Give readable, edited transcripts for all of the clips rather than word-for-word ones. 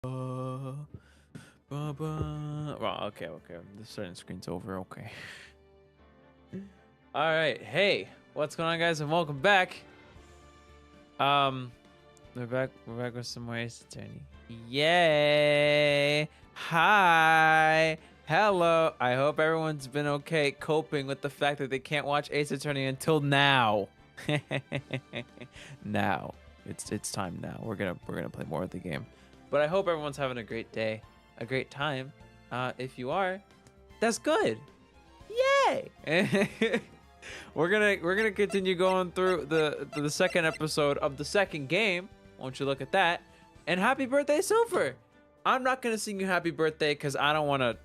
Well, okay. The starting screen's over. Okay. All right. Hey, what's going on, guys, and welcome back. We're back with some more Ace Attorney. Yay! Hi. Hello. I hope everyone's been okay coping with the fact that they can't watch Ace Attorney until now. Now. It's time now. We're gonna play more of the game. But I hope everyone's having a great day, a great time. If you are, that's good. Yay! we're gonna continue going through the second episode of the second game. Won't you look at that? And happy birthday, Silver! I'm not gonna sing you happy birthday because I don't want to,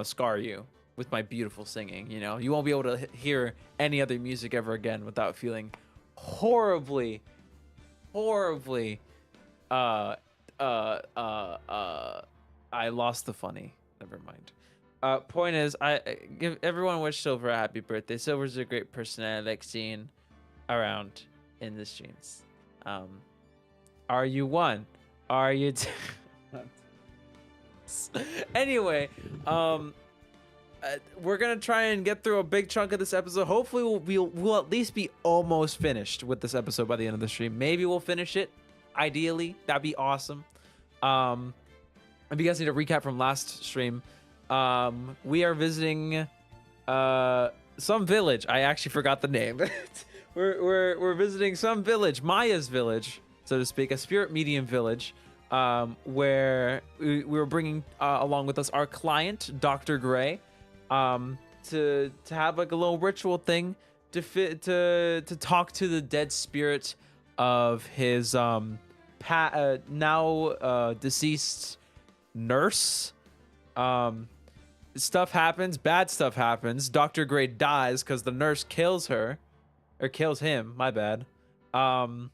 scar you with my beautiful singing. You won't be able to hear any other music ever again without feeling horribly. I lost the funny. Never mind. Point is, I give everyone wish Silver a happy birthday. Silver's a great person I like seeing around in the streams. Are you one? Are you two? Anyway, we're gonna try and get through a big chunk of this episode. Hopefully we'll at least be almost finished with this episode by the end of the stream. Maybe we'll finish it. Ideally, that'd be awesome. If you guys need a recap from last stream, we are visiting some village. I actually forgot the name. we're visiting some village, Maya's village, so to speak, a spirit medium village, where we were bringing along with us our client, Dr. Gray, to have like a little ritual thing to talk to the dead spirit of his now deceased nurse. Stuff happens, bad stuff happens. Dr. Gray dies because the nurse kills her, or kills him, my bad. And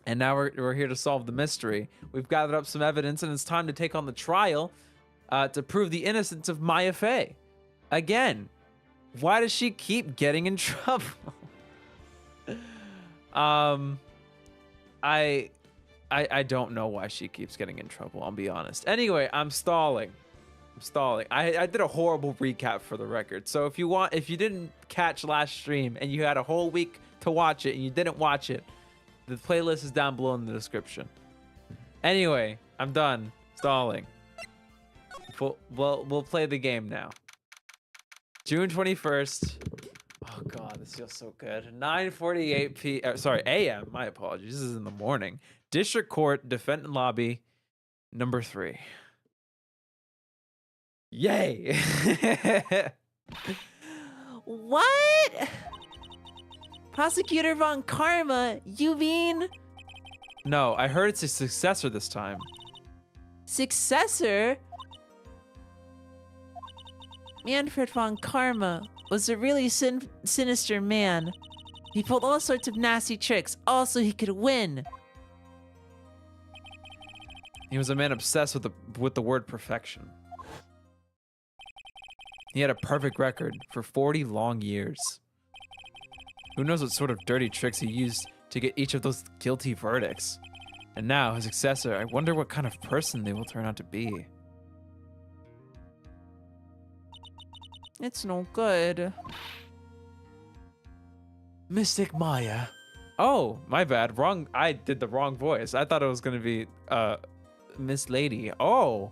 now we're here to solve the mystery. We've gathered up some evidence, and it's time to take on the trial to prove the innocence of Maya Fey. Again, why does she keep getting in trouble? I don't know why she keeps getting in trouble, I'll be honest. Anyway, I'm stalling. I did a horrible recap for the record. So if you didn't catch last stream and you had a whole week to watch it and you didn't watch it, the playlist is down below in the description. Anyway, I'm done stalling. We'll play the game now. June 21st. Oh god, this feels so good. 9:48 p.m. Sorry, a.m. My apologies. This is in the morning. District Court, Defendant Lobby, number 3. Yay! What? Prosecutor Von Karma, you mean? No, I heard it's a successor this time. Successor? Manfred Von Karma was a really sinister man. He pulled all sorts of nasty tricks, all so he could win. He was a man obsessed with the word perfection. He had a perfect record for 40 long years. Who knows what sort of dirty tricks he used to get each of those guilty verdicts. And now, his successor, I wonder what kind of person they will turn out to be. It's no good. Mystic Maya. Oh, my bad. Wrong. I did the wrong voice. I thought it was going to be Miss Lady. Oh.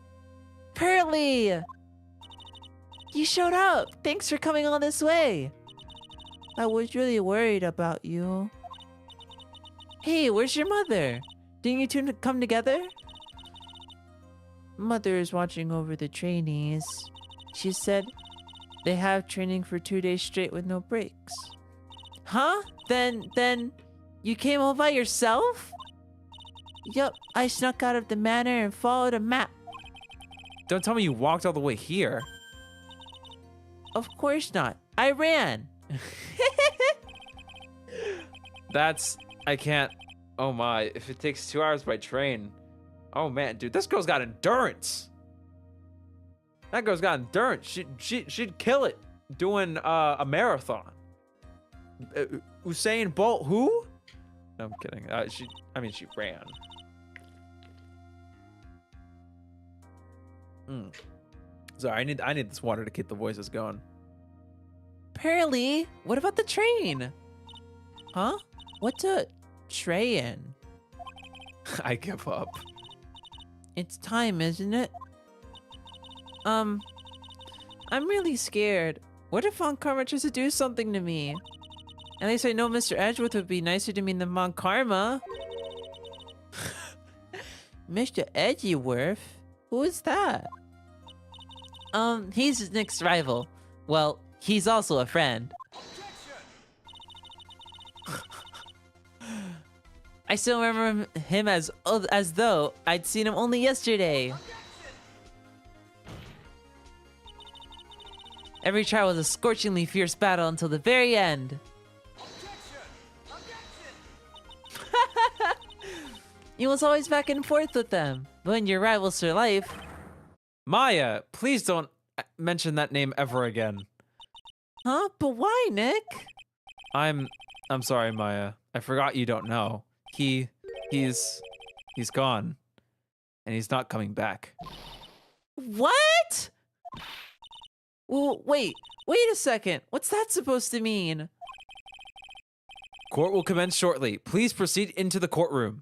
Pearly! You showed up. Thanks for coming all this way. I was really worried about you. Hey, where's your mother? Didn't you two come together? Mother is watching over the trainees. She said they have training for 2 days straight with no breaks. Huh? Then you came all by yourself? Yup, I snuck out of the manor and followed a map. Don't tell me you walked all the way here. Of course not. I ran. I can't. Oh my, if it takes 2 hours by train. Oh man, dude, this girl's got endurance. That girl's got endurance. She'd kill it doing a marathon. Usain Bolt, who? No, I'm kidding. She ran. Sorry, I need this water to keep the voices going. Apparently, what about the train? Huh? What's a train? I give up. It's time, isn't it? I'm really scared. What if Von Karma tries to do something to me? At least I know Mr. Edgeworth would be nicer to me than Von Karma. Mr. Edgeworth? Who is that? He's Nick's rival. Well, he's also a friend. I still remember him as though I'd seen him only yesterday. Every trial was a scorchingly fierce battle until the very end. He was always back and forth with them. But when your rivals for life... Maya, please don't mention that name ever again. Huh? But why, Nick? I'm sorry, Maya. I forgot you don't know. He's gone. And he's not coming back. What? Well, wait a second. What's that supposed to mean? Court will commence shortly. Please proceed into the courtroom.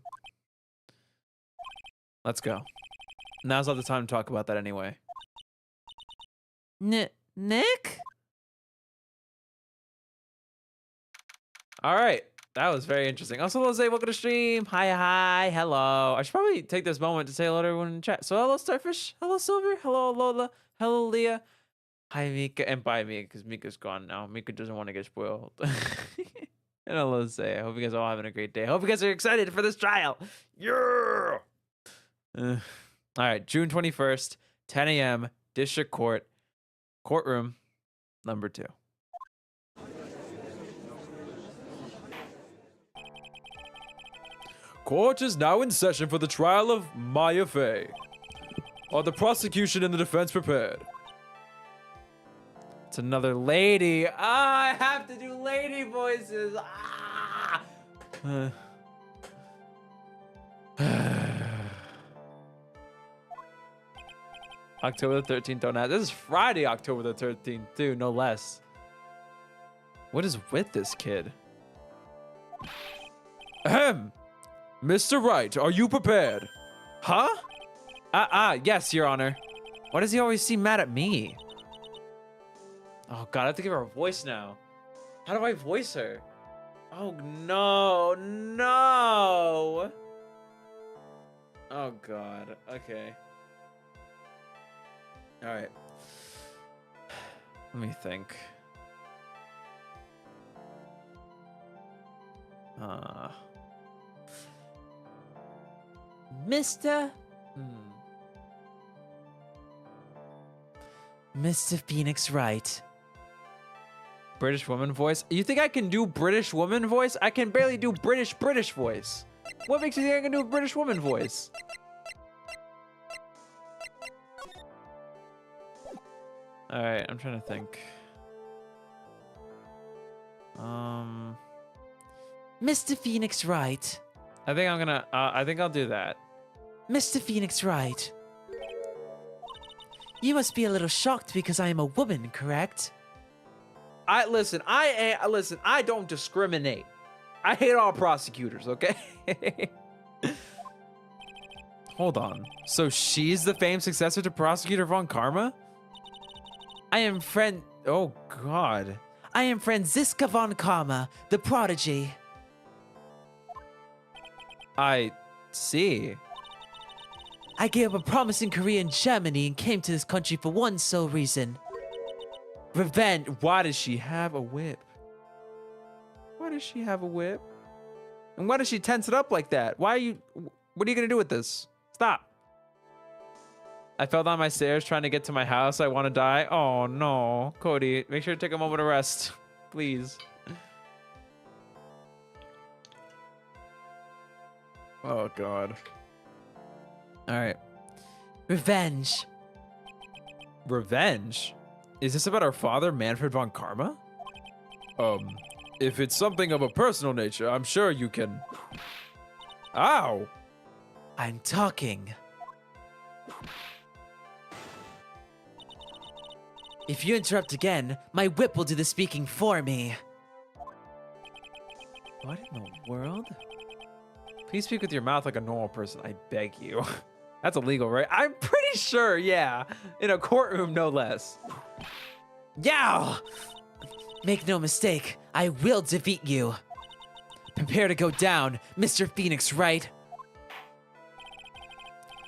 Let's go. Now's not the time to talk about that anyway. Nick? All right. That was very interesting. Also, Jose, welcome to stream. Hi, hello. I should probably take this moment to say hello to everyone in the chat. So, hello, Starfish. Hello, Silver. Hello, Lola. Hello, Leah. Hi, Mika. And bye, Mika, because Mika's gone now. Mika doesn't want to get spoiled. And hello, Jose. I hope you guys are all having a great day. I hope you guys are excited for this trial. Yeah! All right, June 21st, 10 a.m., District Court, courtroom number 2. Court is now in session for the trial of Maya Fey. Are the prosecution and the defense prepared? It's another lady. I have to do lady voices. October the 13th, don't ask. This is Friday, October the 13th, too, no less. What is with this kid? Ahem. Mr. Wright, are you prepared? Huh? Yes, Your Honor. Why does he always seem mad at me? Oh, God, I have to give her a voice now. How do I voice her? Oh, no. Oh, God. Okay. All right. Let me think. Mr. Phoenix Wright. British woman voice? You think I can do British woman voice? I can barely do British voice. What makes you think I can do a British woman voice? All right, I'm trying to think. Mr. Phoenix Wright. I think I'm gonna. I think I'll do that. Mr. Phoenix Wright. You must be a little shocked because I am a woman, correct? Listen. I don't discriminate. I hate all prosecutors. Okay. Hold on. So she's the famed successor to Prosecutor Von Karma? Oh God. I am Franziska Von Karma, the prodigy. I see. I gave up a promising career in Germany and came to this country for one sole reason. Revenge. Why does she have a whip? And why does she tense it up like that? What are you gonna do with this? Stop. I fell down my stairs trying to get to my house. I want to die. Oh no. Cody, make sure to take a moment of rest. Please. Oh God. All right. Revenge. Revenge? Is this about our father, Manfred von Karma? If it's something of a personal nature, I'm sure you can... Ow! I'm talking. If you interrupt again, my whip will do the speaking for me. What in the world? Please speak with your mouth like a normal person, I beg you. That's illegal, right? I'm pretty sure, yeah. In a courtroom, no less. Yeah! Make no mistake, I will defeat you. Prepare to go down, Mr. Phoenix Wright.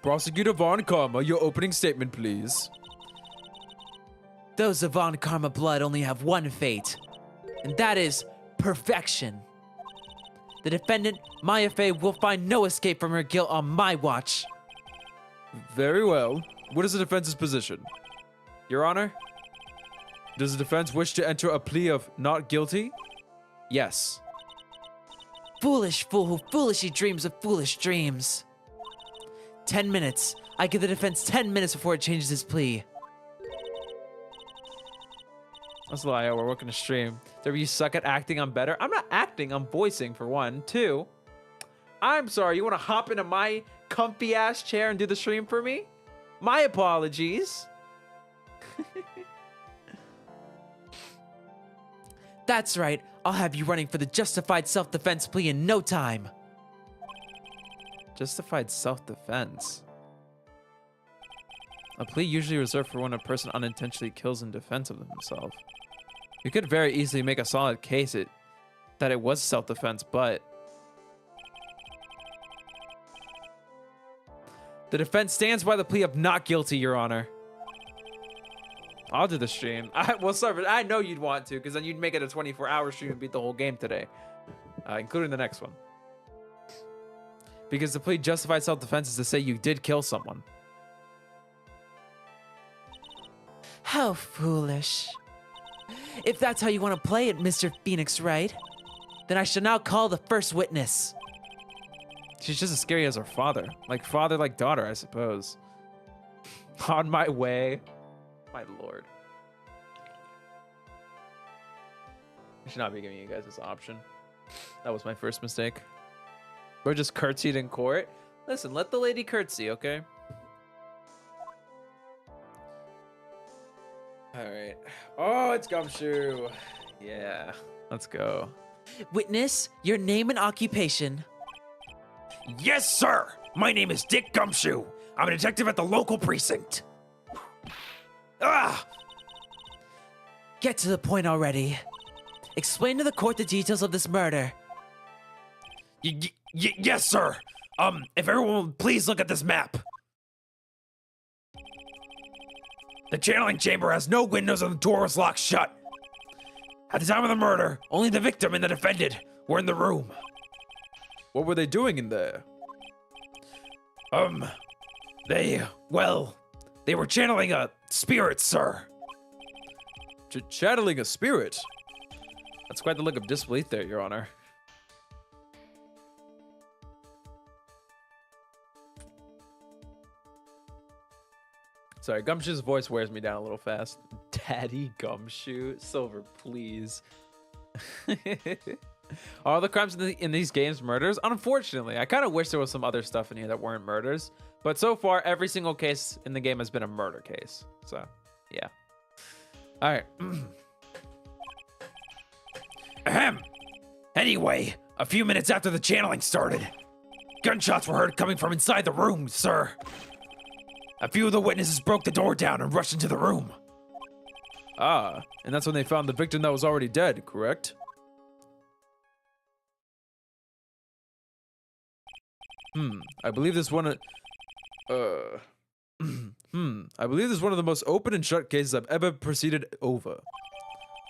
Prosecutor Von Karma, your opening statement, please. Those of Von Karma blood only have one fate, and that is perfection. The defendant, Maya Fey, will find no escape from her guilt on my watch. Very well. What is the defense's position? Your Honor? Does the defense wish to enter a plea of not guilty? Yes. Foolish fool who foolishly dreams of foolish dreams. 10 minutes. I give the defense 10 minutes before it changes its plea. That's a lie. We're working a stream. There, you suck at acting. I'm better. I'm not acting. I'm voicing for one. Two, I'm sorry. You want to hop into my comfy ass chair and do the stream for me? My apologies. That's right. I'll have you running for the justified self-defense plea in no time. Justified self-defense. A plea usually reserved for when a person unintentionally kills in defense of himself. You could very easily make a solid case that it was self-defense, but the defense stands by the plea of not guilty, Your Honor. I'll do the stream. Well, sorry, but I know you'd want to, because then you'd make it a 24-hour stream and beat the whole game today, including the next one. Because the plea justified self-defense is to say you did kill someone. How foolish. If that's how you want to play it, Mr. Phoenix Wright, then I shall now call the first witness. She's just as scary as her father. Like father, like daughter, I suppose. On my way. My lord. I should not be giving you guys this option. That was my first mistake. We're just curtsied in court. Listen, let the lady curtsy, okay? All right. Oh, it's Gumshoe. Yeah, let's go. Witness, your name and occupation. Yes, sir. My name is Dick Gumshoe. I'm a detective at the local precinct. Ah! Get to the point already. Explain to the court the details of this murder. Yes, sir. If everyone will please look at this map. The channeling chamber has no windows and the door was locked shut. At the time of the murder, only the victim and the defendant were in the room. What were they doing in there? They were channeling a spirit, sir. Channeling a spirit? That's quite the look of disbelief there, Your Honor. Sorry, Gumshoe's voice wears me down a little fast. Daddy Gumshoe, Silver, please. All the crimes in these games murders? Unfortunately, I kind of wish there was some other stuff in here that weren't murders. But so far, every single case in the game has been a murder case. So, yeah. All right. Ahem. Anyway, a few minutes after the channeling started, gunshots were heard coming from inside the room, sir. A few of the witnesses broke the door down and rushed into the room. Ah, and that's when they found the victim that was already dead, correct? I believe this one I believe this is one of the most open and shut cases I've ever proceeded over.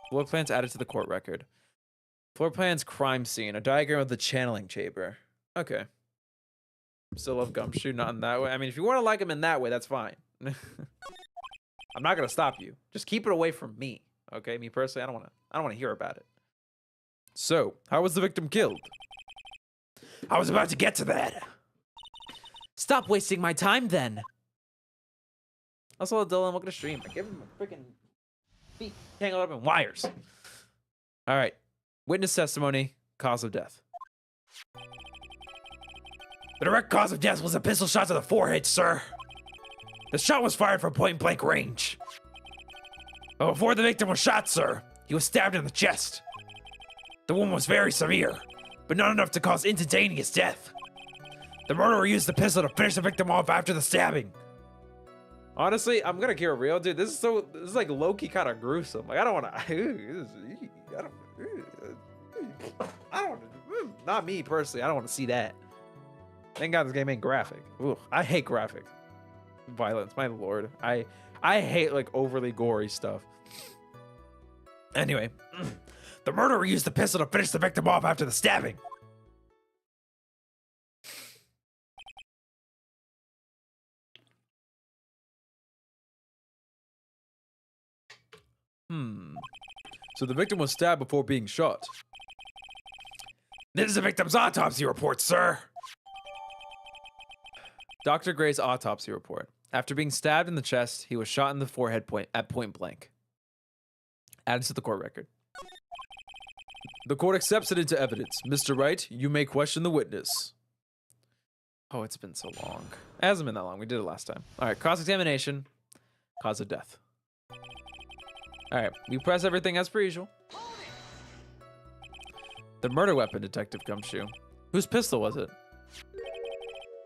Floor plans added to the court record. Floor plans crime scene, a diagram of the channeling chamber. Okay. Still love Gumshoe, not in that way. I mean, if you want to like him in that way, that's fine. I'm not gonna stop you. Just keep it away from me. Okay, me personally, I don't wanna hear about it. So, how was the victim killed? I was about to get to that. Stop wasting my time then. Also, Dylan, look at the stream. I give him a freaking feet tangled up in wires. All right. Witness testimony, cause of death. The direct cause of death was a pistol shot to the forehead, sir. The shot was fired from point-blank range. But before the victim was shot, sir, he was stabbed in the chest. The wound was very severe, but not enough to cause instantaneous death. The murderer used the pistol to finish the victim off after the stabbing. Honestly, I'm gonna keep it real, dude. This is like low-key kind of gruesome. Like I don't want to. Not me personally. I don't want to see that. Thank God this game ain't graphic. Ooh, I hate graphic violence. My lord, I hate like overly gory stuff. Anyway, the murderer used the pistol to finish the victim off after the stabbing. So the victim was stabbed before being shot. This is the victim's autopsy report, sir. Dr. Gray's autopsy report. After being stabbed in the chest, he was shot in the forehead at point blank. Added to the court record. The court accepts it into evidence. Mr. Wright, you may question the witness. Oh, it's been so long. It hasn't been that long. We did it last time. All right, cross-examination. Cause of death. All right, we press everything as per usual. The murder weapon, Detective Gumshoe. Whose pistol was it?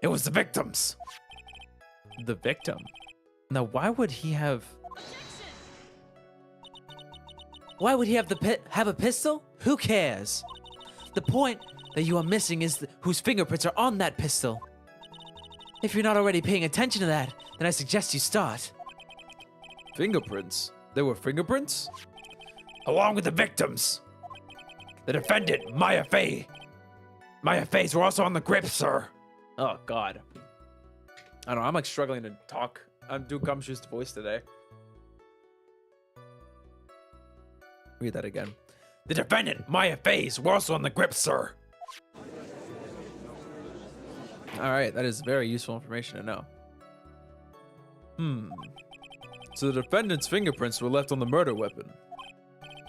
It was the victim's. The victim. Now, why would he have... Why would he have have a pistol? Who cares? The point that you are missing is whose fingerprints are on that pistol. If you're not already paying attention to that, then I suggest you start. Fingerprints? There were fingerprints? Along with the victims. The defendant, Maya Fey. Maya Fey's were also on the grip, sir. Oh, God. I don't know. I'm like struggling to talk. Do Gumshoe's voice today. Read that again. The defendant, Maya Fey's, were also on the grip, sir. All right. That is very useful information to know. So the defendant's fingerprints were left on the murder weapon.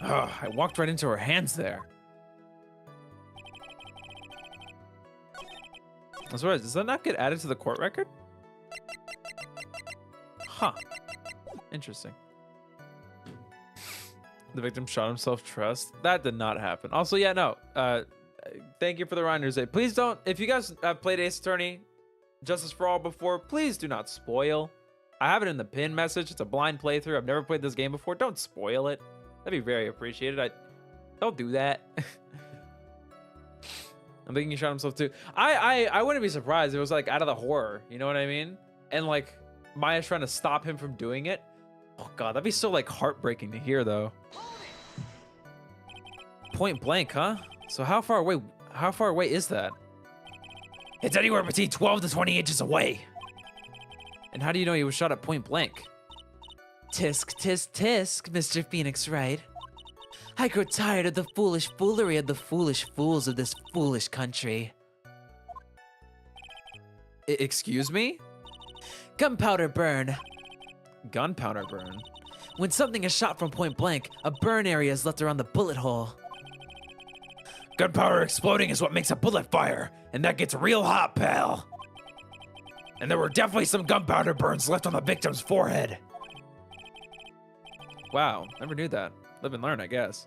Oh, I walked right into her hands there. That's right. Does that not get added to the court record? Huh. Interesting. The victim shot himself. Trust. That did not happen. Also, yeah, no. Thank you for the reminders. Please don't. If you guys have played Ace Attorney Justice for All before, please do not spoil. I have it in the pin message. It's a blind playthrough. I've never played this game before. Don't spoil it. That'd be very appreciated. Don't do that. I'm thinking he shot himself too. I wouldn't be surprised if it was like out of the horror. You know what I mean? And like Maya's trying to stop him from doing it. Oh God, that'd be so like heartbreaking to hear though. Point blank, huh? So how far away is that? It's anywhere between 12 to 20 inches away. And how do you know he was shot at point blank? Tisk, tisk, tisk, Mr. Phoenix Wright. I grow tired of the foolish foolery of the foolish fools of this foolish country. Excuse me? Gunpowder burn. Gunpowder burn? When something is shot from point blank, a burn area is left around the bullet hole. Gunpowder exploding is what makes a bullet fire, and that gets real hot, pal. And there were definitely some gunpowder burns left on the victim's forehead. Wow, never knew that. Live and learn, I guess.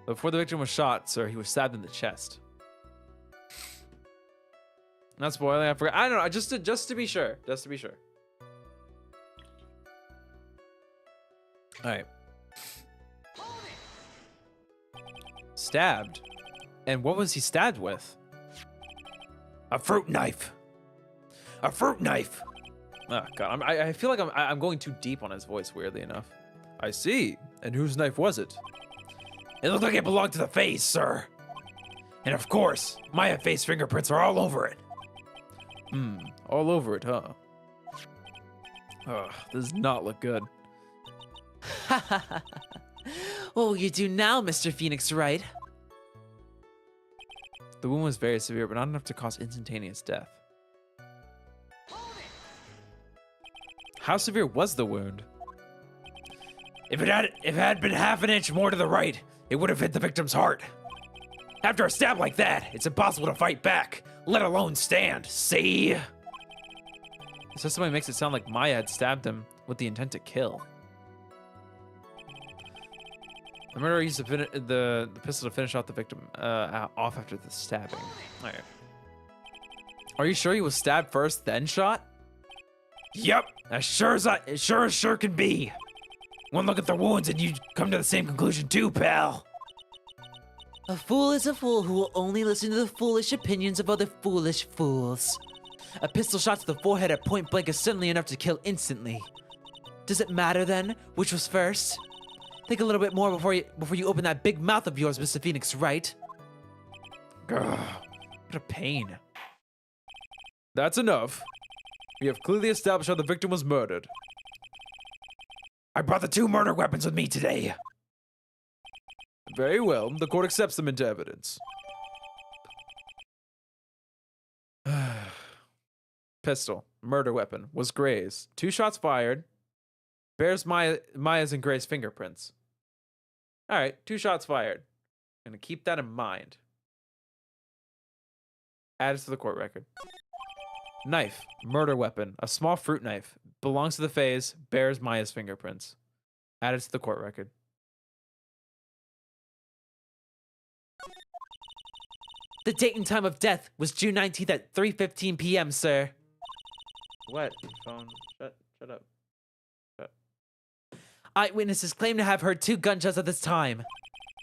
Before the victim was shot, sir, he was stabbed in the chest. Not spoiling, I forgot. I don't know, just to be sure. Just to be sure. Alright. Stabbed? And what was he stabbed with? A fruit knife. A fruit knife. Oh, God. I feel like I'm going too deep on his voice, weirdly enough. I see. And whose knife was it? It looked like it belonged to the face, sir. And of course, Maya Face fingerprints are all over it. All over it, huh? Ugh, this does not look good. What will you do now, Mr. Phoenix Wright? The wound was very severe, but not enough to cause instantaneous death. How severe was the wound? If it had been half an inch more to the right, it would have hit the victim's heart. After a stab like that, it's impossible to fight back, let alone stand. See? This testimony makes it sound like Maya had stabbed him with the intent to kill. The murderer used the pistol to finish off the victim off after the stabbing. All right. Are you sure he was stabbed first, then shot? Yep, as sure as sure can be. One look at the wounds and you come to the same conclusion too, pal. A fool is a fool who will only listen to the foolish opinions of other foolish fools. A pistol shot to the forehead at point blank is certainly enough to kill instantly. Does it matter then, which was first? Think a little bit more before you open that big mouth of yours, Mr. Phoenix, Wright? What a pain. That's enough. We have clearly established how the victim was murdered. I brought the 2 murder weapons with me today. Very well. The court accepts them into evidence. Pistol, murder weapon, was Gray's. 2 shots fired. Bears Maya's and Gray's fingerprints. All right, 2 shots fired. I'm gonna keep that in mind. Add it to the court record. Knife, murder weapon, a small fruit knife, belongs to the phase, bears Maya's fingerprints. Add it to the court record. The date and time of death was June 19th at 3:15 p.m., sir. What? Phone. Shut up. Eyewitnesses claim to have heard 2 gunshots at this time.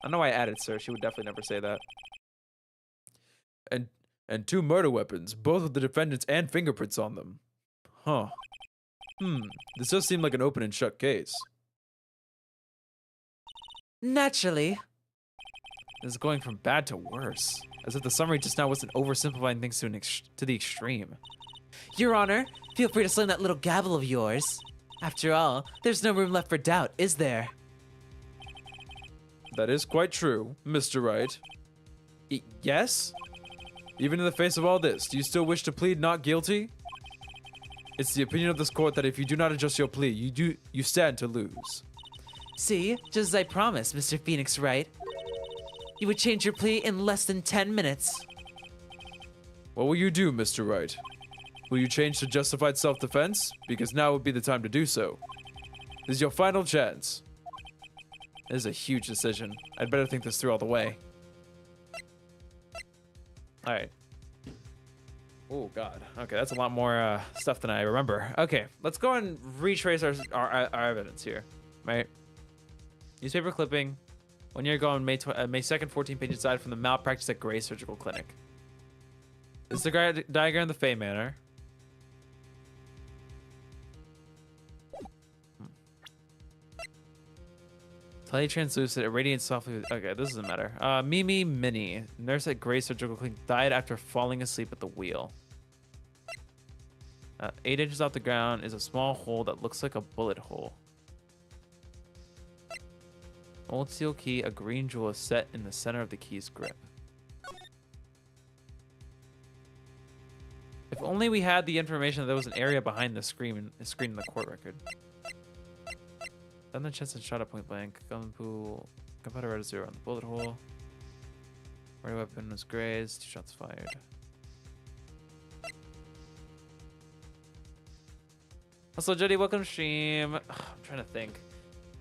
I know I added, sir. She would definitely never say that. And 2 murder weapons, both with the defendants and fingerprints on them. Huh. This does seem like an open and shut case. Naturally. This is going from bad to worse. As if the summary just now wasn't oversimplifying things to the extreme. Your Honor, feel free to slam that little gavel of yours. After all, there's no room left for doubt, is there? That is quite true, Mr. Wright. Yes? Even in the face of all this, do you still wish to plead not guilty? It's the opinion of this court that if you do not adjust your plea, you stand to lose. See, just as I promised, Mr. Phoenix Wright. You would change your plea in less than 10 minutes. What will you do, Mr. Wright? Will you change to justified self-defense? Because now would be the time to do so. This is your final chance. This is a huge decision. I'd better think this through all the way. Alright. Oh, God. Okay, that's a lot more stuff than I remember. Okay, let's go and retrace our evidence here. Right? Newspaper clipping. 1 year ago on May 2nd, 14 pages aside from the malpractice at Gray Surgical Clinic. This is the diagram of the Fey Manor. Slightly translucent, it radiates softly. Okay, this doesn't matter. Mimi Minnie, nurse at Gray Surgical Clinic, died after falling asleep at the wheel. 8 inches off the ground is a small hole that looks like a bullet hole. Old steel key, a green jewel is set in the center of the key's grip. If only we had the information that there was an area behind the screen in the court record. Then the chest and shot at point blank. Gunpowder red 0 on the bullet hole. Murder weapon was grazed. 2 shots fired. Also, Jody, welcome to stream. I'm trying to think.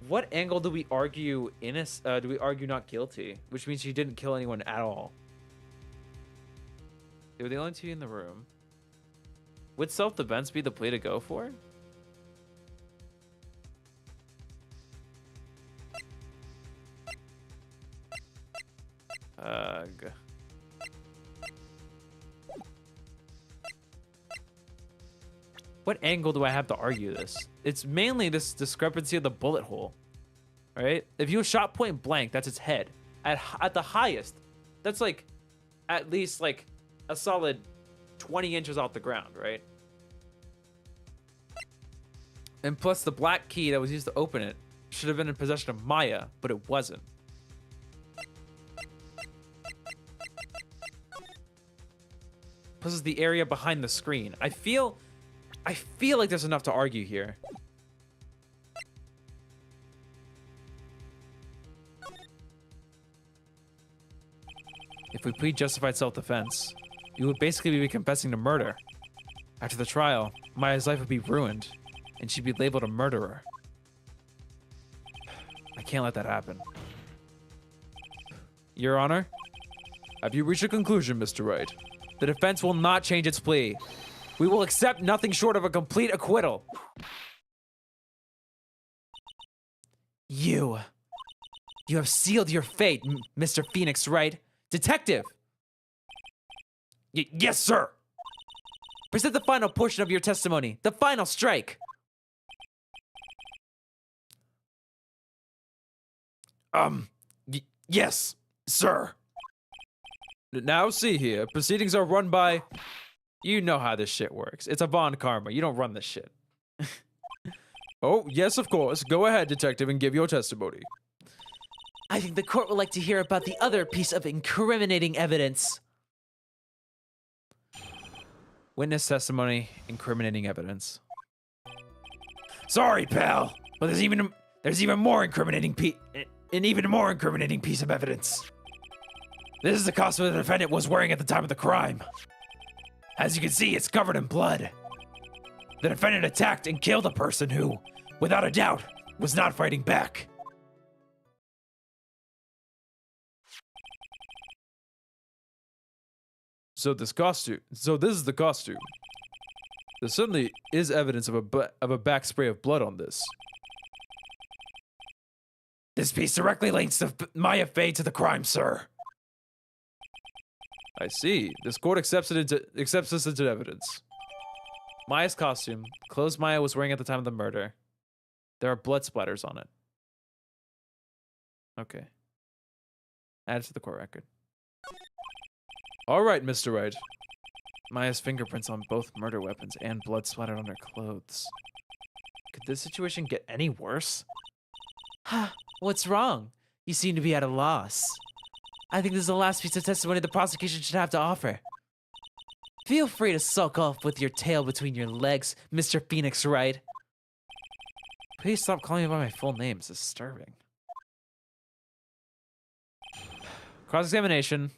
What angle do we argue do we argue not guilty? Which means she didn't kill anyone at all. They were the only 2 in the room. Would self-defense be the plea to go for? What angle do I have to argue this? It's mainly this discrepancy of the bullet hole. All right? If you shot point blank, that's its head. At the highest, that's like at least like a solid 20 inches off the ground, right? And plus the black key that was used to open it should have been in possession of Maya, but it wasn't. Plus is the area behind the screen. I feel like there's enough to argue here. If we plead justified self-defense, you would basically be confessing to murder. After the trial, Maya's life would be ruined, and she'd be labeled a murderer. I can't let that happen. Your Honor. Have you reached a conclusion, Mr. Wright? The defense will not change its plea. We will accept nothing short of a complete acquittal. You have sealed your fate, Mr. Phoenix Wright. Detective! Yes, sir. Present the final portion of your testimony. The final strike. Yes, sir. Now see here, proceedings are run by... You know how this shit works. It's a Von Karma. You don't run this shit. Oh, yes, of course. Go ahead, detective, and give your testimony. I think the court would like to hear about the other piece of incriminating evidence. Witness testimony, incriminating evidence. Sorry, pal, but there's even more incriminating piece of evidence. This is the costume the defendant was wearing at the time of the crime. As you can see, it's covered in blood. The defendant attacked and killed a person who, without a doubt, was not fighting back. So this is the costume. There certainly is evidence of a back spray of blood on this. This piece directly links Maya Fey to the crime, sir. I see. This court accepts this into evidence. Maya's costume, clothes Maya was wearing at the time of the murder. There are blood splatters on it. Okay. Add it to the court record. All right, Mr. Wright. Maya's fingerprints on both murder weapons and blood splattered on her clothes. Could this situation get any worse? What's wrong? You seem to be at a loss. I think this is the last piece of testimony the prosecution should have to offer. Feel free to sulk off with your tail between your legs, Mr. Phoenix Wright. Please stop calling me by my full name. It's disturbing. Cross-examination.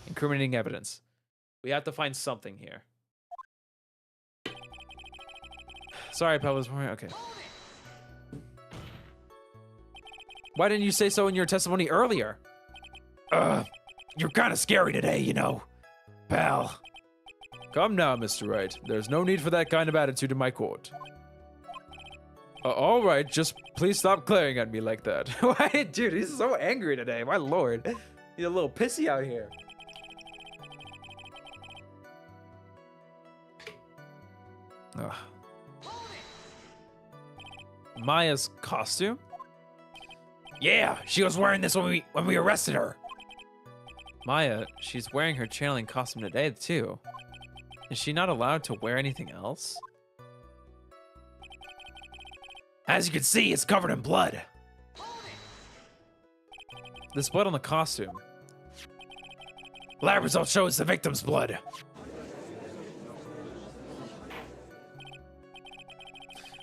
Incriminating evidence. We have to find something here. Sorry, Pal was worried. Okay. Why didn't you say so in your testimony earlier? You're kind of scary today, you know, pal. Come now, Mr. Wright. There's no need for that kind of attitude in my court. All right, just please stop glaring at me like that. Why, dude, he's so angry today. My lord. He's a little pissy out here. Ugh. Maya's costume? Yeah, she was wearing this when we arrested her. Maya, she's wearing her channeling costume today, too. Is she not allowed to wear anything else? As you can see, it's covered in blood. There's blood on the costume. Lab results show it's the victim's blood.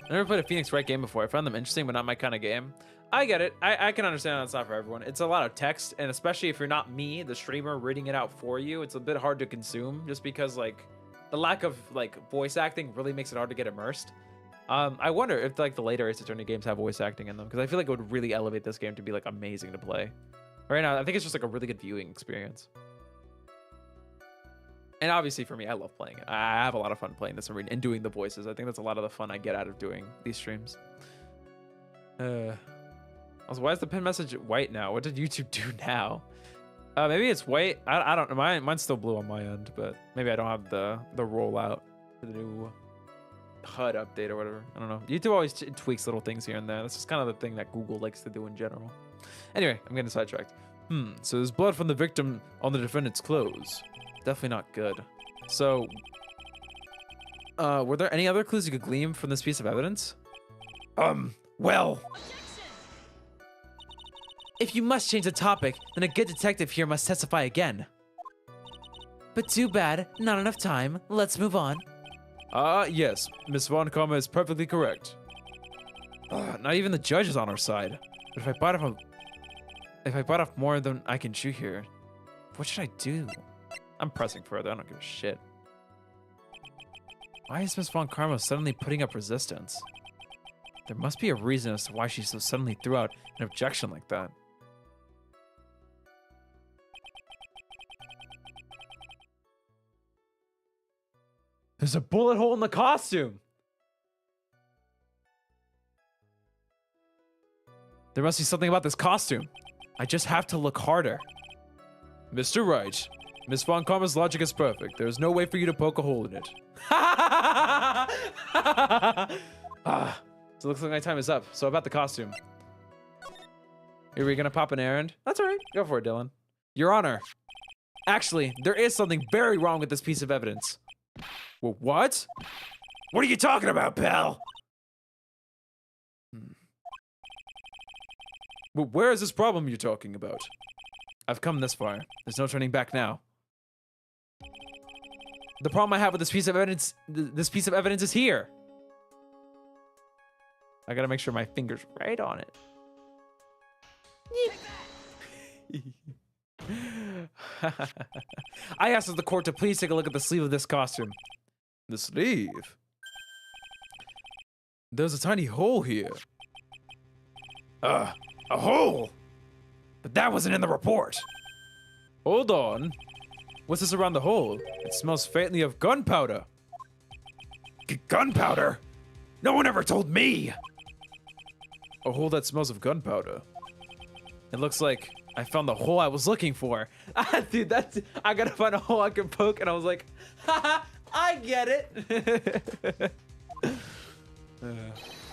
I never played a Phoenix Wright game before. I found them interesting, but not my kind of game. I get it. I can understand that's not for everyone. It's a lot of text, and especially if you're not me, the streamer, reading it out for you, it's a bit hard to consume just because, like, the lack of, like, voice acting really makes it hard to get immersed. I wonder if, like, the later Ace Attorney games have voice acting in them, because I feel like it would really elevate this game to be, like, amazing to play. Right now, I think it's just, like, a really good viewing experience. And obviously for me, I love playing it. I have a lot of fun playing this and doing the voices. I think that's a lot of the fun I get out of doing these streams. Also, why is the pin message white now? What did YouTube do now? Maybe it's white. I don't know. Mine's still blue on my end, but maybe I don't have the rollout for the new HUD update or whatever. I don't know. YouTube always tweaks little things here and there. That's just kind of the thing that Google likes to do in general. Anyway, I'm getting sidetracked. So there's blood from the victim on the defendant's clothes. Definitely not good. So, were there any other clues you could glean from this piece of evidence? Well, if you must change the topic, then a good detective here must testify again. But too bad, not enough time. Let's move on. Yes, Miss Von Karma is perfectly correct. Not even the judge is on our side. But if I bite off more than I can chew here, what should I do? I'm pressing further. I don't give a shit. Why is Miss Von Karma suddenly putting up resistance? There must be a reason as to why she so suddenly threw out an objection like that. There's a bullet hole in the costume. There must be something about this costume. I just have to look harder. Mr. Wright, Miss Von Karma's logic is perfect. There's no way for you to poke a hole in it. So it looks like my time is up. So about the costume. Are we gonna pop an errand? That's all right. Go for it, Dylan. Your Honor. Actually, there is something very wrong with this piece of evidence. Well, what? What are you talking about, pal? Well, where is this problem you're talking about? I've come this far. There's no turning back now. The problem I have with this piece of evidence, is here. I gotta make sure my finger's right on it. I asked the court to please take a look at the sleeve of this costume. The sleeve? There's a tiny hole here. A hole? But that wasn't in the report. Hold on. What's this around the hole? It smells faintly of gunpowder. Gunpowder? No one ever told me. A hole that smells of gunpowder. It looks like I found the hole I was looking for. Dude, I gotta find a hole I can poke, and I was like, haha, I get it.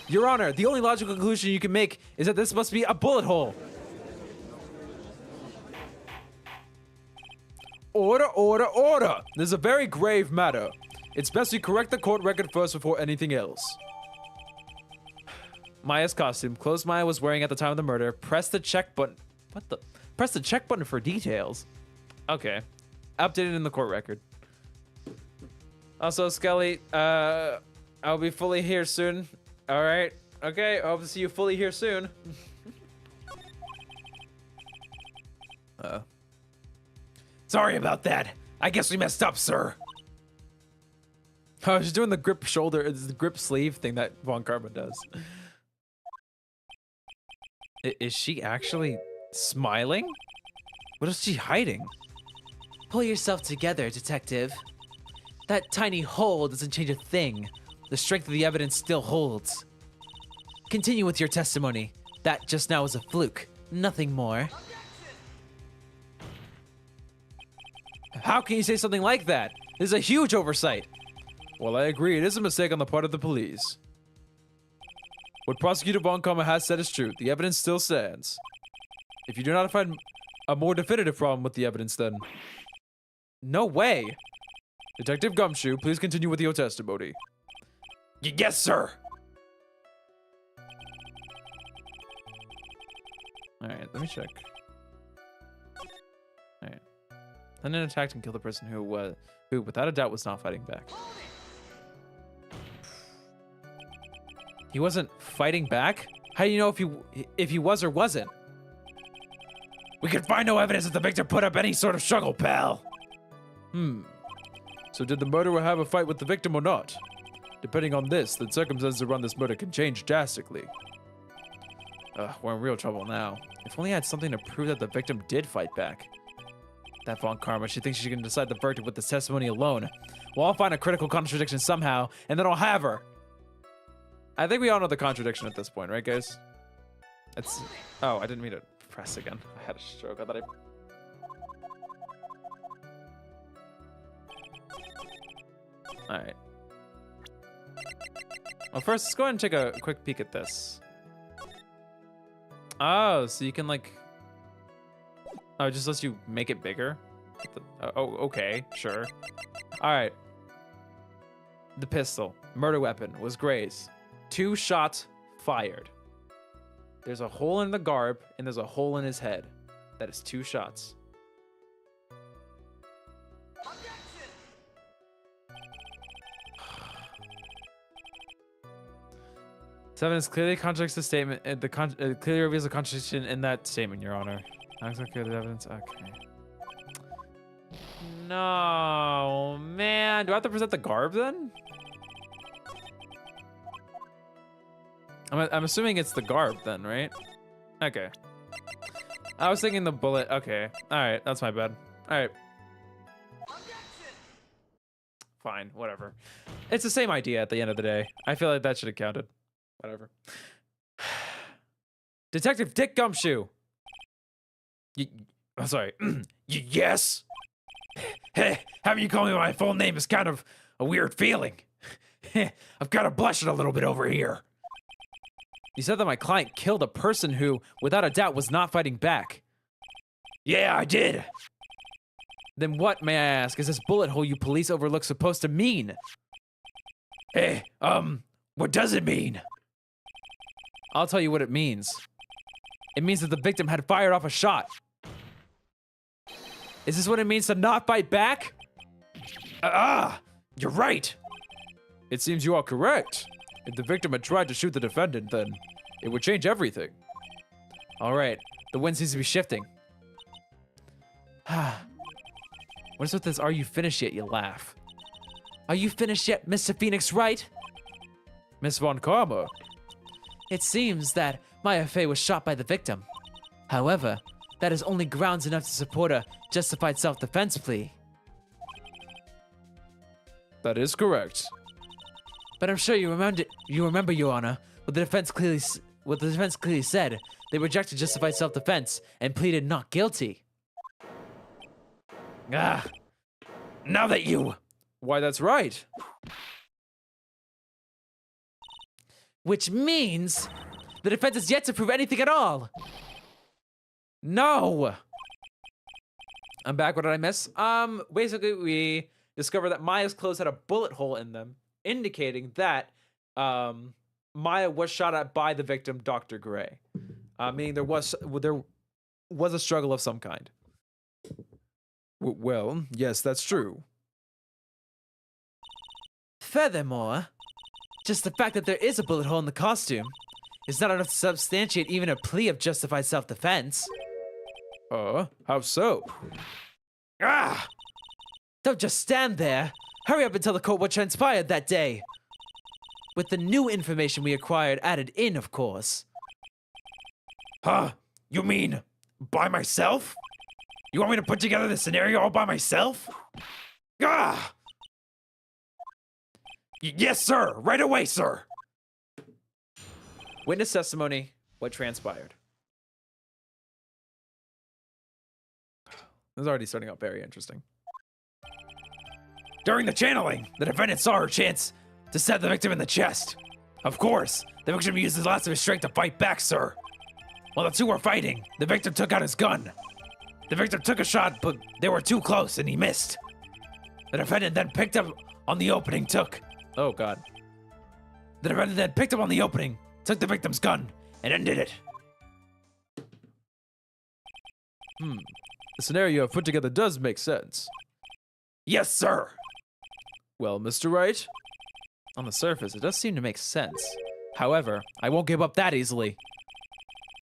Your Honor, the only logical conclusion you can make is that this must be a bullet hole. Order, order, order! This is a very grave matter. It's best we correct the court record first before anything else. Maya's costume. Clothes Maya was wearing at the time of the murder. Press the check button. What the? Press the check button for details. Okay. Updated in the court record. Also, Skelly, I'll be fully here soon. All right. Okay, I hope to see you fully here soon. Sorry about that. I guess we messed up, sir. I was just doing the grip shoulder, it's the grip sleeve thing that Von Karma does. Is she actually smiling? What is she hiding? Pull yourself together, detective. That tiny hole doesn't change a thing. The strength of the evidence still holds. Continue with your testimony. That just now was a fluke, nothing more. How can you say something like that? This is a huge oversight. Well, I agree. It is a mistake on the part of the police. What Prosecutor Von Karma has said is true. The evidence still stands. If you do not find a more definitive problem with the evidence, then... No way! Detective Gumshoe, please continue with your testimony. Yes, sir. Alright, let me check. Alright. London attacked and killed a person who, without a doubt, was not fighting back. He wasn't fighting back? How do you know if he was or wasn't? We could find no evidence that the victim put up any sort of struggle, pal. So did the murderer have a fight with the victim or not? Depending on this, the circumstances around this murder can change drastically. We're in real trouble now. If only I had something to prove that the victim did fight back. That Von Karma, she thinks she can decide the verdict with this testimony alone. Well, I'll find a critical contradiction somehow, and then I'll have her. I think we all know the contradiction at this point, right, guys? It's... Oh, I didn't mean to press again. I had a stroke. I thought I... Alright. Well, first, let's go ahead and take a quick peek at this. Oh, so you can, like... Oh, it just lets you make it bigger? Oh, okay, sure. Alright. The pistol, murder weapon, was Gray's. 2 shots fired. There's a hole in the garb, and there's a hole in his head. That is 2 shots. Evidence clearly contradicts the statement. Clearly reveals a contradiction in that statement, Your Honor. Exactly the evidence. Okay. No, man. Do I have to present the garb then? I'm assuming it's the garb then, right? Okay. I was thinking the bullet. Okay. All right. That's my bad. All right. Fine. Whatever. It's the same idea at the end of the day. I feel like that should have counted. Whatever. Detective Dick Gumshoe. I'm sorry. Yes? Hey, having you call me by my full name is kind of a weird feeling. I'm kind of blushing a little bit over here. You said that my client killed a person who, without a doubt, was not fighting back. Yeah, I did. Then what, may I ask, is this bullet hole you police overlook supposed to mean? Hey, what does it mean? I'll tell you what it means. It means that the victim had fired off a shot. Is this what it means to not fight back? You're right. It seems you are correct. If the victim had tried to shoot the defendant, then it would change everything. All right, the wind seems to be shifting. What is with this, are you finished yet, you laugh? Are you finished yet, Mr. Phoenix Wright? Miss Von Karma. It seems that Maya Fey was shot by the victim. However, that is only grounds enough to support a justified self-defense plea. That is correct. But I'm sure you remember, Your Honor, what the defense clearly said. They rejected justified self-defense and pleaded not guilty. Now that you... Why, that's right. Which means the defense is yet to prove anything at all. No. I'm back. What did I miss? Basically, we discovered that Maya's clothes had a bullet hole in them, indicating that Maya was shot at by the victim, Dr. Gray. Meaning there was a struggle of some kind. Well, yes, that's true. Furthermore, just the fact that there is a bullet hole in the costume is not enough to substantiate even a plea of justified self-defense. How so? Don't just stand there. Hurry up and tell the court what transpired that day. With the new information we acquired added in, of course. Huh? You mean by myself? You want me to put together the scenario all by myself? Yes, sir. Right away, sir. Witness testimony, what transpired. This is already starting out very interesting. During the channeling, the defendant saw her chance to stab the victim in the chest. Of course, the victim used the last of his strength to fight back, sir. While the two were fighting, the victim took out his gun. The victim took a shot, but they were too close and he missed. The defendant then picked up on the opening, Oh, God. The defendant then picked up on the opening, took the victim's gun, and ended it. The scenario you have put together does make sense. Yes, sir. Well, Mr. Wright, on the surface, it does seem to make sense. However, I won't give up that easily.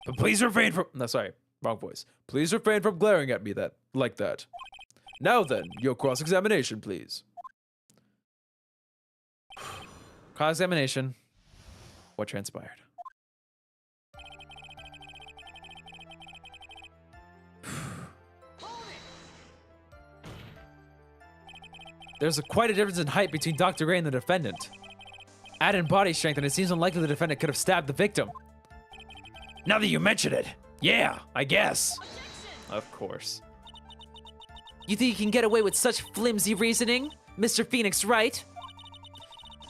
But please refrain from... No, sorry, wrong voice. Please refrain from glaring at me like that. Now then, your cross-examination, please. Cross-examination. What transpired? There's quite a difference in height between Dr. Gray and the defendant. Add in body strength, and it seems unlikely the defendant could have stabbed the victim. Now that you mention it, yeah, I guess. Of course. You think you can get away with such flimsy reasoning, Mr. Phoenix Wright?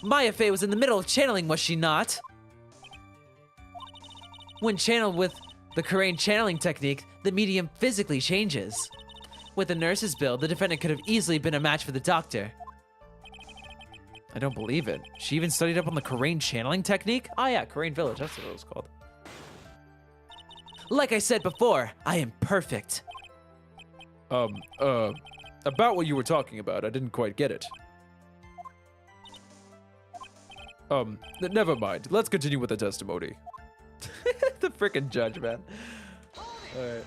Maya Fey was in the middle of channeling, was she not? When channeled with the Karain channeling technique, the medium physically changes. With the nurse's build, the defendant could have easily been a match for the doctor. I don't believe it. She even studied up on the Karain channeling technique? Oh yeah, Karain Village, that's what it was called. Like I said before, I am perfect. About what you were talking about, I didn't quite get it. Never mind. Let's continue with the testimony. The frickin' judge, man. Alright.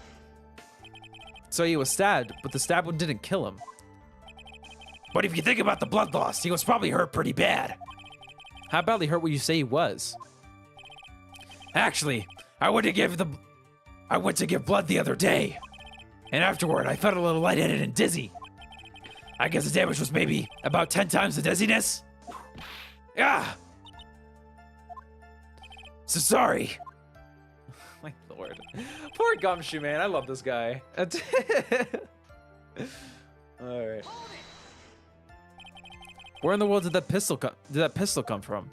So he was stabbed, but the stab wound didn't kill him. But if you think about the blood loss, he was probably hurt pretty bad. How badly hurt would you say he was? Actually, I went to give blood the other day. And afterward, I felt a little lightheaded and dizzy. I guess the damage was maybe about 10 times the dizziness. Ah! So sorry. My lord. Poor Gumshoe, man. I love this guy. Alright. Where in the world did that pistol come from?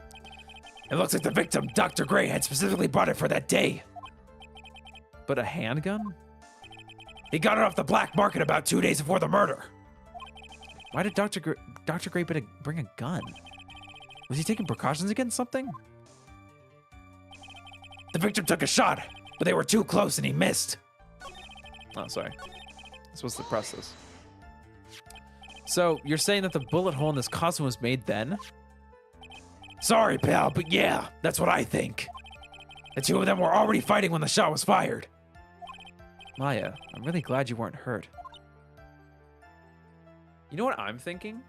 It looks like the victim, Dr. Gray, had specifically bought it for that day. But a handgun? He got it off the black market about 2 days before the murder. Why did Dr. Gray bring a gun? Was he taking precautions against something? The victim took a shot, but they were too close and he missed. Oh, sorry. I'm supposed to press this. So, you're saying that the bullet hole in this costume was made then? Sorry, pal, but yeah, that's what I think. The two of them were already fighting when the shot was fired. Maya, I'm really glad you weren't hurt. You know what I'm thinking?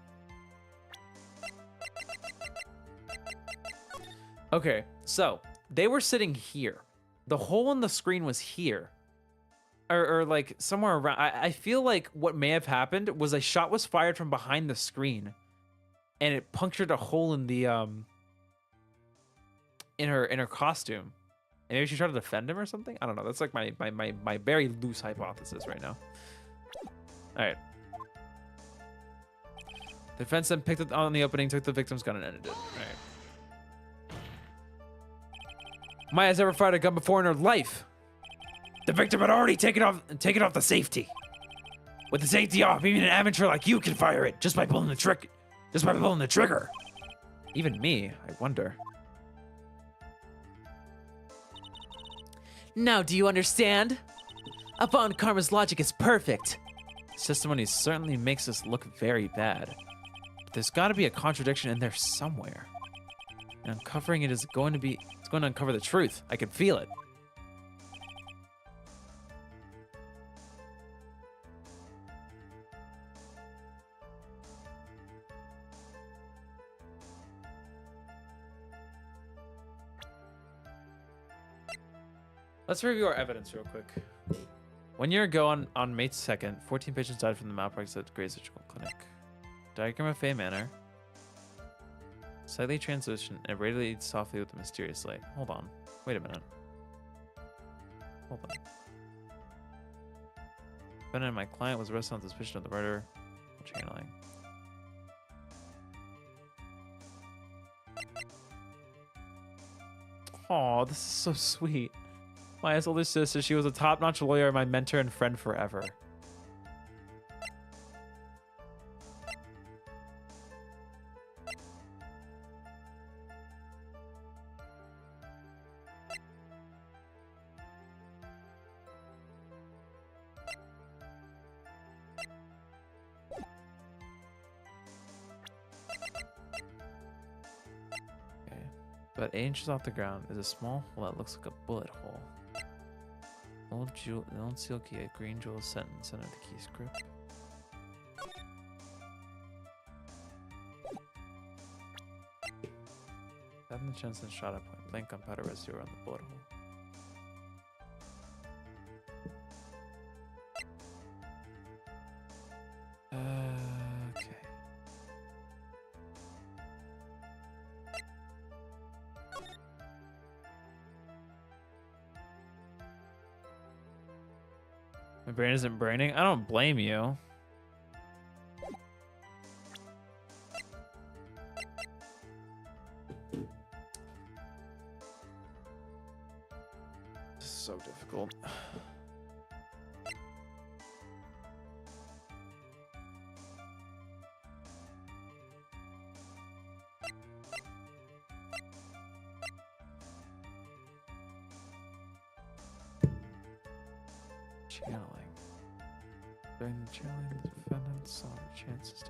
Okay, so they were sitting here. The hole in the screen was here. Or like somewhere around. I feel like what may have happened was a shot was fired from behind the screen and it punctured a hole in the in her costume. And maybe she tried to defend him or something? I don't know. That's like my very loose hypothesis right now. Alright. The defense then picked it on the opening, took the victim's gun, and ended it. Alright. Maya's ever fired a gun before in her life. The victim had already taken off the safety. With the safety off, even an amateur like you can fire it just by pulling the trigger. Even me, I wonder. Now, do you understand? Upon Karma's logic is perfect. Testimony certainly makes us look very bad. But there's got to be a contradiction in there somewhere. And uncovering it is going to uncover the truth. I can feel it. Let's review our evidence real quick. 1 year ago on May 2nd, 14 patients died from the malpractice at Gray's Surgical Clinic. Diagram of Fey Manor. Slightly transition and radiated softly with a mysterious light. Hold on. Wait a minute. Hold on. Defendant and my client was arrested on suspicion of the murder. Channeling. Oh, this is so sweet. Maya's older sister, she was a top-notch lawyer, my mentor and friend forever. Okay. About 8 inches off the ground is a small hole that looks like a bullet hole. Old seal key, a green jewel set in the center of the key script. Having the chance and shot at point blank gunpowder residue around the bullet hole. Okay. My brain isn't braining. I don't blame you. This is so difficult. Channeling. During the channeling, the defendant saw her chances to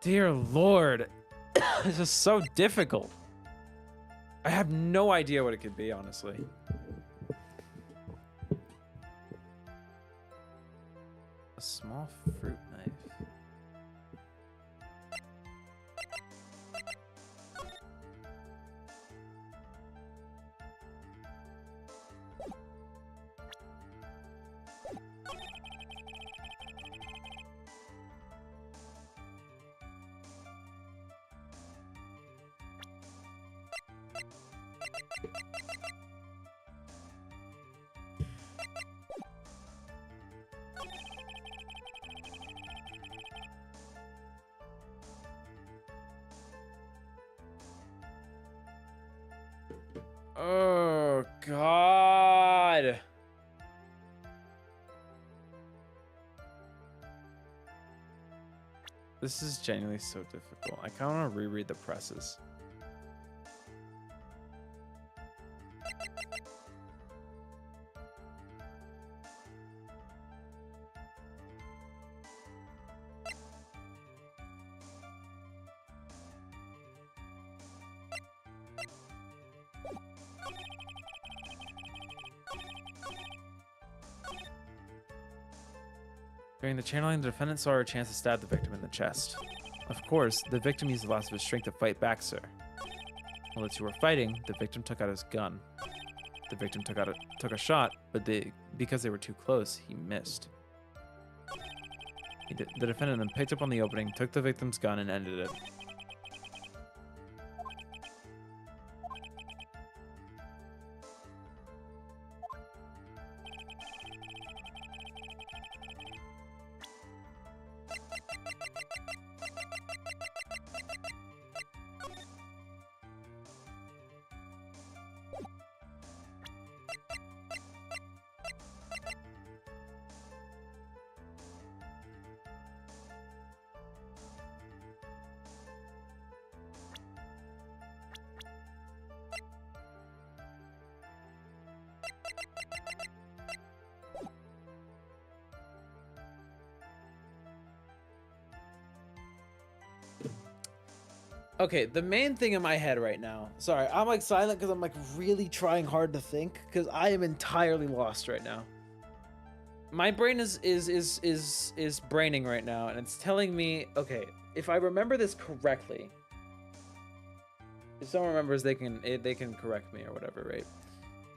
Dear Lord. This is so difficult. I have no idea what it could be, honestly. A small fruit knife. Oh, God. This is genuinely so difficult. I kind of want to reread the presses. During the channeling, the defendant saw her chance to stab the victim in the chest. Of course, the victim used the last of his strength to fight back, sir. While the two were fighting, the victim took out his gun. The victim took a shot, but because they were too close, he missed. The defendant then picked up on the opening, took the victim's gun, and ended it. Okay, the main thing in my head right now. Sorry, I'm like silent because I'm like really trying hard to think because I am entirely lost right now. My brain is braining right now, and it's telling me, okay, if I remember this correctly, if someone remembers, they can correct me or whatever, right?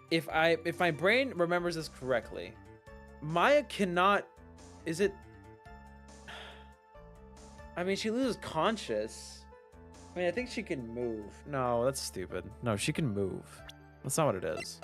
If my brain remembers this correctly, Maya cannot. Is it? I mean, she loses conscious. I mean, I think she can move. No, that's stupid. No, she can move. That's not what it is.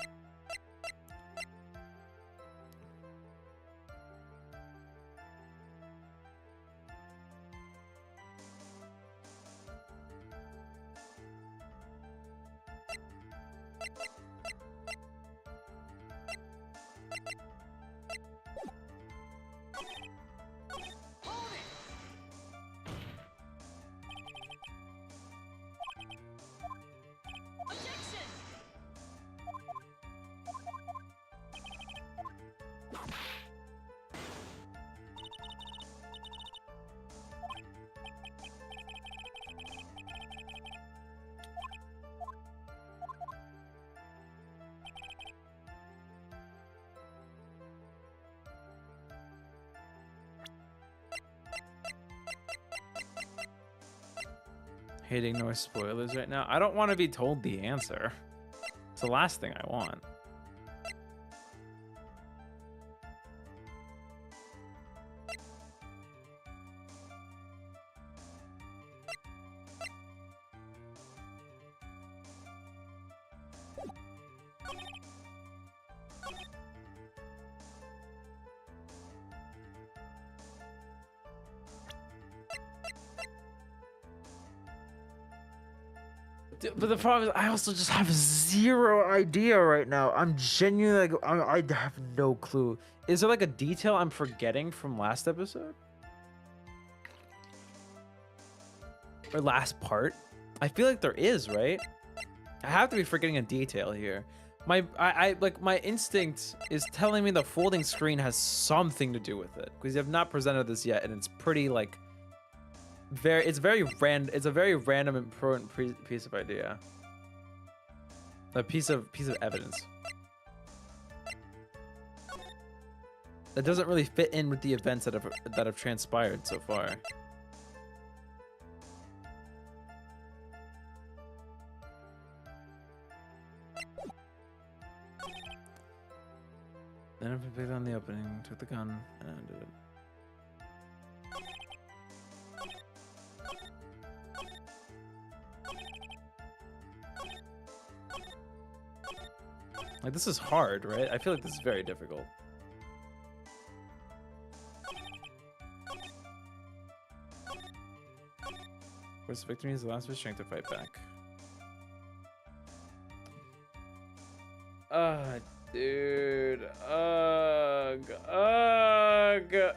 Hating no spoilers right now. I don't want to be told the answer. It's the last thing I want. But the problem is, I also just have zero idea right now. I'm genuinely like, I have no clue. Is there like a detail I'm forgetting from last episode? Or last part? I feel like there is, right? I have to be forgetting a detail here. My instinct is telling me the folding screen has something to do with it, because you have not presented this yet, and it's pretty like it's a very random important piece of idea. A piece of evidence. That doesn't really fit in with the events that have transpired so far. Then I picked on the opening, took the gun, and ended it. Like, this is hard, right? I feel like this is very difficult. Where's the victim needs the last of his strength to fight back. Dude. Ugh. Ugh. Ugh.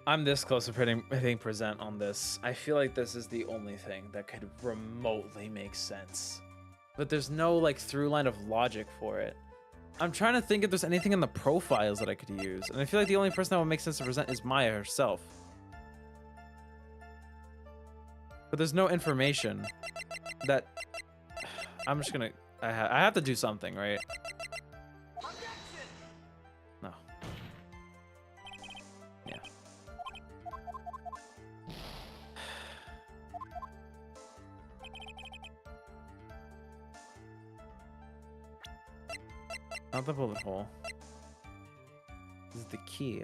I'm this close to hitting present on this. I feel like this is the only thing that could remotely make sense. But there's no like through line of logic for it. I'm trying to think if there's anything in the profiles that I could use. And I feel like the only person that would make sense to present is Maya herself. But there's no information that... I'm just gonna... I have to do something, right? No. Yeah. Not the bullet hole. This is the key.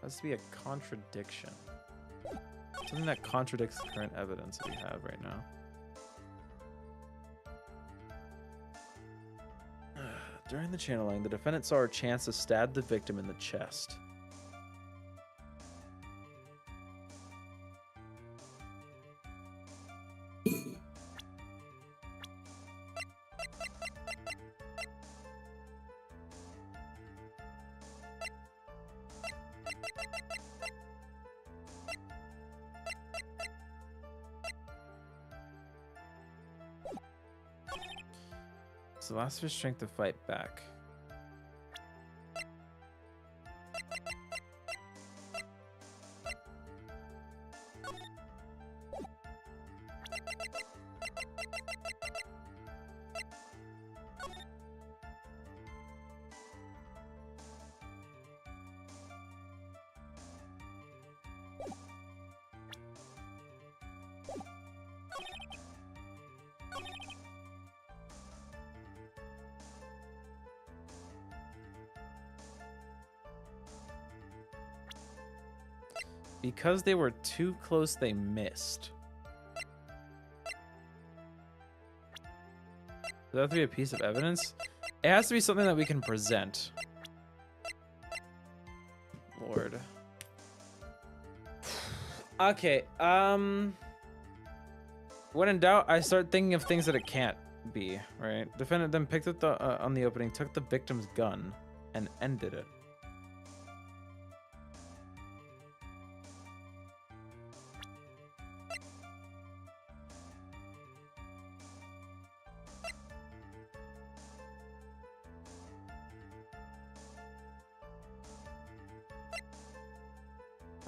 Has to be a contradiction. Something that contradicts the current evidence that we have right now. During the channeling, the defendant saw her chance to stab the victim in the chest. So last of his strength to fight back. Because they were too close, they missed. Does that have to be a piece of evidence? It has to be something that we can present. Lord. Okay, when in doubt, I start thinking of things that it can't be, right? Defendant then picked up the on the opening, took the victim's gun, and ended it.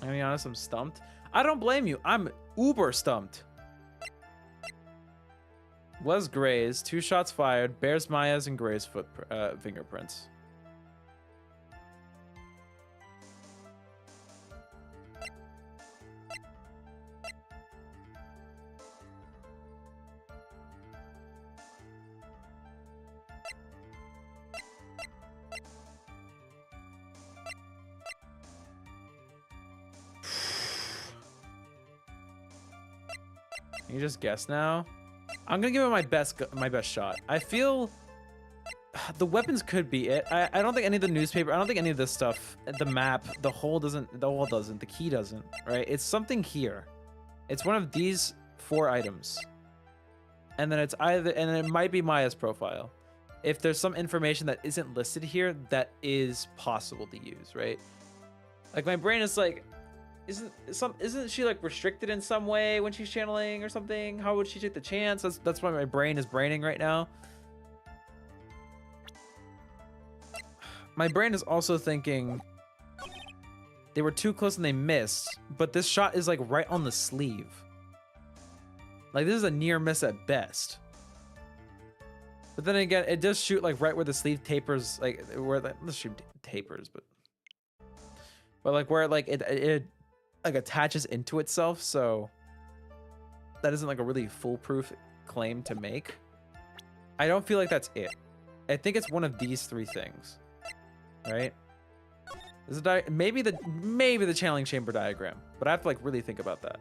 I'm gonna be honest, I'm stumped. I don't blame you. I'm uber stumped. Was Gray's, 2 shots fired, bears Maya's and Gray's fingerprints. Can you just guess now? I'm gonna give it my best shot. I feel the weapons could be it. I don't think any of the newspaper, I don't think any of this stuff, the map, the hole doesn't, the key doesn't, right? It's something here. It's one of these 4 items. And then it's either, and it might be Maya's profile. If there's some information that isn't listed here, that is possible to use, right? Like my brain is like, isn't she like restricted in some way when she's channeling or something? How would she take the chance? That's why my brain is braining right now. My brain is also thinking they were too close and they missed, but this shot is like right on the sleeve. Like this is a near miss at best. But then again, it does shoot like right where the sleeve tapers, like where the shoot tapers, but like where like it like attaches into itself. So that isn't like a really foolproof claim to make. I don't feel like that's it. I think it's one of these 3 things. Right? There's a maybe the channeling chamber diagram, but I have to like really think about that.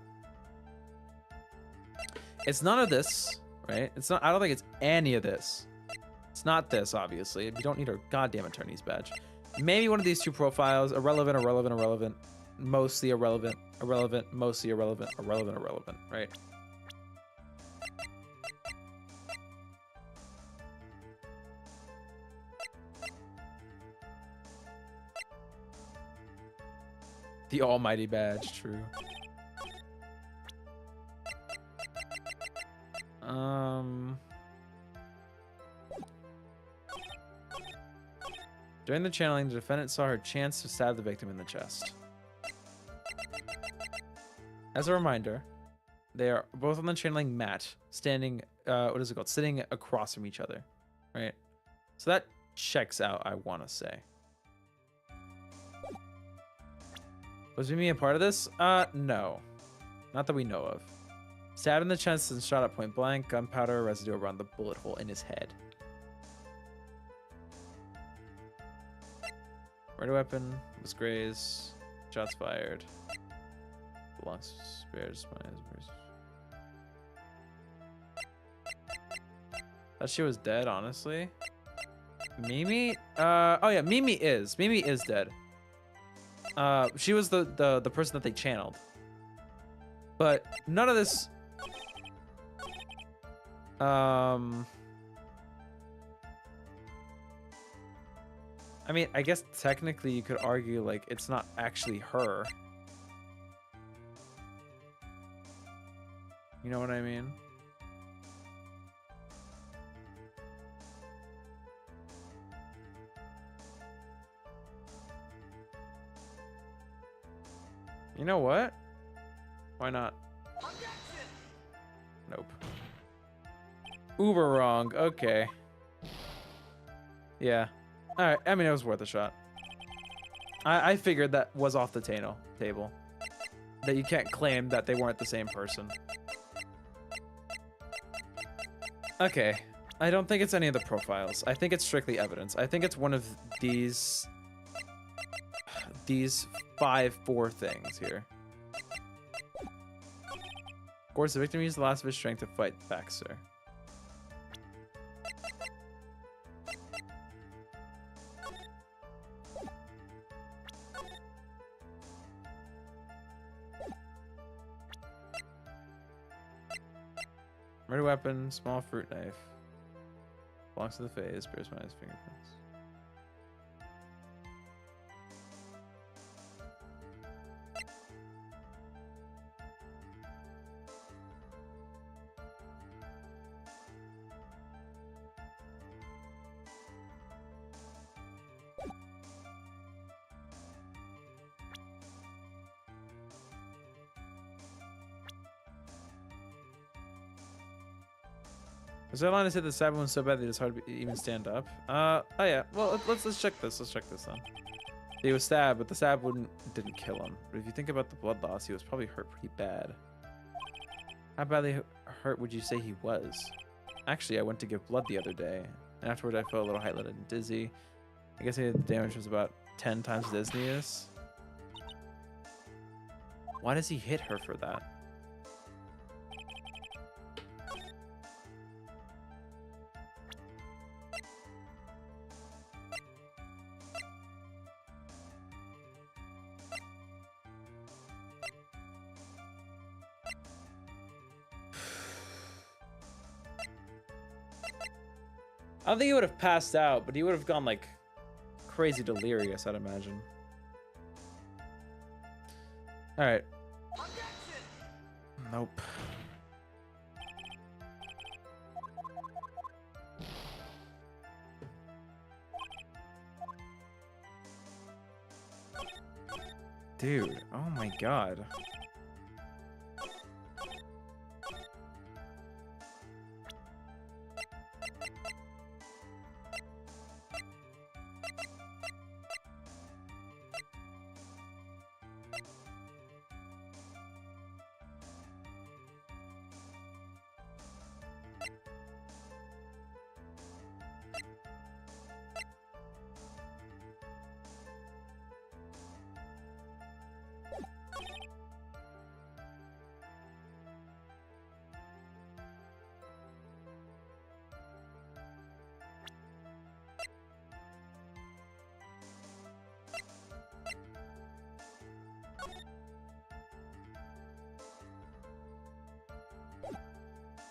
It's none of this, right? It's not. I don't think it's any of this. It's not this, obviously. You don't need a goddamn attorney's badge. Maybe one of these 2 profiles: irrelevant, irrelevant, irrelevant, mostly irrelevant, irrelevant, mostly irrelevant, irrelevant, irrelevant. Right? The almighty badge, true. During the channeling, the defendant saw her chance to stab the victim in the chest. As a reminder, they are both on the channeling mat, standing, what is it called? Sitting across from each other, right? So that checks out, I want to say. Was Mimi a part of this? No. Not that we know of. Stabbed in the chest and shot at point blank, gunpowder residue around the bullet hole in his head. Murder weapon was grazed. Shots fired. Belongs spares my Thought she was dead, honestly. Mimi? Oh yeah, Mimi is dead. She was the person that they channeled. But none of this I mean, I guess technically you could argue like it's not actually her. You know what I mean? You know what? Why not? Nope. Uber wrong. Okay. Yeah. All right. I mean, it was worth a shot. I figured that was off the table. That you can't claim that they weren't the same person. Okay. I don't think it's any of the profiles. I think it's strictly evidence. I think it's one of these 4 things here. Of course, the victim used the last of his strength to fight back, sir. Murder weapon, small fruit knife. Belongs to the face, bears my fingerprints. Was there a line to say the stab one's so bad that it's hard to even stand up? Oh yeah. Well, let's check this. Let's check this then. He was stabbed, but the stab didn't kill him. But if you think about the blood loss, he was probably hurt pretty bad. How badly hurt would you say he was? Actually, I went to give blood the other day, and afterward I felt a little highlighted and dizzy. I guess the damage was about 10 times dizziness. Why does he hit her for that? I don't think he would have passed out, but he would have gone like crazy delirious, I'd imagine. All right. Nope. Dude, oh my god.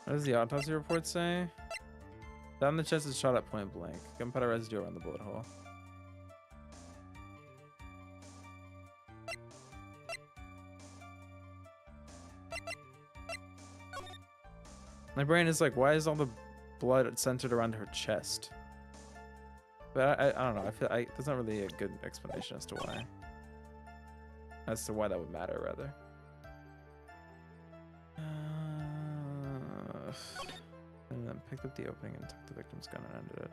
What does the autopsy report say? Down the chest is shot at point blank. Gunpowder residue around the bullet hole. My brain is like, why is all the blood centered around her chest? But I don't know. I feel there's not really a good explanation as to why. As to why that would matter, rather. And then picked up the opening and took the victim's gun and ended it.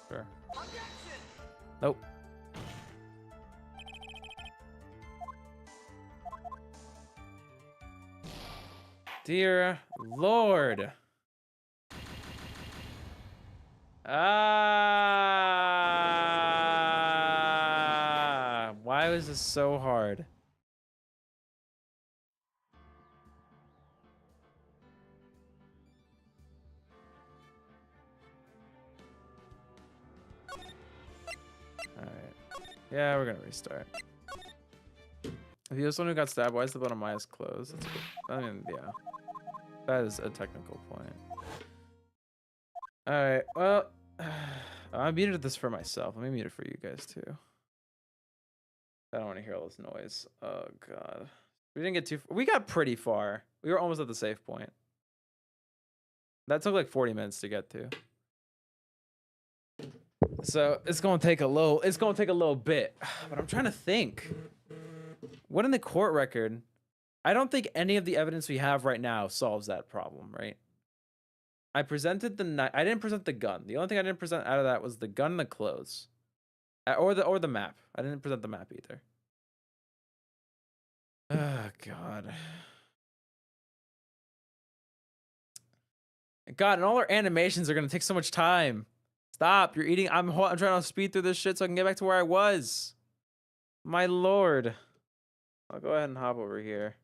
Sure. Nope. Dear Lord. Why was this so hard? Alright. Yeah, we're gonna restart. If you're someone who got stabbed, why is the bottom of my eyes closed? That's good. I mean, yeah. That is a technical point. Alright, well, I muted this for myself. Let me mute it for you guys too. I don't want to hear all this noise. Oh god. We didn't get too far. We got pretty far. We were almost at the save point. That took like 40 minutes to get to. So it's gonna take a little bit. But I'm trying to think. What in the court record? I don't think any of the evidence we have right now solves that problem, right? I presented the knife. I didn't present the gun. The only thing I didn't present out of that was the gun and the clothes. Or the map. I didn't present the map either. Oh god. God, and all our animations are gonna take so much time. Stop! You're eating. I'm trying to speed through this shit so I can get back to where I was. My lord. I'll go ahead and hop over here.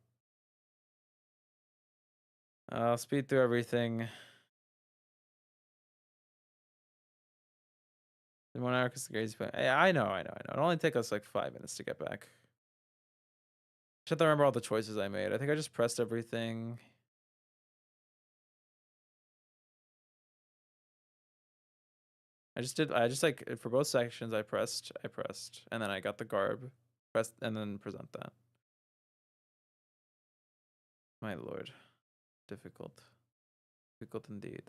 I'll speed through everything. The 1 hour is the crazy point. I know. It'll only take us like 5 minutes to get back. Just have to remember all the choices I made. I think I just pressed everything. I just like for both sections I pressed, and then I got the garb, pressed, and then present that. My lord. Difficult. Difficult indeed.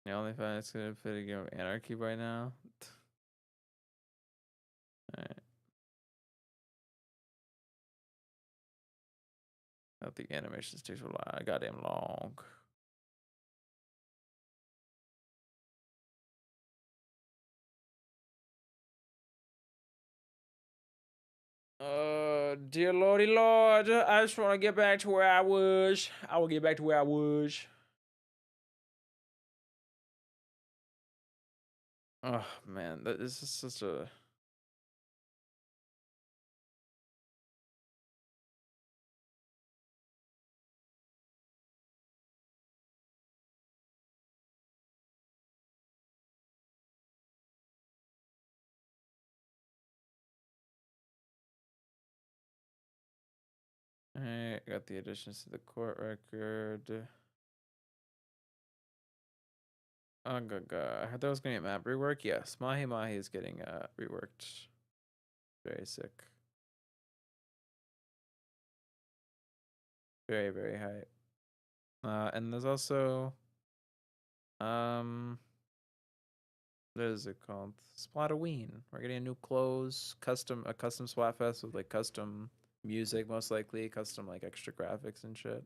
The only find it's gonna fit a game of anarchy right now. Alright. I hope the animations takes a lot. Goddamn long. Dear Lordy Lord, I just want to get back to where I was. I will get back to where I was. Oh man, this is such a Alright, got the additions to the court record. Oh, I heard that was gonna get map rework. Yes, Mahi Mahi is getting reworked. Very sick. Very, very hype. And there's also what is it called? Splatoween. We're getting new clothes, a custom Splatfest with like custom music, most likely, custom like extra graphics and shit.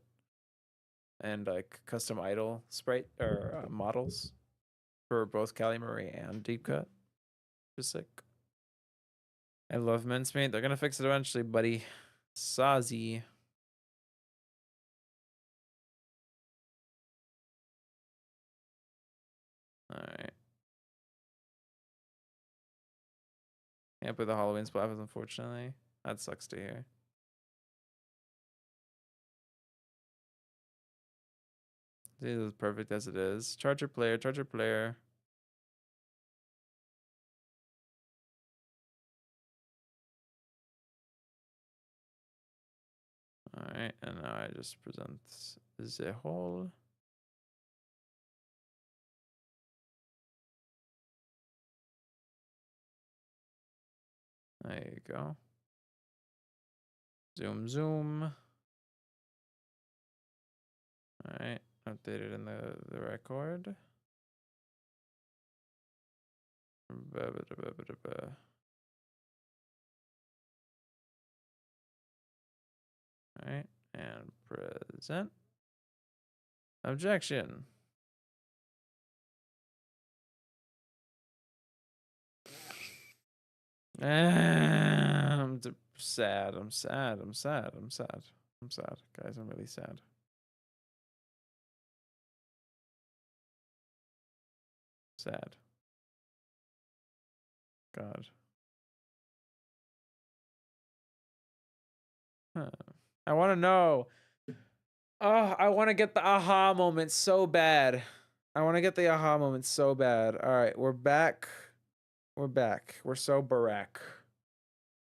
And like custom idol sprite or models for both Callie Marie and Deep Cut. Just sick. I love mincemeat. They're gonna fix it eventually, buddy. Sazi. Alright. Can't play the Halloween Splatfest, unfortunately. That sucks to hear. This is perfect as it is. Charger player, charger player. Alright, and now I just present the whole. There you go. Zoom, zoom. Alright, updated in the record. Alright, and present. Objection. I'm sad. I'm sad. I'm sad. I'm sad. I'm sad. Guys, I'm really sad. Sad. God. Huh. I want to know. Oh, I want to get the aha moment so bad. I want to get the aha moment so bad. All right, we're back. We're back. We're so Barack.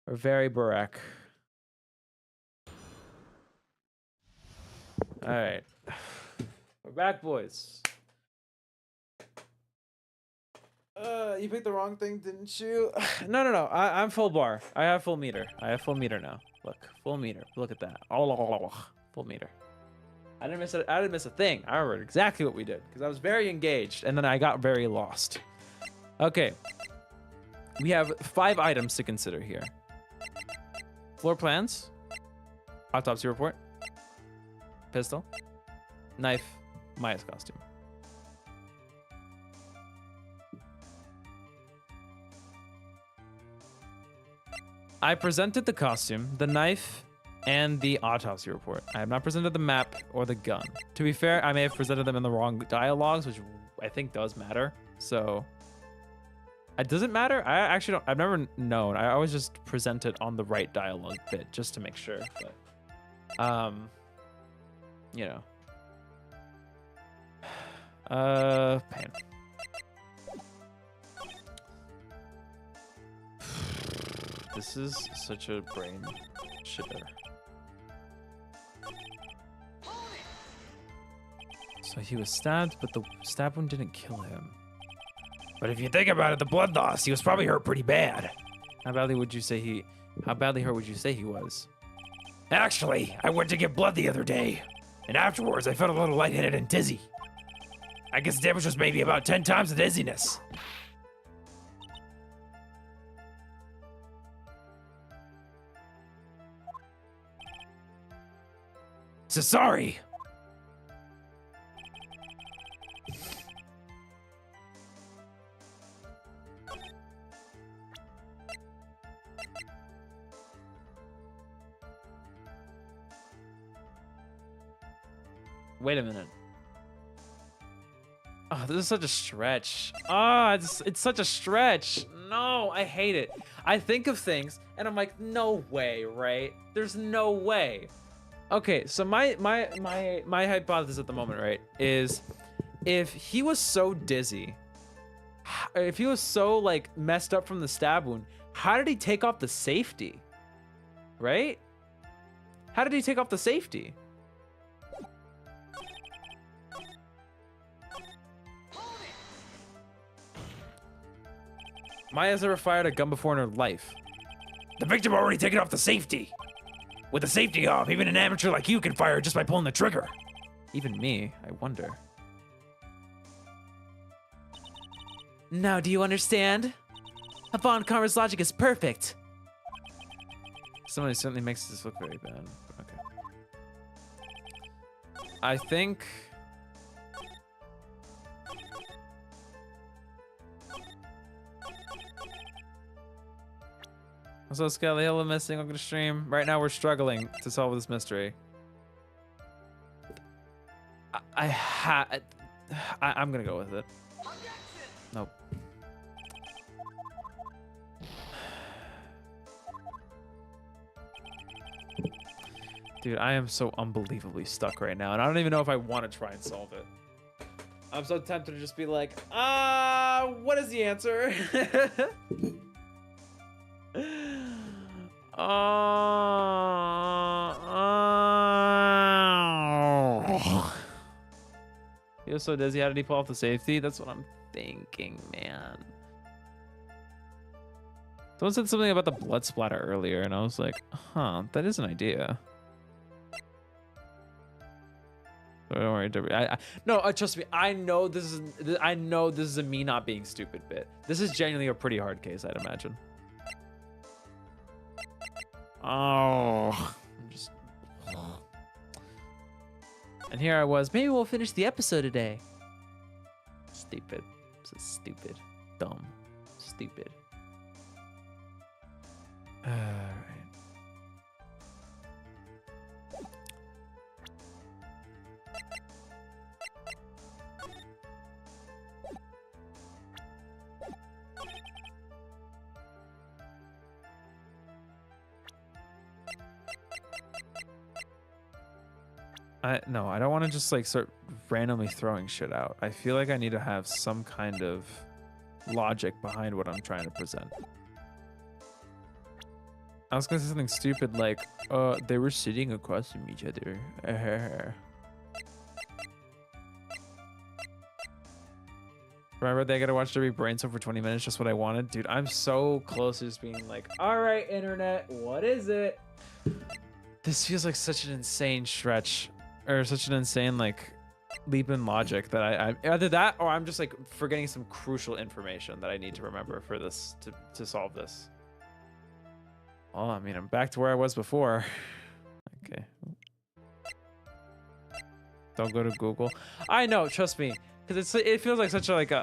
We're very Barack. All right. We're back, boys. You picked the wrong thing, didn't you? No. I'm full bar. I have full meter. I have full meter now. Look, full meter. Look at that. Full meter. I didn't miss a thing. I remember exactly what we did because I was very engaged and then I got very lost. Okay. We have 5 items to consider here. Floor plans, autopsy report, pistol, knife, Maya's costume. I presented the costume, the knife, and the autopsy report. I have not presented the map or the gun. To be fair, I may have presented them in the wrong dialogues, which I think does matter. So it doesn't matter. I actually don't. I've never known. I always just present it on the right dialogue bit just to make sure. But, you know. Pain. This is such a brain shitter. So he was stabbed, but the stab wound didn't kill him. But if you think about it, the blood loss, he was probably hurt pretty bad. How badly hurt would you say he was? Actually, I went to get blood the other day, and afterwards I felt a little lightheaded and dizzy. I guess the damage was maybe about 10 times the dizziness. So sorry. Wait a minute. Oh, this is such a stretch. Oh, it's such a stretch. No, I hate it. I think of things and I'm like, no way, right? There's no way. Okay, so my hypothesis at the moment, right, is if he was so dizzy, if he was so like messed up from the stab wound, how did he take off the safety? Right? How did he take off the safety? Maya's never fired a gun before in her life. The victim already taken off the safety. With the safety off, even an amateur like you can fire just by pulling the trigger. Even me, I wonder. Now, do you understand? Upon Karma's logic is perfect. Somebody certainly makes this look very bad. Okay. I think... So Skelly, hello, missing. I'm gonna stream. Right now we're struggling to solve this mystery. I'm gonna go with it. Nope. Dude, I am so unbelievably stuck right now, and I don't even know if I want to try and solve it. I'm so tempted to just be like, what is the answer? He was so dizzy. How did he pull off the safety? That's what I'm thinking, man. Someone said something about the blood splatter earlier, and I was like, huh, that is an idea. So don't worry, no, trust me. I know this is a me not being stupid bit. This is genuinely a pretty hard case, I'd imagine. Oh, I'm just. And here I was. Maybe we'll finish the episode today. Stupid. So stupid. Dumb. Stupid. All right. No, I don't want to just like start randomly throwing shit out. I feel like I need to have some kind of logic behind what I'm trying to present. I was gonna say something stupid like, they were sitting across from each other. Remember, they gotta watch Derby Brainstorm for 20 minutes, just what I wanted. Dude, I'm so close to just being like, all right, internet, what is it? This feels like such an insane stretch, or such an insane like leap in logic that I either that or I'm just like forgetting some crucial information that I need to remember for this to solve this. Well, I mean, I'm back to where I was before. Okay. Don't go to Google. I know, trust me, because it feels like such a like if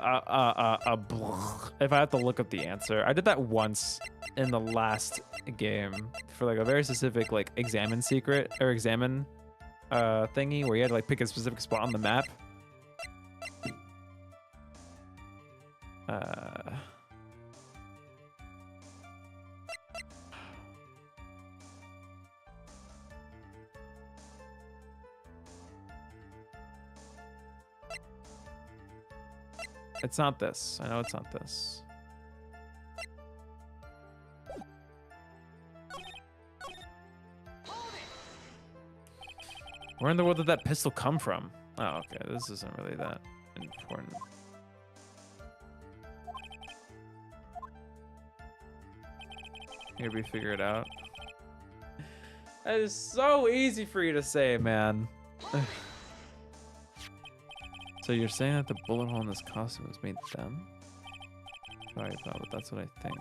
I have to look up the answer. I did that once in the last game for like a very specific like examine secret or examine thingy where you had to like pick a specific spot on the map. It's not this. I know it's not this. Where in the world did that pistol come from? Oh, okay. This isn't really that important. Here we figure it out. That is so easy for you to say, man. So you're saying that the bullet hole in this costume was made them? Sorry, but that's what I think.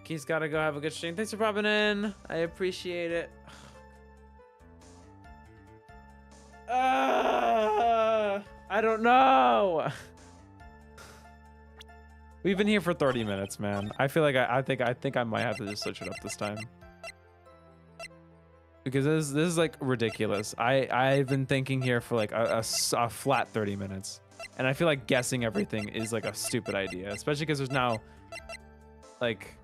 He's gotta go have a good stream. Thanks for popping in. I appreciate it. I don't know. We've been here for 30 minutes, man. I feel like I think I might have to just switch it up this time. Because this is like ridiculous. I've been thinking here for like a flat 30 minutes. And I feel like guessing everything is like a stupid idea, especially because there's now like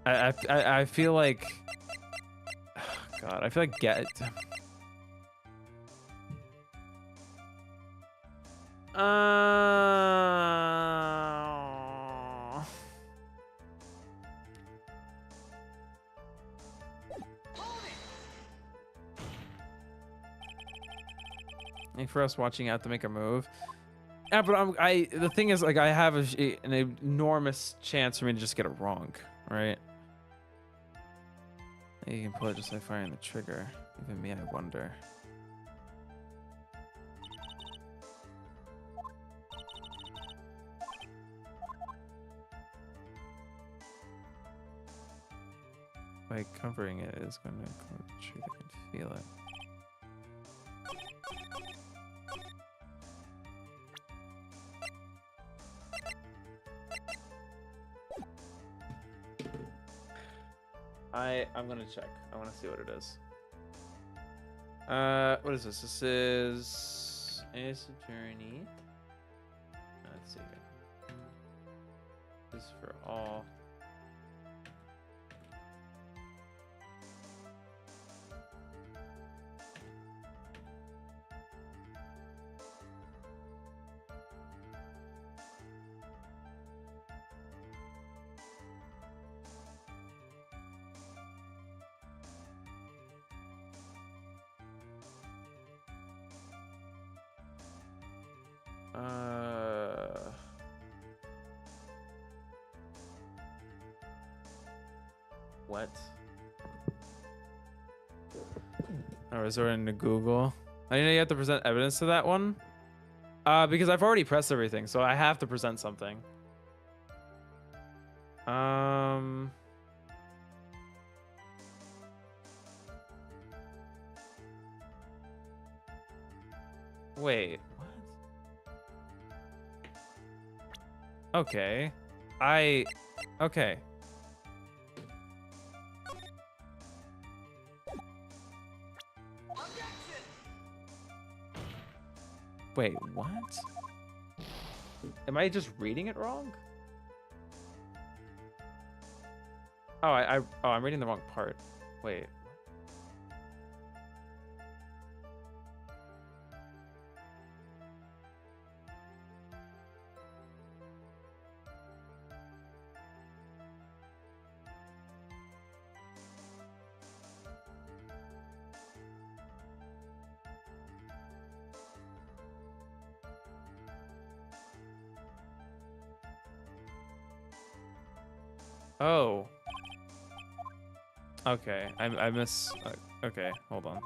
I feel like God, I feel like for us watching, I have to make a move. Yeah, but the thing is, like, I have an enormous chance for me to just get it wrong, right? You can pull it just by firing the trigger. Even me, I wonder. By covering it is going to include the trigger. I can feel it. I'm gonna check. I want to see what it is. What is this? This is Ace Attorney. Let's see here. This is for all. What? I was resorting to Google. I didn't know you have to present evidence to that one. Because I've already pressed everything, so I have to present something. Wait, what? Okay. Okay. Wait, what? Am I just reading it wrong? Oh, I'm reading the wrong part. Wait. Oh. Okay, I miss. Okay, hold on.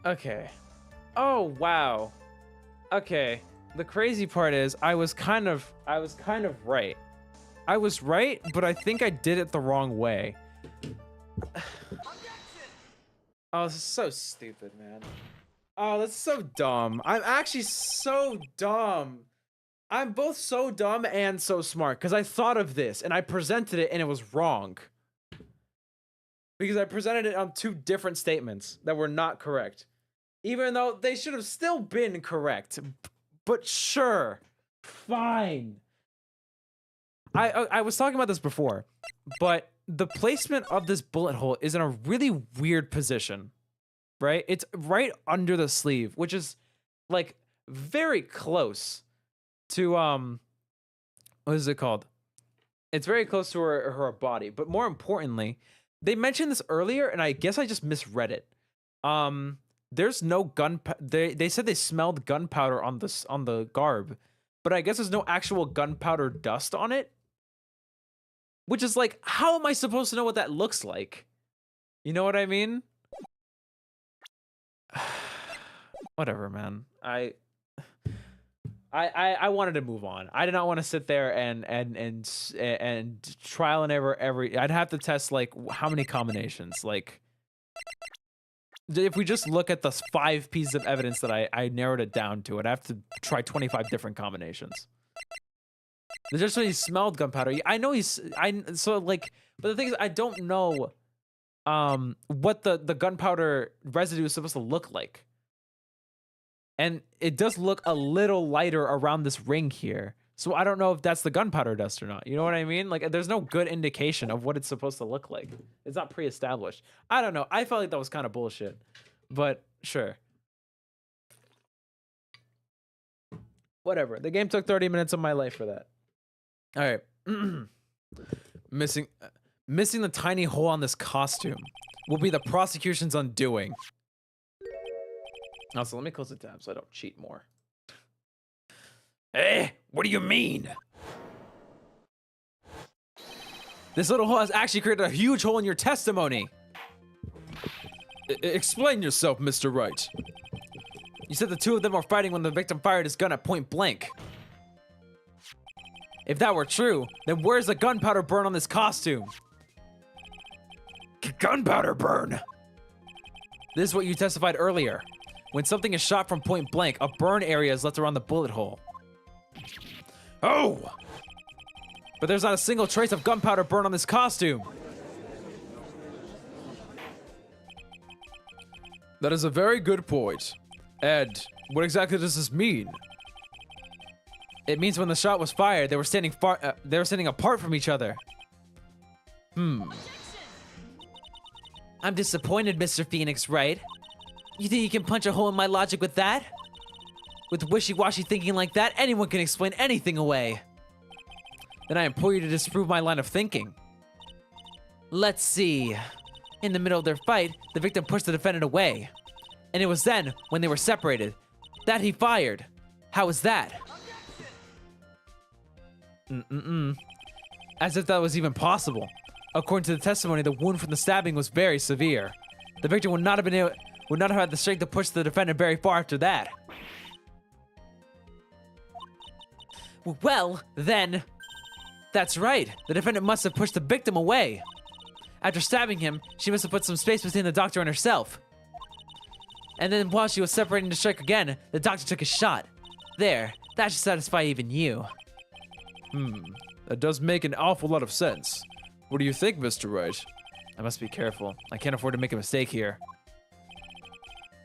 Okay. Oh wow. Okay. The crazy part is I was kind of right. I was right, but I think I did it the wrong way. Oh, this is so stupid, man. Oh, that's so dumb. I'm actually so dumb. I'm both so dumb and so smart because I thought of this and I presented it and it was wrong. Because I presented it on two different statements that were not correct. Even though they should have still been correct. But sure. Fine. I was talking about this before, but the placement of this bullet hole is in a really weird position, right? It's right under the sleeve, which is like very close to what is it called? It's very close to her body, but more importantly, they mentioned this earlier and I guess I just misread it. There's no they said they smelled gunpowder on the garb, but I guess there's no actual gunpowder dust on it. Which is like, how am I supposed to know what that looks like? You know what I mean? Whatever, man. I wanted to move on. I did not want to sit there and trial and error every. I'd have to test like how many combinations. Like, if we just look at the 5 pieces of evidence that I narrowed it down to, I'd have to try 25 different combinations. Just so he smelled gunpowder. I know so like, but the thing is, I don't know what the gunpowder residue is supposed to look like. And it does look a little lighter around this ring here. So I don't know if that's the gunpowder dust or not. You know what I mean? Like, there's no good indication of what it's supposed to look like. It's not pre-established. I don't know. I felt like that was kind of bullshit. But sure. Whatever. The game took 30 minutes of my life for that. All right. Missing the tiny hole on this costume will be the prosecution's undoing. Also, let me close the tab so I don't cheat more. What do you mean? This little hole has actually created a huge hole in your testimony. Explain yourself, Mr. Wright. You said the 2 of them were fighting when the victim fired his gun at point blank. If that were true, then where's the gunpowder burn on this costume? Gunpowder burn? This is what you testified earlier. When something is shot from point blank, a burn area is left around the bullet hole. Oh! But there's not a single trace of gunpowder burn on this costume. That is a very good point. Ed, what exactly does this mean? It means when the shot was fired, they were standing apart from each other. I'm disappointed, Mr. Phoenix Wright. You think you can punch a hole in my logic with that? With wishy-washy thinking like that, anyone can explain anything away. Then I implore you to disprove my line of thinking. Let's see. In the middle of their fight, the victim pushed the defendant away. And it was then, when they were separated, that he fired. How was that? As if that was even possible. According to the testimony, the wound from the stabbing was very severe. The victim would not have had the strength to push the defendant very far after that. Well, then... That's right. The defendant must have pushed the victim away. After stabbing him, she must have put some space between the doctor and herself. And then while she was separating to strike again, the doctor took a shot. There. That should satisfy even you. That does make an awful lot of sense. What do you think, Mr. Wright? I must be careful. I can't afford to make a mistake here.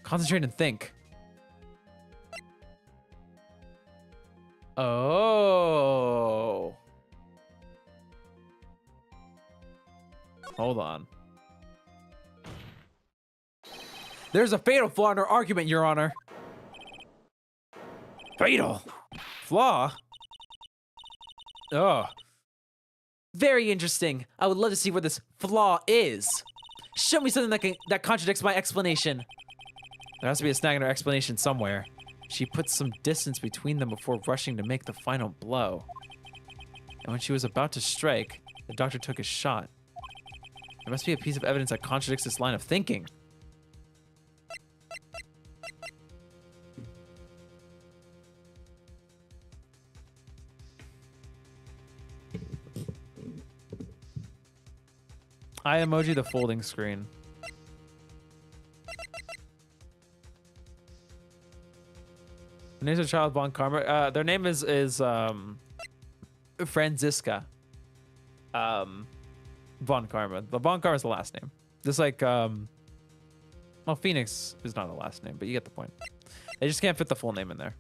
Concentrate and think. Oh. Hold on. There's a fatal flaw in her argument, Your Honor. Fatal? Flaw? Ugh. Very interesting. I would love to see where this flaw is. Show me something that contradicts my explanation. There has to be a snag in her explanation somewhere. She put some distance between them before rushing to make the final blow. And when she was about to strike, the doctor took a shot. There must be a piece of evidence that contradicts this line of thinking. I emoji the folding screen. The name's of child Von Karma. Their name is Franziska. Von Karma. The Von Karma is the last name. Just like well, Phoenix is not a last name, but you get the point. They just can't fit the full name in there.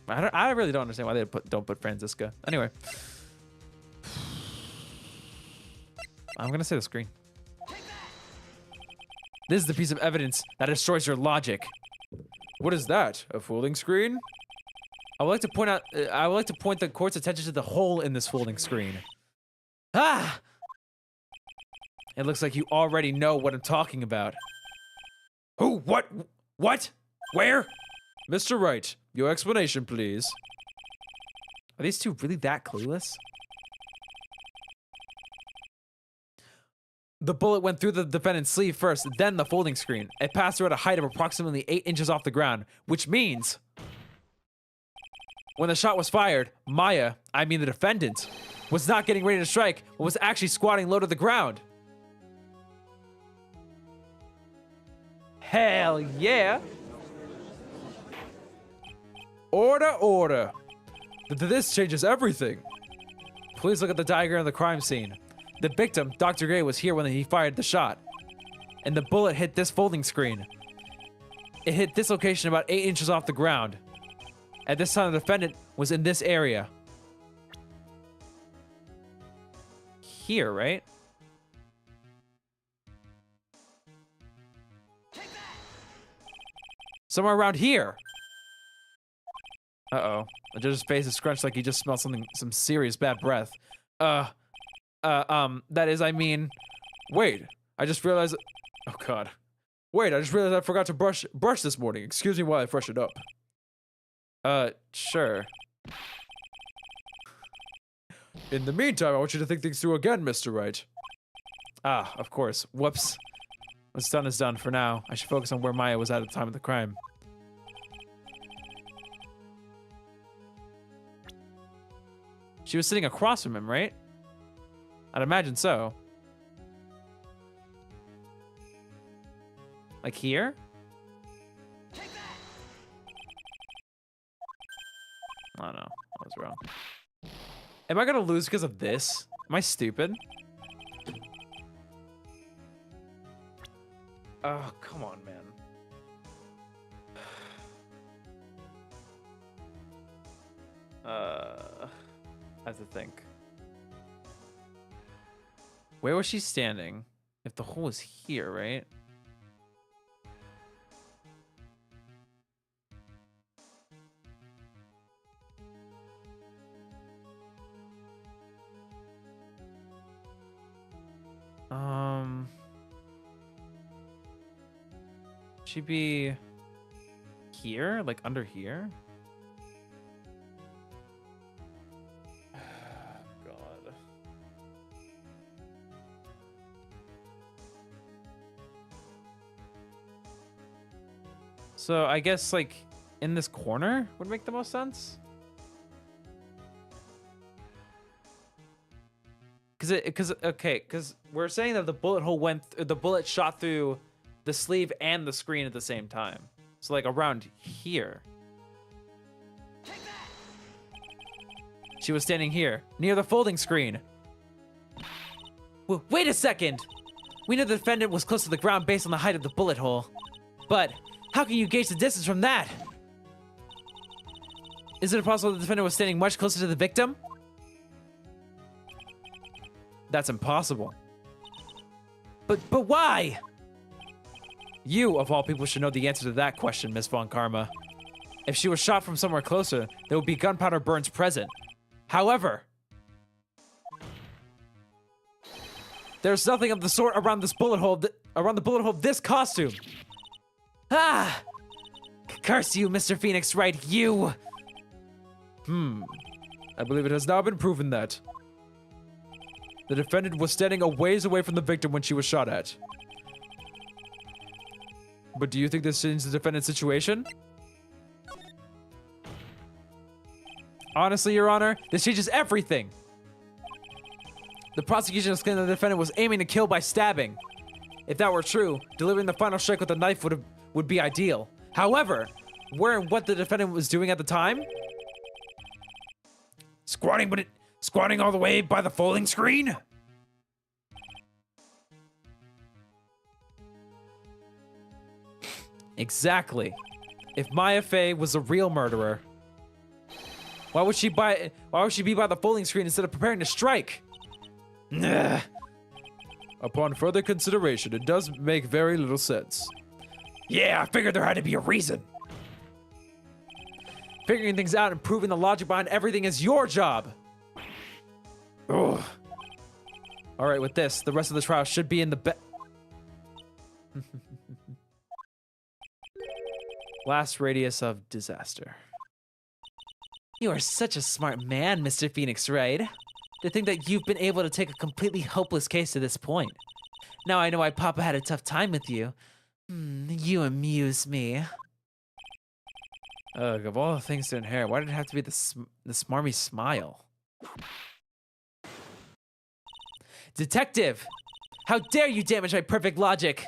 I really don't understand why they don't put Franziska. Anyway. I'm gonna say the screen. This is the piece of evidence that destroys your logic. What is that? A folding screen? I would like to point the court's attention to the hole in this folding screen. Ah! It looks like you already know what I'm talking about. Who? What? What? Where? Mr. Wright, your explanation, please. Are these two really that clueless? The bullet went through the defendant's sleeve first, then the folding screen. It passed through at a height of approximately 8 inches off the ground, which means when the shot was fired, Maya, I mean the defendant, was not getting ready to strike, but was actually squatting low to the ground. Hell yeah. Order, order. This changes everything. Please look at the diagram of the crime scene. The victim, Dr. Gray, was here when he fired the shot. And the bullet hit this folding screen. It hit this location about 8 inches off the ground. At this time, the defendant was in this area. Here, right? Somewhere around here. Uh-oh. The judge's face is scrunched like he just smelled some serious bad breath. That is, I mean, wait, I just realized, oh God. Wait, I just realized I forgot to brush this morning. Excuse me while I freshen up. Sure. In the meantime, I want you to think things through again, Mr. Wright. Ah, of course. Whoops. What's done is done for now. I should focus on where Maya was at the time of the crime. She was sitting across from him, right? I'd imagine so. Like here? Oh no, I was wrong. Am I gonna lose because of this? Am I stupid? Oh, come on, man. I have to think. Where was she standing? If the hole is here, right? She'd be here, like under here. God. So I guess like in this corner would make the most sense. Because we're saying that the bullet hole the bullet shot through the sleeve and the screen at the same time. So like around here. She was standing here, near the folding screen. Wait a second! We know the defendant was close to the ground based on the height of the bullet hole. But how can you gauge the distance from that? Is it possible the defendant was standing much closer to the victim? That's impossible. But why? You, of all people, should know the answer to that question, Miss Von Karma. If she was shot from somewhere closer, there would be gunpowder burns present. However, there's nothing of the sort around this bullet hole, around the bullet hole of this costume. Ah! Curse you, Mr. Phoenix Wright, you! I believe it has now been proven that the defendant was standing a ways away from the victim when she was shot at. But do you think this changes the defendant's situation? Honestly, Your Honor, this changes everything. The prosecution has claimed the defendant was aiming to kill by stabbing. If that were true, delivering the final strike with a knife would be ideal. However, where and what the defendant was doing at the time? Squatting all the way by the folding screen? Exactly. If Maya Fey was a real murderer, why would she be by the folding screen instead of preparing to strike? Upon further consideration, it does make very little sense. Yeah, I figured there had to be a reason. Figuring things out and proving the logic behind everything is your job. Ugh. All right, with this, the rest of the trial should be in the last radius of disaster. You are such a smart man, Mr. Phoenix Wright. To think that you've been able to take a completely hopeless case to this point. Now I know why Papa had a tough time with you. You amuse me. Ugh, of all the things to inherit, why did it have to be the smarmy smile? Detective! How dare you damage my perfect logic?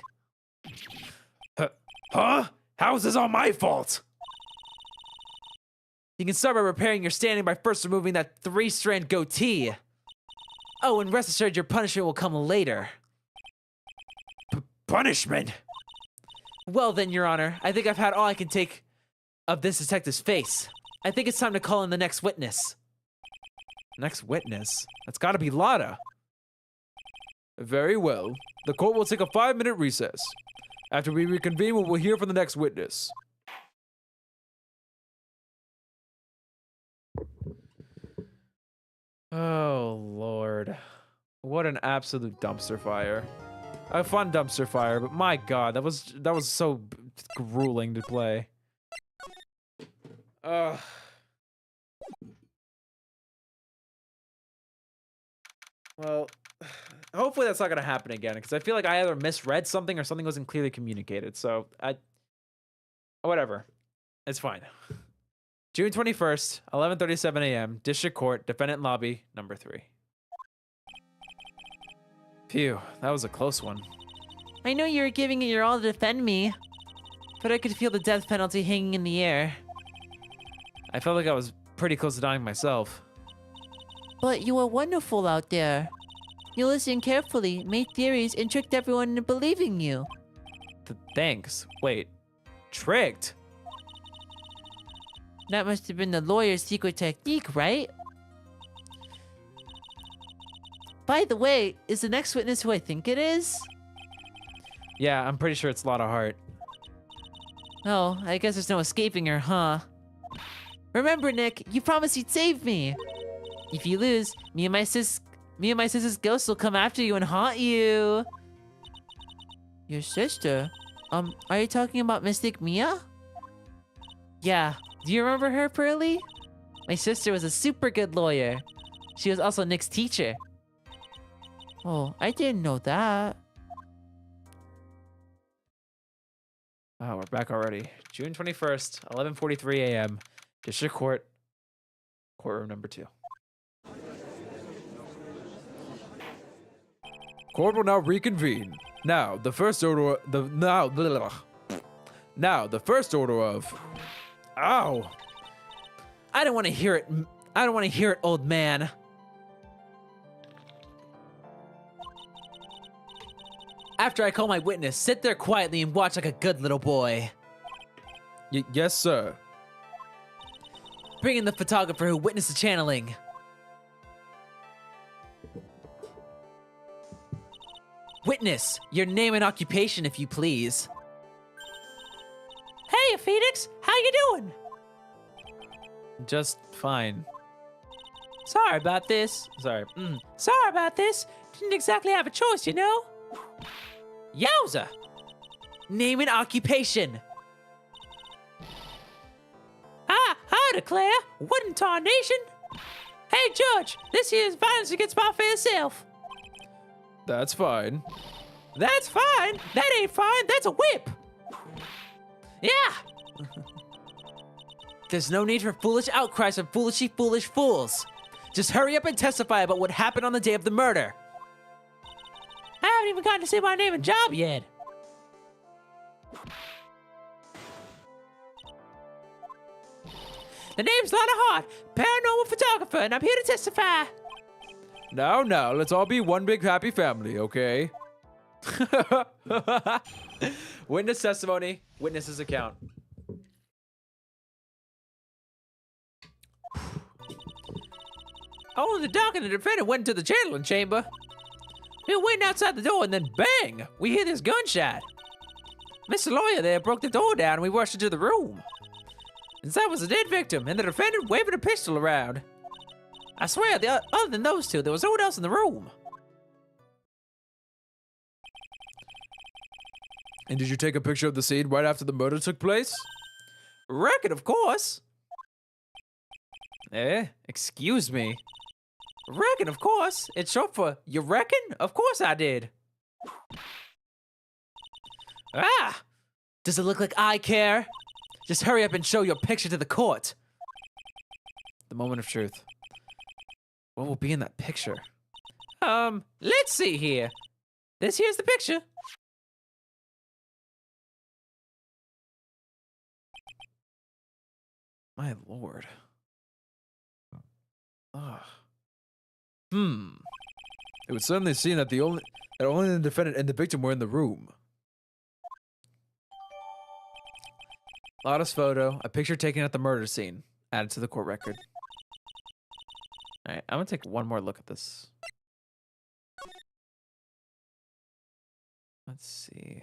Huh? How is this all my fault? You can start by repairing your standing by first removing that 3-strand goatee. Oh, and rest assured your punishment will come later. Punishment? Well then, Your Honor, I think I've had all I can take of this detective's face. I think it's time to call in the next witness. Next witness? That's gotta be Lotta. Very well. The court will take a 5-minute recess. After we reconvene, we will hear from the next witness. Oh, Lord. What an absolute dumpster fire. A fun dumpster fire, but my God, that was so grueling to play. Well, hopefully that's not gonna happen again, because I feel like I either misread something or something wasn't clearly communicated. So whatever, it's fine. June 21st, 11:37 a.m. District Court, Defendant Lobby, number 3. Phew, that was a close one. I know you were giving it your all to defend me, but I could feel the death penalty hanging in the air. I felt like I was pretty close to dying myself. But you were wonderful out there. You listened carefully, made theories, and tricked everyone into believing you. Thanks. Wait, tricked? That must have been the lawyer's secret technique, right? By the way, is the next witness who I think it is? Yeah, I'm pretty sure it's Lotta Hart. Oh, I guess there's no escaping her, huh? Remember, Nick, you promised you'd save me. If you lose, me and my sister's ghost will come after you and haunt you. Your sister? Are you talking about Mystic Mia? Yeah. Do you remember her, Pearly? My sister was a super good lawyer. She was also Nick's teacher. Oh, I didn't know that. Oh, we're back already. June 21st, 11:43 a.m. District Court, courtroom number 2. Court will now reconvene. Now, the first order of Ow. I don't want to hear it. I don't want to hear it, old man. After I call my witness, sit there quietly and watch like a good little boy. Yes, sir. Bring in the photographer who witnessed the channeling. Witness, your name and occupation, if you please. Hey, Phoenix, how you doing? Just fine. Sorry about this. Sorry. Sorry about this. Didn't exactly have a choice, you know? Yowza! Name and occupation. Hi, Claire. What in tarnation? Hey, Judge, this here is violence against my fair self. That's fine. That's fine. That ain't fine. That's a whip. Yeah. There's no need for foolish outcries from foolishly foolish fools. Just hurry up and testify about what happened on the day of the murder. I haven't even gotten to say my name and job yet. The name's Lotta Hart, paranormal photographer, and I'm here to testify. Now, let's all be one big happy family, okay? Witness testimony, witness's account. Only the doc and the defendant went into the channeling chamber. We were waiting outside the door, and then bang! We hear this gunshot. Mr. Lawyer there broke the door down, and we rushed into the room. Inside was a dead victim, and the defendant waving a pistol around. I swear, other than those two, there was no one else in the room. And did you take a picture of the scene right after the murder took place? Reckon, of course. Excuse me. Reckon, of course. It's short for, you reckon? Of course I did. Ah! Does it look like I care? Just hurry up and show your picture to the court. The moment of truth. What will be in that picture? Let's see here. This here's the picture. My lord. Ugh. It would certainly seem that only the defendant and the victim were in the room. Lotta's photo, a picture taken at the murder scene, added to the court record. All right, I'm gonna take one more look at this. Let's see.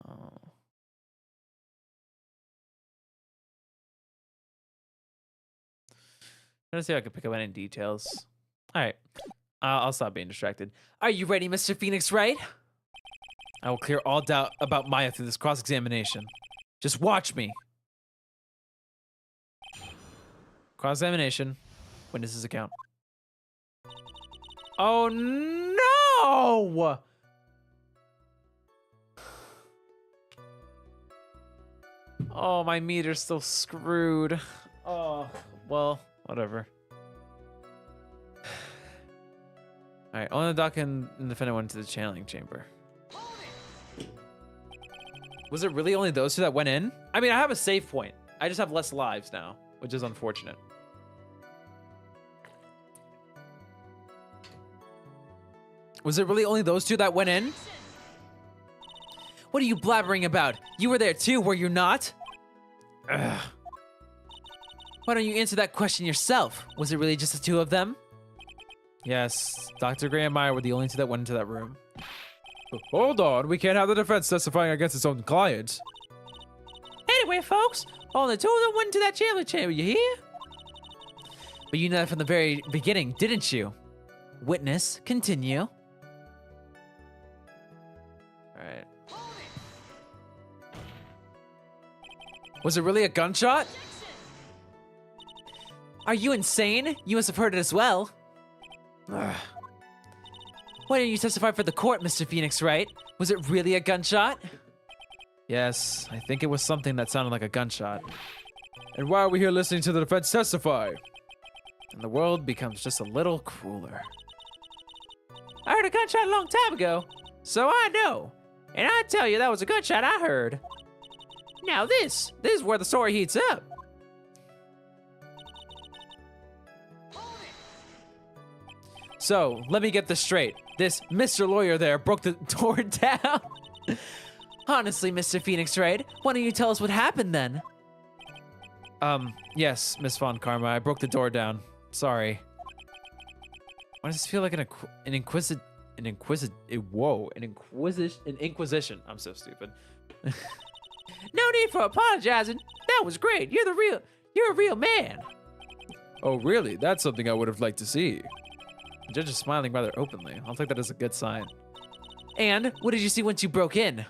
Oh. Let's see if I can pick up any details. All right, I'll stop being distracted. Are you ready, Mr. Phoenix Wright? I will clear all doubt about Maya through this cross-examination. Just watch me. Cross-examination. Witness's account. Oh no! Oh, my meter's still screwed. Oh, well, whatever. All right, only the doc and the defendant went to the channeling chamber. Was it really only those two that went in? I mean, I have a save point. I just have less lives now, which is unfortunate. Was it really only those two that went in? What are you blabbering about? You were there too, were you not? Ugh. Why don't you answer that question yourself? Was it really just the two of them? Yes, Dr. Gray and Meyer were the only two that went into that room. Hold on, we can't have the defense testifying against its own client. Anyway, folks, only two of them went into that chamber, you hear? But you know that from the very beginning, didn't you? Witness, continue. Alright. Was it really a gunshot? Are you insane? You must have heard it as well. Ugh. Why didn't you testify for the court, Mr. Phoenix Wright? Was it really a gunshot? Yes, I think it was something that sounded like a gunshot. And why are we here listening to the defense testify? And the world becomes just a little crueler. I heard a gunshot a long time ago, so I know. And I tell you, that was a gunshot I heard. Now this is where the story heats up. So, let me get this straight. This Mr. Lawyer there broke the door down. Honestly, Mr. Phoenix Wright, why don't you tell us what happened then? Yes, Miss Von Karma, I broke the door down. Sorry. Why does this feel like an inquisition? I'm so stupid. No need for apologizing. That was great. You're a real man. Oh, really? That's something I would have liked to see. The judge is smiling rather openly. I'll take that as a good sign. And what did you see once you broke in?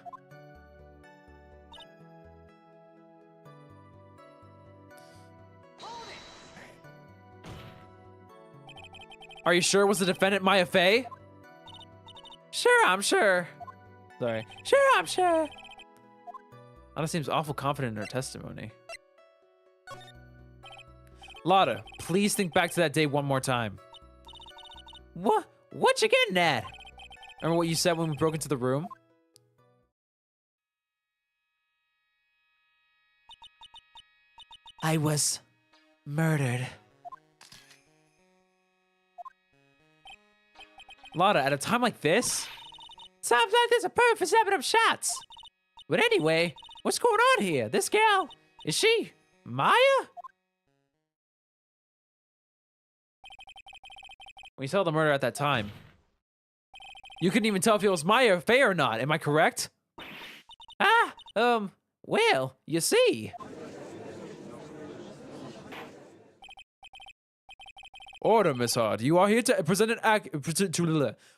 Are you sure it was the defendant Maya Fey? Sure, I'm sure. Sorry. Sure, I'm sure. Lotta seems awful confident in her testimony. Lotta, please think back to that day one more time. What you getting at? Remember what you said when we broke into the room? I was murdered. Lotta, at a time like this? Times like this are perfect for snapping up shots. But anyway, what's going on here? This gal, is she Maya? When you saw the murder at that time, you couldn't even tell if it was Maya or Faye or not, am I correct? Well, you see. Order, Miss Hart. You are here to present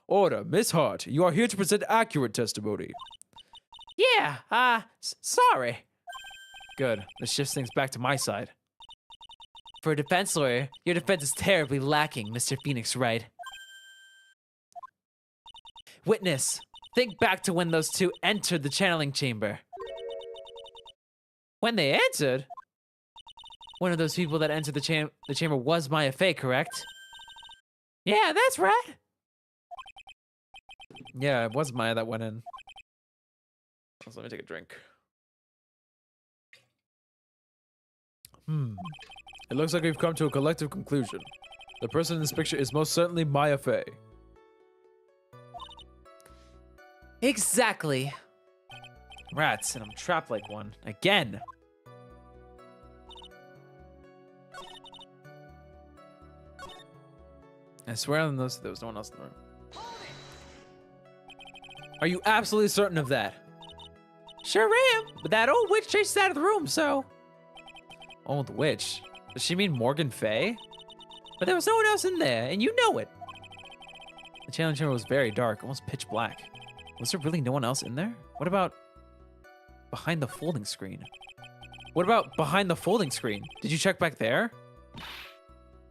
Order, Miss Hart. You are here to present accurate testimony. Yeah, sorry. Good. This shifts things back to my side. For a defense lawyer, your defense is terribly lacking, Mr. Phoenix Wright. Witness, think back to when those two entered the channeling chamber. When they entered? One of those people that entered the chamber was Maya Fey, correct? Yeah, that's right. Yeah, it was Maya that went in. So let me take a drink. It looks like we've come to a collective conclusion. The person in this picture is most certainly Maya Fey. Exactly. Rats, and I'm trapped like one. Again. I swear on those there was no one else in the room. Are you absolutely certain of that? Sure am, but that old witch chased us out of the room, so... Old witch? Does she mean Morgan Fey? But there was no one else in there, and you know it. The channeling chamber was very dark, almost pitch black. Was there really no one else in there? What about behind the folding screen? What about behind the folding screen? Did you check back there?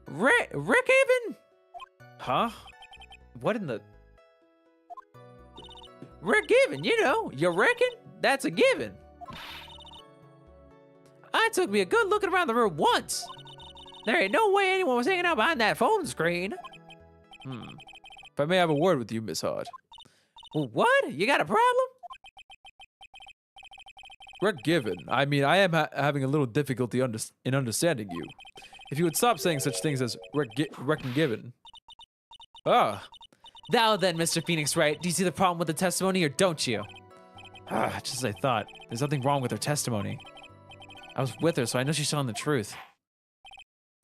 Rick even? Huh? What in the... Rick given, you know. You reckon? That's a given. I took me a good looking around the room once. There ain't no way anyone was hanging out behind that phone screen. If I may have a word with you, Miss Hart. What? You got a problem? Rick given. I mean, I am having a little difficulty in understanding you. If you would stop saying such things as Rick and given. Ah. Now then, Mr. Phoenix Wright, do you see the problem with the testimony or don't you? Just as I thought. There's nothing wrong with her testimony. I was with her, so I know she's telling the truth.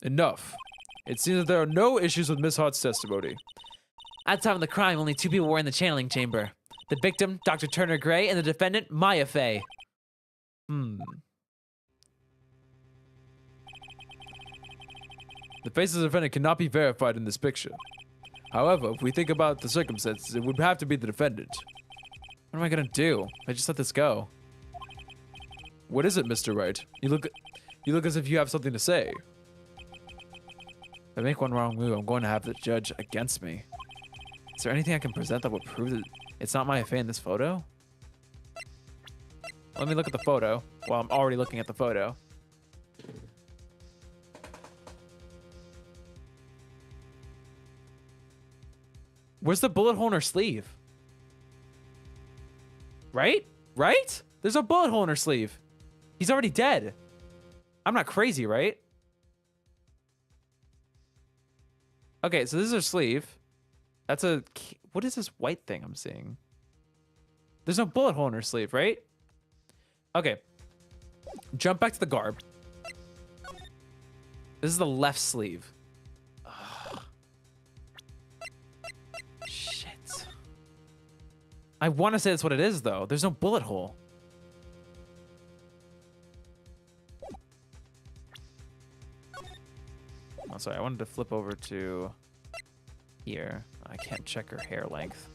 Enough. It seems that there are no issues with Miss Hart's testimony. At the time of the crime, only two people were in the channeling chamber. The victim, Dr. Turner Gray, and the defendant, Maya Fey. The face of the defendant cannot be verified in this picture. However, if we think about the circumstances, it would have to be the defendant. What am I gonna do? I just let this go. What is it, Mr. Wright? You look as if you have something to say. If I make one wrong move, I'm going to have the judge against me. Is there anything I can present that would prove that it's not Maya Fey in this photo? Let me look at the photo while I'm already looking at the photo. Where's the bullet hole in her sleeve? Right? Right? There's a bullet hole in her sleeve. He's already dead. I'm not crazy, right? Okay, so this is her sleeve. That's a... What is this white thing I'm seeing? There's no bullet hole in her sleeve, right? Okay. Jump back to the garb. This is the left sleeve. Ugh. Shit. I want to say that's what it is, though. There's no bullet hole. Oh, sorry. I wanted to flip over to here. I can't check her hair length.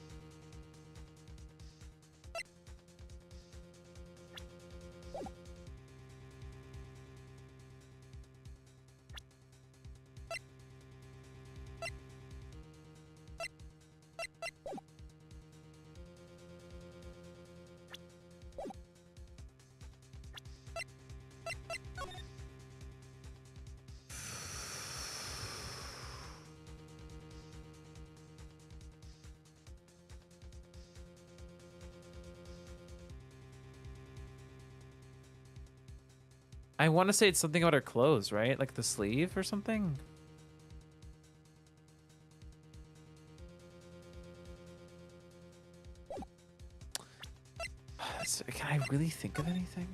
I want to say it's something about her clothes, right? Like the sleeve or something? Can I really think of anything?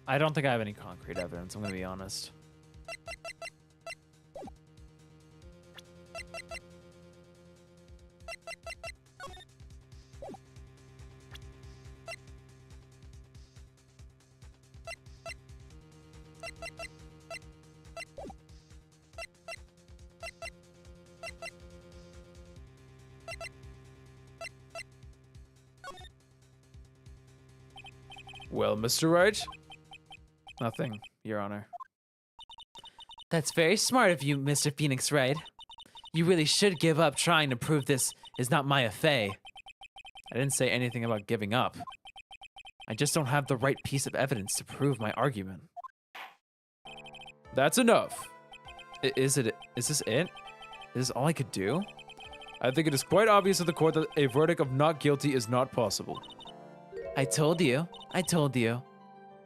I don't think I have any concrete evidence, I'm gonna be honest. Well, Mr. Wright? Nothing, Your Honor. That's very smart of you, Mr. Phoenix Wright. You really should give up trying to prove this is not Maya Fey. I didn't say anything about giving up. I just don't have the right piece of evidence to prove my argument. That's enough. Is this it? Is this all I could do? I think it is quite obvious to the court that a verdict of not guilty is not possible. I told you.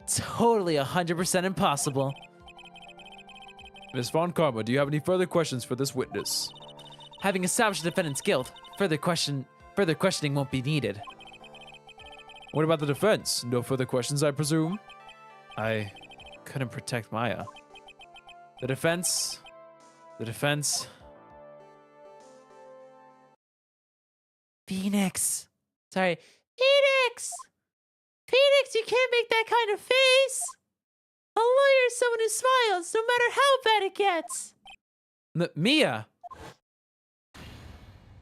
Totally 100% impossible. Ms. Von Karma, do you have any further questions for this witness? Having established the defendant's guilt, further questioning won't be needed. What about the defense? No further questions, I presume? I couldn't protect Maya. The defense... Phoenix. Sorry. Phoenix! Phoenix, you can't make that kind of face! A lawyer is someone who smiles, no matter how bad it gets! Mia!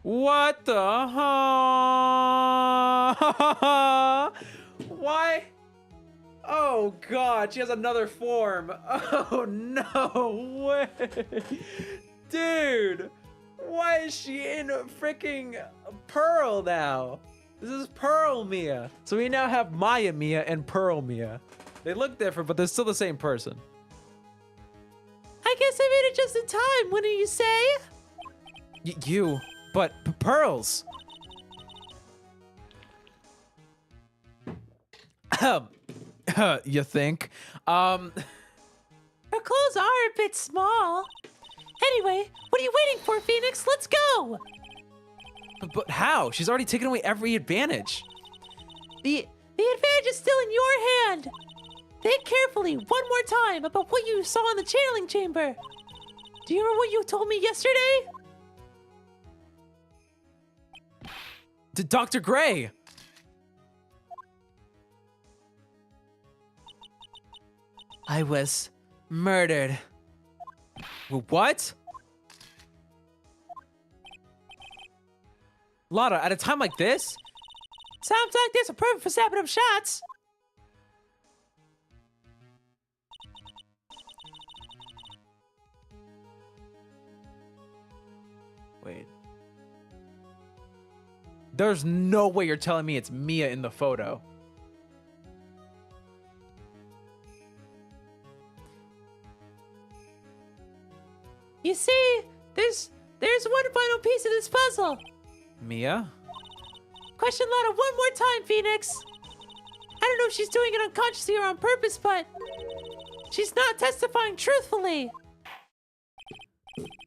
What the Why? Oh god, she has another form. Oh no way. Dude, why is she in freaking Pearl now? This is Pearl Mia. So we now have Maya Mia and Pearl Mia. They look different, but they're still the same person. I guess I made it just in time, wouldn't you say? But Pearls. You think? Her clothes are a bit small. Anyway, what are you waiting for, Phoenix? Let's go! But how? She's already taken away every advantage. The advantage is still in your hand. Think carefully one more time about what you saw in the channeling chamber. Do you remember what you told me yesterday? Dr. Gray. I was murdered. What? Lotta, at a time like this? Sounds like this are perfect for snapping up shots. Wait. There's no way you're telling me it's Mia in the photo. You see, there's one final piece of this puzzle. Mia? Question Lotta one more time, Phoenix. I don't know if she's doing it unconsciously or on purpose, but she's not testifying truthfully.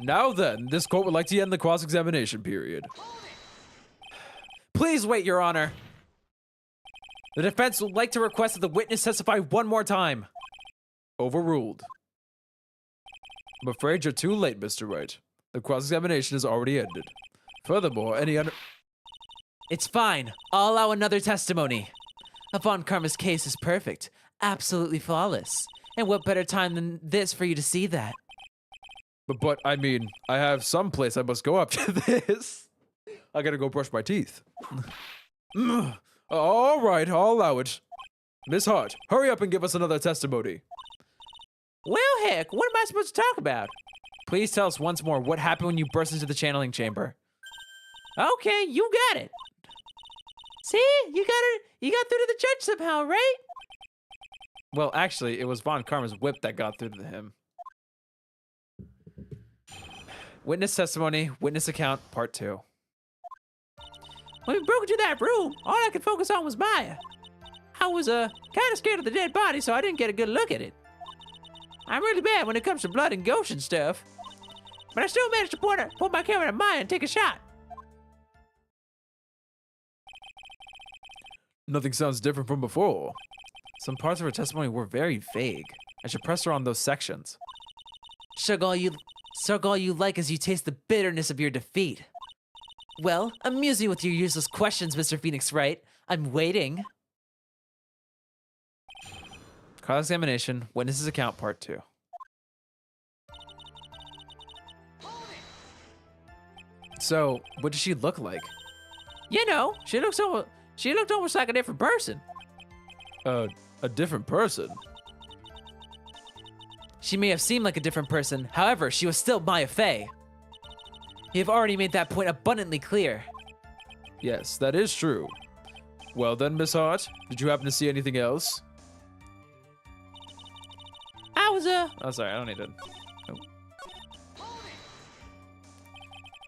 Now then, this court would like to end the cross-examination period. Please wait, Your Honor. The defense would like to request that the witness testify one more time. Overruled. I'm afraid you're too late, Mr. Wright. The cross-examination is already ended. Furthermore, It's fine. I'll allow another testimony. Von Karma's case is perfect. Absolutely flawless. And what better time than this for you to see that? But I mean, I have some place I must go after this. I gotta go brush my teeth. All right, I'll allow it. Miss Hart, hurry up and give us another testimony. Well, heck, what am I supposed to talk about? Please tell us once more what happened when you burst into the channeling chamber. Okay, you got it. See, you got through to the judge somehow, right? Well, actually, it was Von Karma's whip that got through to him. Witness testimony, witness account, part 2. When we broke into that room, all I could focus on was Maya. I was kind of scared of the dead body, so I didn't get a good look at it. I'm really bad when it comes to blood and ghosts and stuff, but I still managed to point my camera at Maya and take a shot. Nothing sounds different from before. Some parts of her testimony were very vague. I should press her on those sections. Shrug all you like as you taste the bitterness of your defeat. Well, amuse me with your useless questions, Mr. Phoenix Wright. I'm waiting. Cross-examination, witness's account, part 2. So, what does she look like? You know, she looked almost like a different person. A different person? She may have seemed like a different person, however, she was still Maya Fey. You've already made that point abundantly clear. Yes, that is true. Well then, Miss Hart, did you happen to see anything else? Oh, sorry, I don't need to. Oh.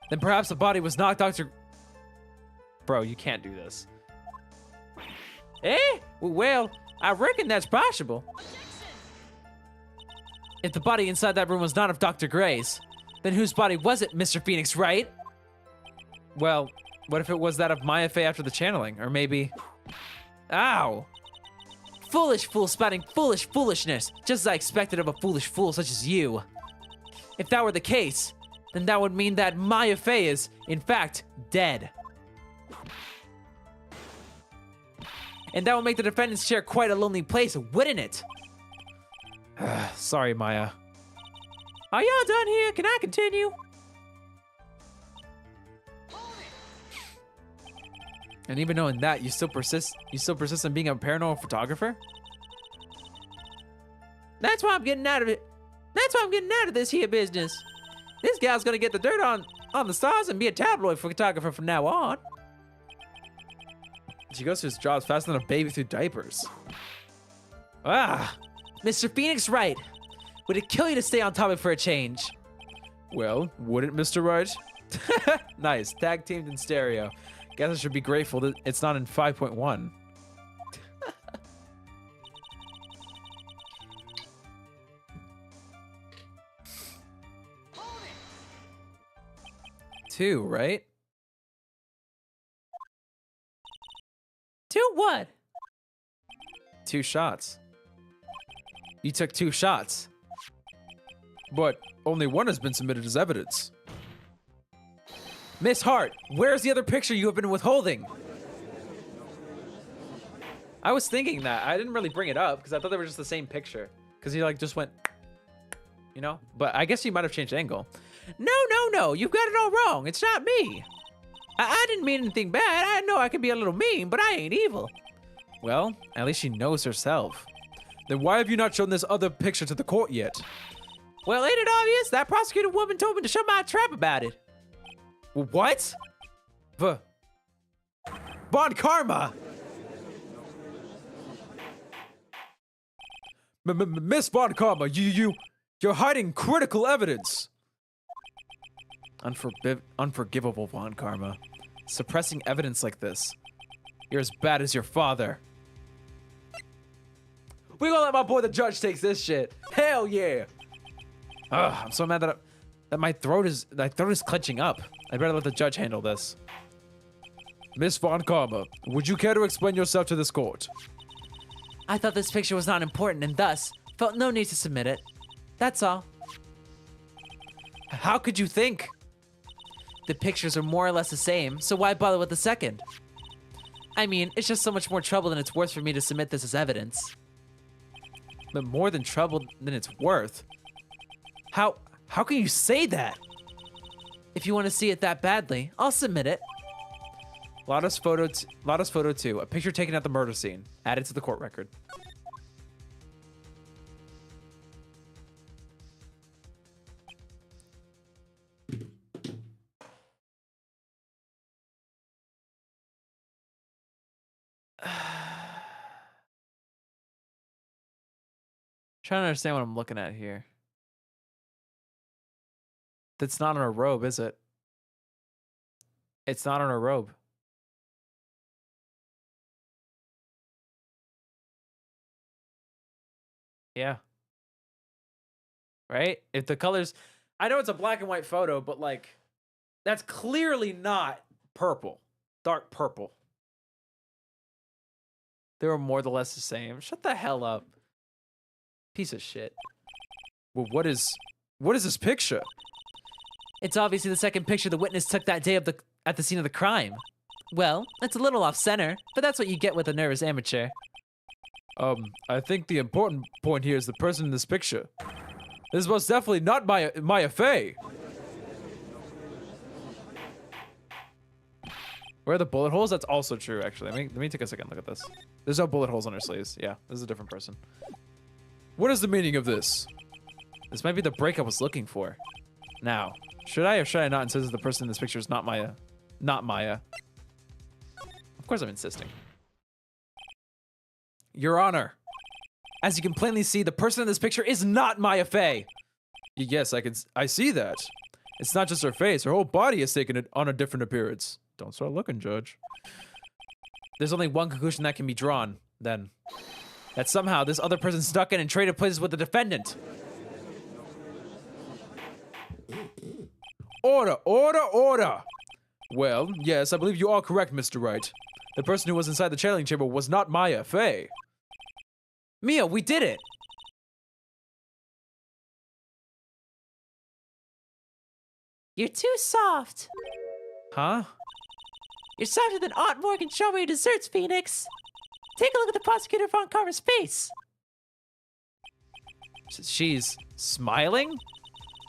Then perhaps the body was not Dr. Bro, you can't do this. Eh? Well, I reckon that's possible. If the body inside that room was not of Dr. Gray's, then whose body was it, Mr. Phoenix Wright? Well, what if it was that of Maya Fey after the channeling? Or maybe... Ow! Foolish fool spouting foolish foolishness, just as I expected of a foolish fool such as you. If that were the case, then that would mean that Maya Fey is, in fact, dead. And that would make the defendant's chair quite a lonely place, wouldn't it? Sorry, Maya. Are y'all done here? Can I continue? And even knowing that, you still persist in being a paranormal photographer? That's why I'm getting out of it. That's why I'm getting out of this here business. This gal's gonna get the dirt on the stars and be a tabloid photographer from now on. She goes through his jobs faster than a baby through diapers. Ah, Mr. Phoenix Wright, would it kill you to stay on topic for a change? Well, wouldn't Mr. Wright? Nice, tag teamed in stereo. Guess I should be grateful that it's not in 5.1. Two, right? Two what? 2 shots. You took 2 shots. But only one has been submitted as evidence. Miss Hart, where's the other picture you have been withholding? I was thinking that. I didn't really bring it up because I thought they were just the same picture. Because he like just went, you know? But I guess he might have changed angle. No, you've got it all wrong. It's not me. I didn't mean anything bad. I know I can be a little mean, but I ain't evil. Well, at least she knows herself. Then why have you not shown this other picture to the court yet? Well, ain't it obvious? That prosecutor woman told me to shut my trap about it. What? Bond Karma! Miss Bond Karma, you're hiding critical evidence. Unforgivable, Bond Karma. Suppressing evidence like this. You're as bad as your father. We gonna let my boy the judge take this shit. Hell yeah! Ugh, I'm so mad that my throat is clenching up. I better let the judge handle this. Miss Von Karma, would you care to explain yourself to this court? I thought this picture was not important and thus felt no need to submit it. That's all. How could you think? The pictures are more or less the same, so why bother with the second? I mean, it's just so much more trouble than it's worth for me to submit this as evidence. But more than trouble than it's worth? How can you say that? If you want to see it that badly, I'll submit it. Lotta's photo 2, a picture taken at the murder scene, added to the court record. Trying to understand what I'm looking at here. That's not on her robe, is it? It's not on her robe. Yeah. Right? If the colors... I know it's a black and white photo, but like... That's clearly not purple. Dark purple. They were more or less the same. Shut the hell up. Piece of shit. Well, what is this picture? It's obviously the second picture the witness took that day at the scene of the crime. Well, it's a little off center, but that's what you get with a nervous amateur. I think the important point here is the person in this picture. This is most definitely not Maya Fey. Where are the bullet holes? That's also true, actually. Let me take a second look at this. There's no bullet holes on her sleeves. Yeah, this is a different person. What is the meaning of this? This might be the break I was looking for. Now, should I or should I not insist that the person in this picture is not Maya? Not Maya. Of course I'm insisting. Your Honor, as you can plainly see, the person in this picture is not Maya Fey. Yes, I see that. It's not just her face, her whole body has taken on a different appearance. Don't start looking, Judge. There's only one conclusion that can be drawn, then. That somehow this other person snuck in and traded places with the defendant. Order, order, order! Well, yes, I believe you are correct, Mr. Wright. The person who was inside the channeling chamber was not Maya Fey. Mia, we did it! You're too soft. Huh? You're softer than Aunt Morgan strawberry desserts, Phoenix. Take a look at the prosecutor Von Carver's face. She's smiling?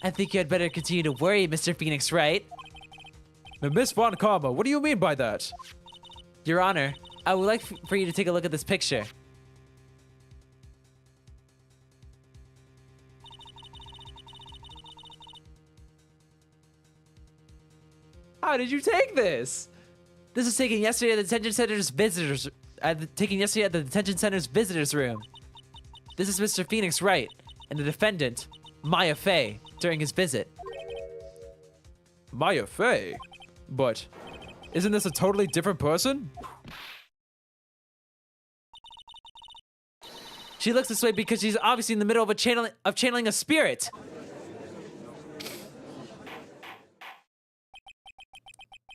I think you had better continue to worry, Mr. Phoenix Wright. Now, Miss Von Karma, what do you mean by that? Your Honor, I would like for you to take a look at this picture. How did you take this? This was taken yesterday at the detention center's visitors. Taken yesterday at the detention center's visitors room. This is Mr. Phoenix Wright and the defendant, Maya Fey, during his visit. Maya Fey? But isn't this a totally different person? She looks this way because she's obviously in the middle of channeling a spirit.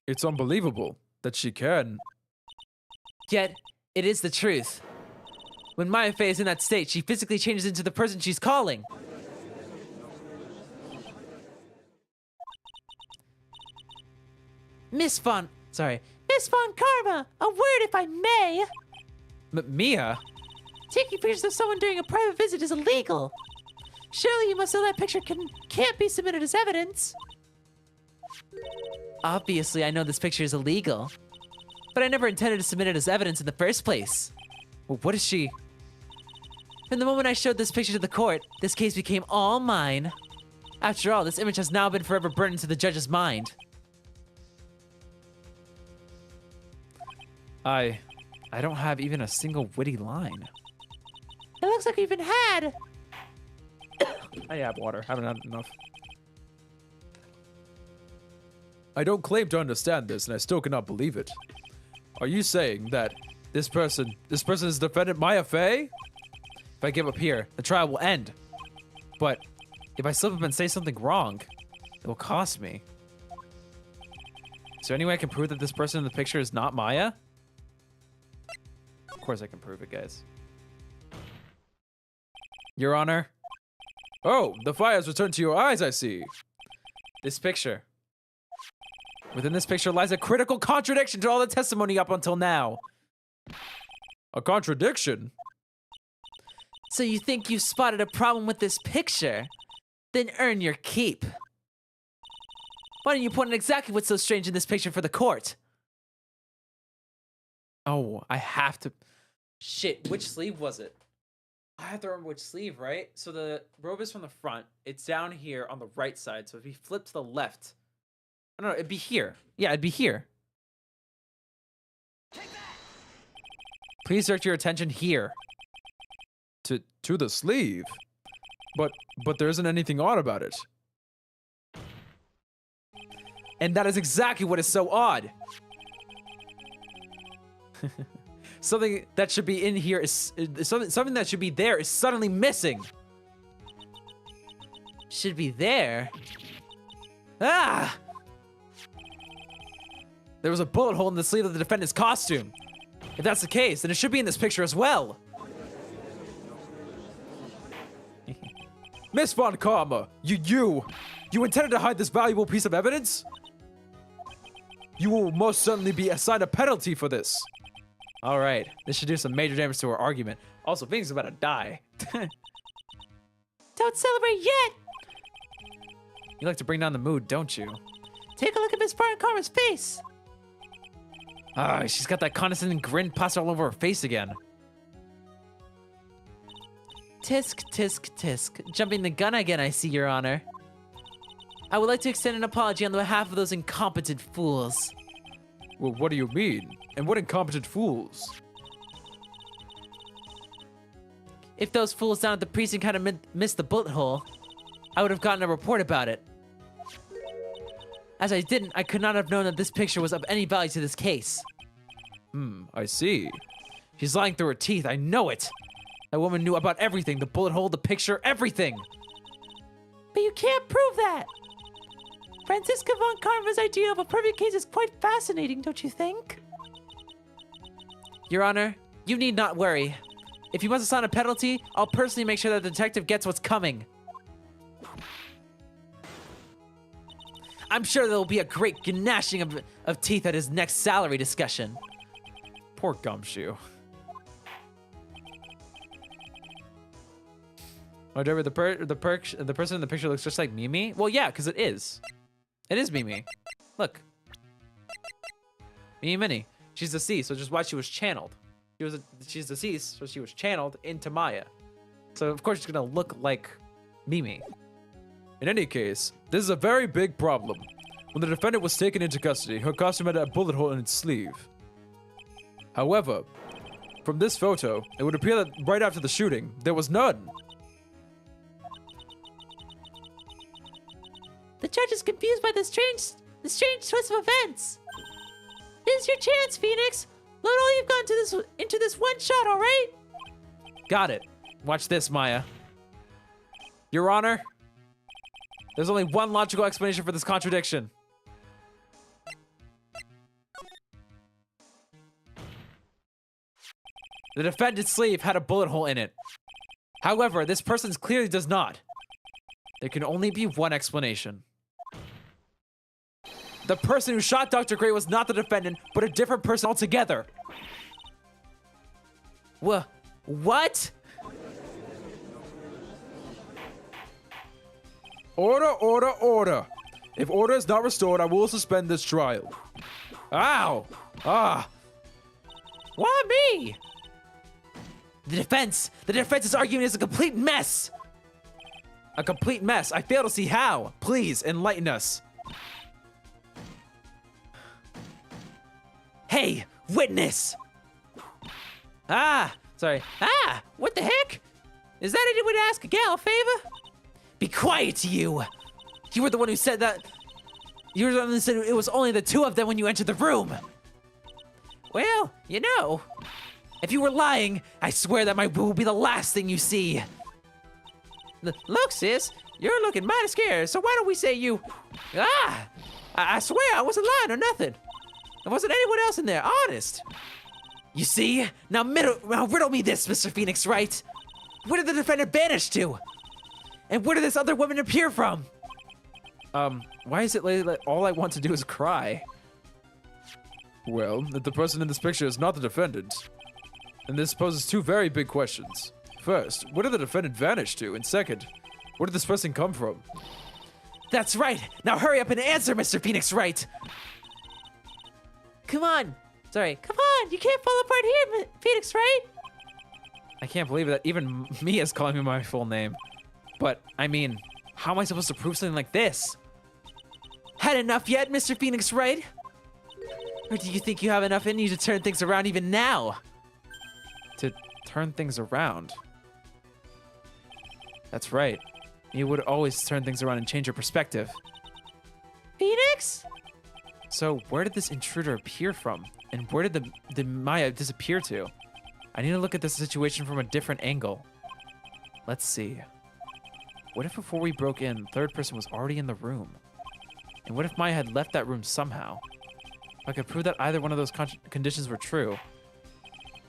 It's unbelievable that she can. Yet, it is the truth. When Maya Fey is in that state, she physically changes into the person she's calling. Miss Von Karma, a word if I may. Mia? Taking pictures of someone during a private visit is illegal. Surely you must know that picture can't be submitted as evidence. Obviously, I know this picture is illegal, but I never intended to submit it as evidence in the first place. Well, what is she? From the moment I showed this picture to the court, this case became all mine. After all, this image has now been forever burned into the judge's mind. I don't have even a single witty line. It looks like we've been had. I have water. Haven't had enough. I don't claim to understand this, and I still cannot believe it. Are you saying that this person is defendant Maya Fey? If I give up here, the trial will end. But if I slip up and say something wrong, it will cost me. Is there any way I can prove that this person in the picture is not Maya? Of course I can prove it, guys. Your Honor, Oh, the fire has returned to your eyes, I see. this picture. Within this picture lies a critical contradiction to all the testimony up until now. A contradiction? So you think you spotted a problem with this picture? Then earn your keep. Why don't you point out exactly what's so strange in this picture for the court? Oh, I have to... Shit, which sleeve was it? I have to remember which sleeve, right? So the robe is from the front. It's down here on the right side. So if we flip to the left... I don't know, it'd be here. Yeah, it'd be here. Please direct your attention here. To the sleeve? But there isn't anything odd about it. And that is exactly what is so odd. Something that should be in here is something that should be there is suddenly missing. Should be there. Ah! There was a bullet hole in the sleeve of the defendant's costume. If that's the case, then it should be in this picture as well. Miss Von Karma, you intended to hide this valuable piece of evidence? You will most certainly be assigned a penalty for this. All right, this should do some major damage to our argument. Also, Phoenix is about to die. Don't celebrate yet! You like to bring down the mood, don't you? Take a look at Miss Von Karma's face. Ah, she's got that condescending grin plastered all over her face again. Tisk, tisk, tisk. Jumping the gun again, I see, Your Honor. I would like to extend an apology on behalf of those incompetent fools. Well, what do you mean? And what incompetent fools? If those fools down at the precinct had missed the bullet hole, I would have gotten a report about it. As I didn't, I could not have known that this picture was of any value to this case. I see. She's lying through her teeth, I know it. That woman knew about everything, the bullet hole, the picture, everything. But you can't prove that. Franziska von Karma's idea of a perfect case is quite fascinating, don't you think? Your Honor, you need not worry. If you must assign a penalty, I'll personally make sure that the detective gets what's coming. I'm sure there will be a great gnashing of teeth at his next salary discussion. Poor Gumshoe. Whatever, the person in the picture looks just like Mimi? Well, yeah, because it is. It is Mimi. Look. Mimi Minnie. She's deceased, so just why she was channeled. She's deceased, so she was channeled into Maya. So of course she's gonna look like Mimi. In any case, this is a very big problem. When the defendant was taken into custody, her costume had a bullet hole in its sleeve. However, from this photo, it would appear that right after the shooting, there was none. The judge is confused by the strange twist of events. This is your chance, Phoenix. Load all you've got into this one shot, all right? Got it. Watch this, Maya. Your Honor, there's only one logical explanation for this contradiction. The defendant's sleeve had a bullet hole in it. However, this person's clearly does not. There can only be one explanation. The person who shot Dr. Gray was not the defendant, but a different person altogether. What? Order, order, order. If order is not restored, I will suspend this trial. Ow! Ah! Why me? The defense's argument is a complete mess. A complete mess. I fail to see how. Please enlighten us. Hey, witness! Sorry. What the heck? Is that anyone to ask a gal a favor? Be quiet, you! You were the one who said that. You were the one who said it was only the two of them when you entered the room. Well, you know. If you were lying, I swear that my boo will be the last thing you see. Look, sis, you're looking mighty scared, so why don't we say you... I swear I wasn't lying or nothing. There wasn't anyone else in there, honest. You see? Now riddle me this, Mr. Phoenix Wright. Where did the defendant vanish to? And where did this other woman appear from? Why is it like all I want to do is cry? Well, if the person in this picture is not the defendant, then this poses two very big questions. First, where did the defendant vanish to? And second, where did this person come from? That's right! Now hurry up and answer, Mr. Phoenix Wright! Come on! Come on! You can't fall apart here, Phoenix Wright! I can't believe that even me is calling me my full name. But, I mean, how am I supposed to prove something like this? Had enough yet, Mr. Phoenix Wright? Or do you think you have enough in you to turn things around even now? To turn things around? That's right. You would always turn things around and change your perspective. Phoenix? So, where did this intruder appear from? And where did the Maya disappear to? I need to look at this situation from a different angle. Let's see. What if before we broke in, the third person was already in the room? And what if Maya had left that room somehow? If I could prove that either one of those conditions were true,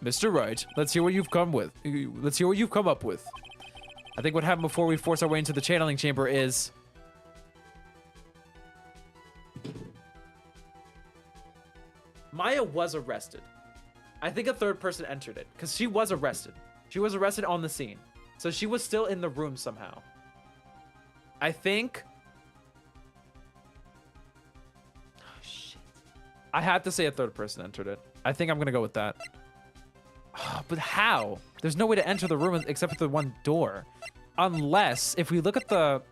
Mr. Wright, let's hear what you've come with. Let's hear what you've come up with. I think what happened before we force our way into the channeling chamber is... Maya was arrested. I think a third person entered it, because she was arrested. She was arrested on the scene. So she was still in the room somehow. I think... Oh, shit. I have to say a third person entered it. I think I'm going to go with that. But how? There's no way to enter the room except for the one door. Unless, if we look at the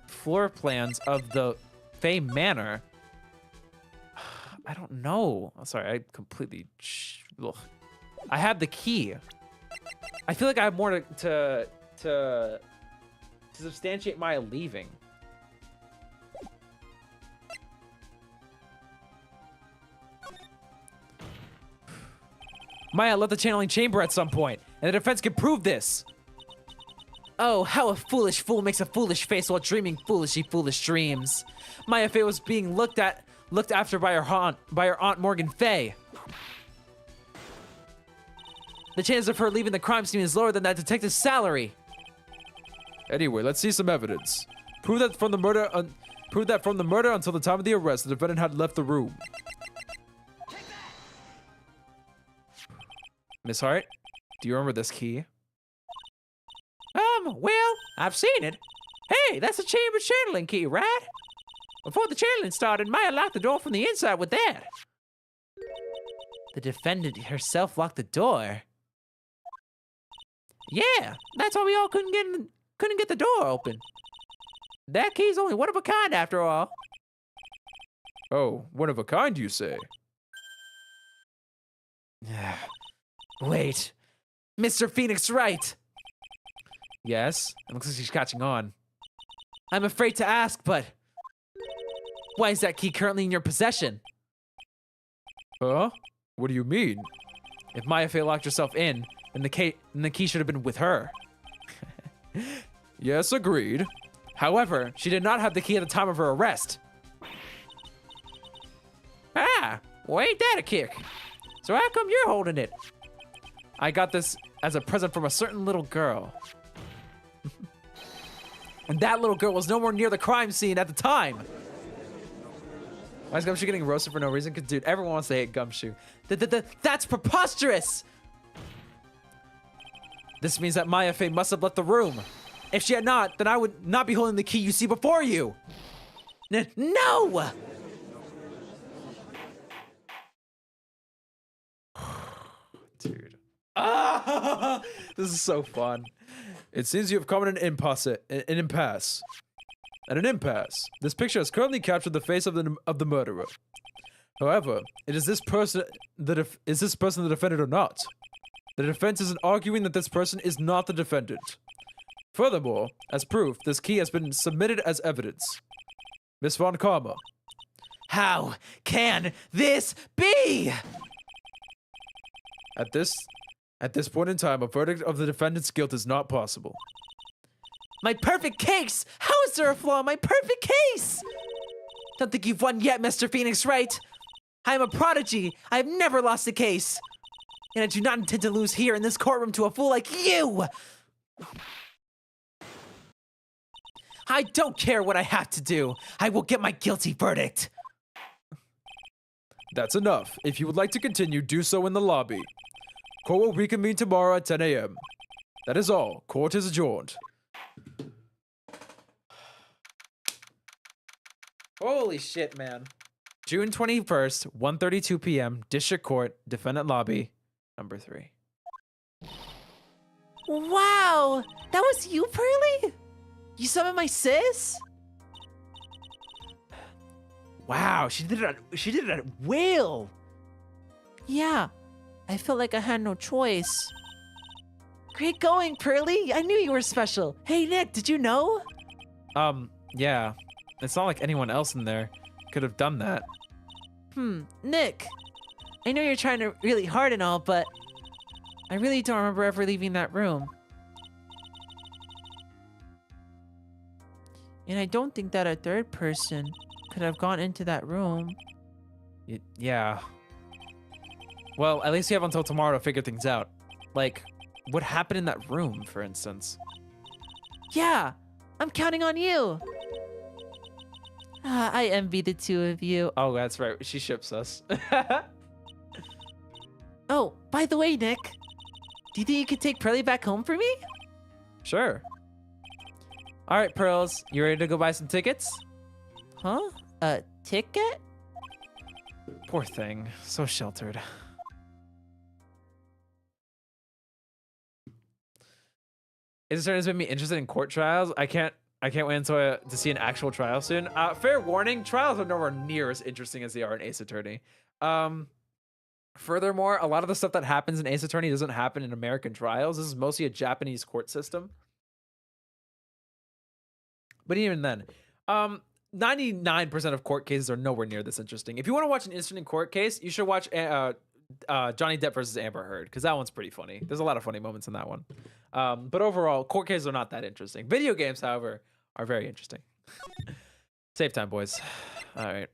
floor plans of the Fae Manor... I don't know. Oh, sorry, I completely... Ugh. I have the key. I feel like I have more to substantiate my leaving. Maya left the channeling chamber at some point, and the defense can prove this. Oh, how a foolish fool makes a foolish face while dreaming foolish dreams. Maya Faye was being looked after by her aunt Morgan Faye. The chance of her leaving the crime scene is lower than that detective's salary. Anyway, let's see some evidence. Prove that from the murder until the time of the arrest, the defendant had left the room. Miss Hart, do you remember this key? Well, I've seen it. Hey, that's a chamber channeling key, right? Before the channeling started, Maya locked the door from the inside with that. The defendant herself locked the door. Yeah, that's why we all couldn't get the door open. That key's only one of a kind after all. Oh, one of a kind, you say? Wait, Mr. Phoenix Wright. Yes, it looks like she's catching on. I'm afraid to ask, but why is that key currently in your possession? Huh? What do you mean? If Maya Faye locked herself in, then the key should have been with her. Yes, agreed. However, she did not have the key at the time of her arrest. Ah, well, ain't that a kick? So how come you're holding it? I got this as a present from a certain little girl. And that little girl was nowhere near the crime scene at the time. Why is Gumshoe getting roasted for no reason? Because, dude, everyone wants to hate Gumshoe. That's preposterous! This means that Maya Faye must have left the room. If she had not, then I would not be holding the key you see before you. No! Dude. This is so fun. It seems you have come in an impasse. At an impasse. This picture has currently captured the face of the murderer. However, is this person the defendant or not? The defense isn't arguing that this person is not the defendant. Furthermore, as proof, this key has been submitted as evidence. Miss Von Karma. How can this be? At this point in time, a verdict of the defendant's guilt is not possible. My perfect case! How is there a flaw in my perfect case? Don't think you've won yet, Mr. Phoenix Wright. I am a prodigy. I have never lost a case. And I do not intend to lose here in this courtroom to a fool like you! I don't care what I have to do. I will get my guilty verdict. That's enough. If you would like to continue, do so in the lobby. Court will reconvene tomorrow at 10 a.m. That is all. Court is adjourned. Holy shit, man. June 21st, 1:32 p.m. District Court, Defendant Lobby, number 3. Wow! That was you, Pearly? You summoned my sis? Wow, she did it at will. Yeah, I felt like I had no choice. Great going, Pearly. I knew you were special. Hey, Nick, did you know? Yeah. It's not like anyone else in there could have done that. Nick. I know you're trying to really hard and all, but I really don't remember ever leaving that room. And I don't think that a third person could have gone into that room. Yeah. Well, at least you have until tomorrow to figure things out. Like, what happened in that room, for instance? Yeah, I'm counting on you. I envy the two of you. Oh, that's right. She ships us. Oh, by the way, Nick, do you think you could take Pearly back home for me? Sure. All right, Pearls, you ready to go buy some tickets? Huh? A ticket? Poor thing, so sheltered. Ace Attorney has made me interested in court trials. I can't wait until to see an actual trial soon. Fair warning, trials are nowhere near as interesting as they are in Ace Attorney. Furthermore, a lot of the stuff that happens in Ace Attorney doesn't happen in American trials. This is mostly a Japanese court system. But even then, 99% of court cases are nowhere near this interesting. If you want to watch an interesting court case, you should watch Johnny Depp versus Amber Heard, because that one's pretty funny. There's a lot of funny moments in that one. But overall, court cases are not that interesting. Video games, however, are very interesting. Save time, boys. All right.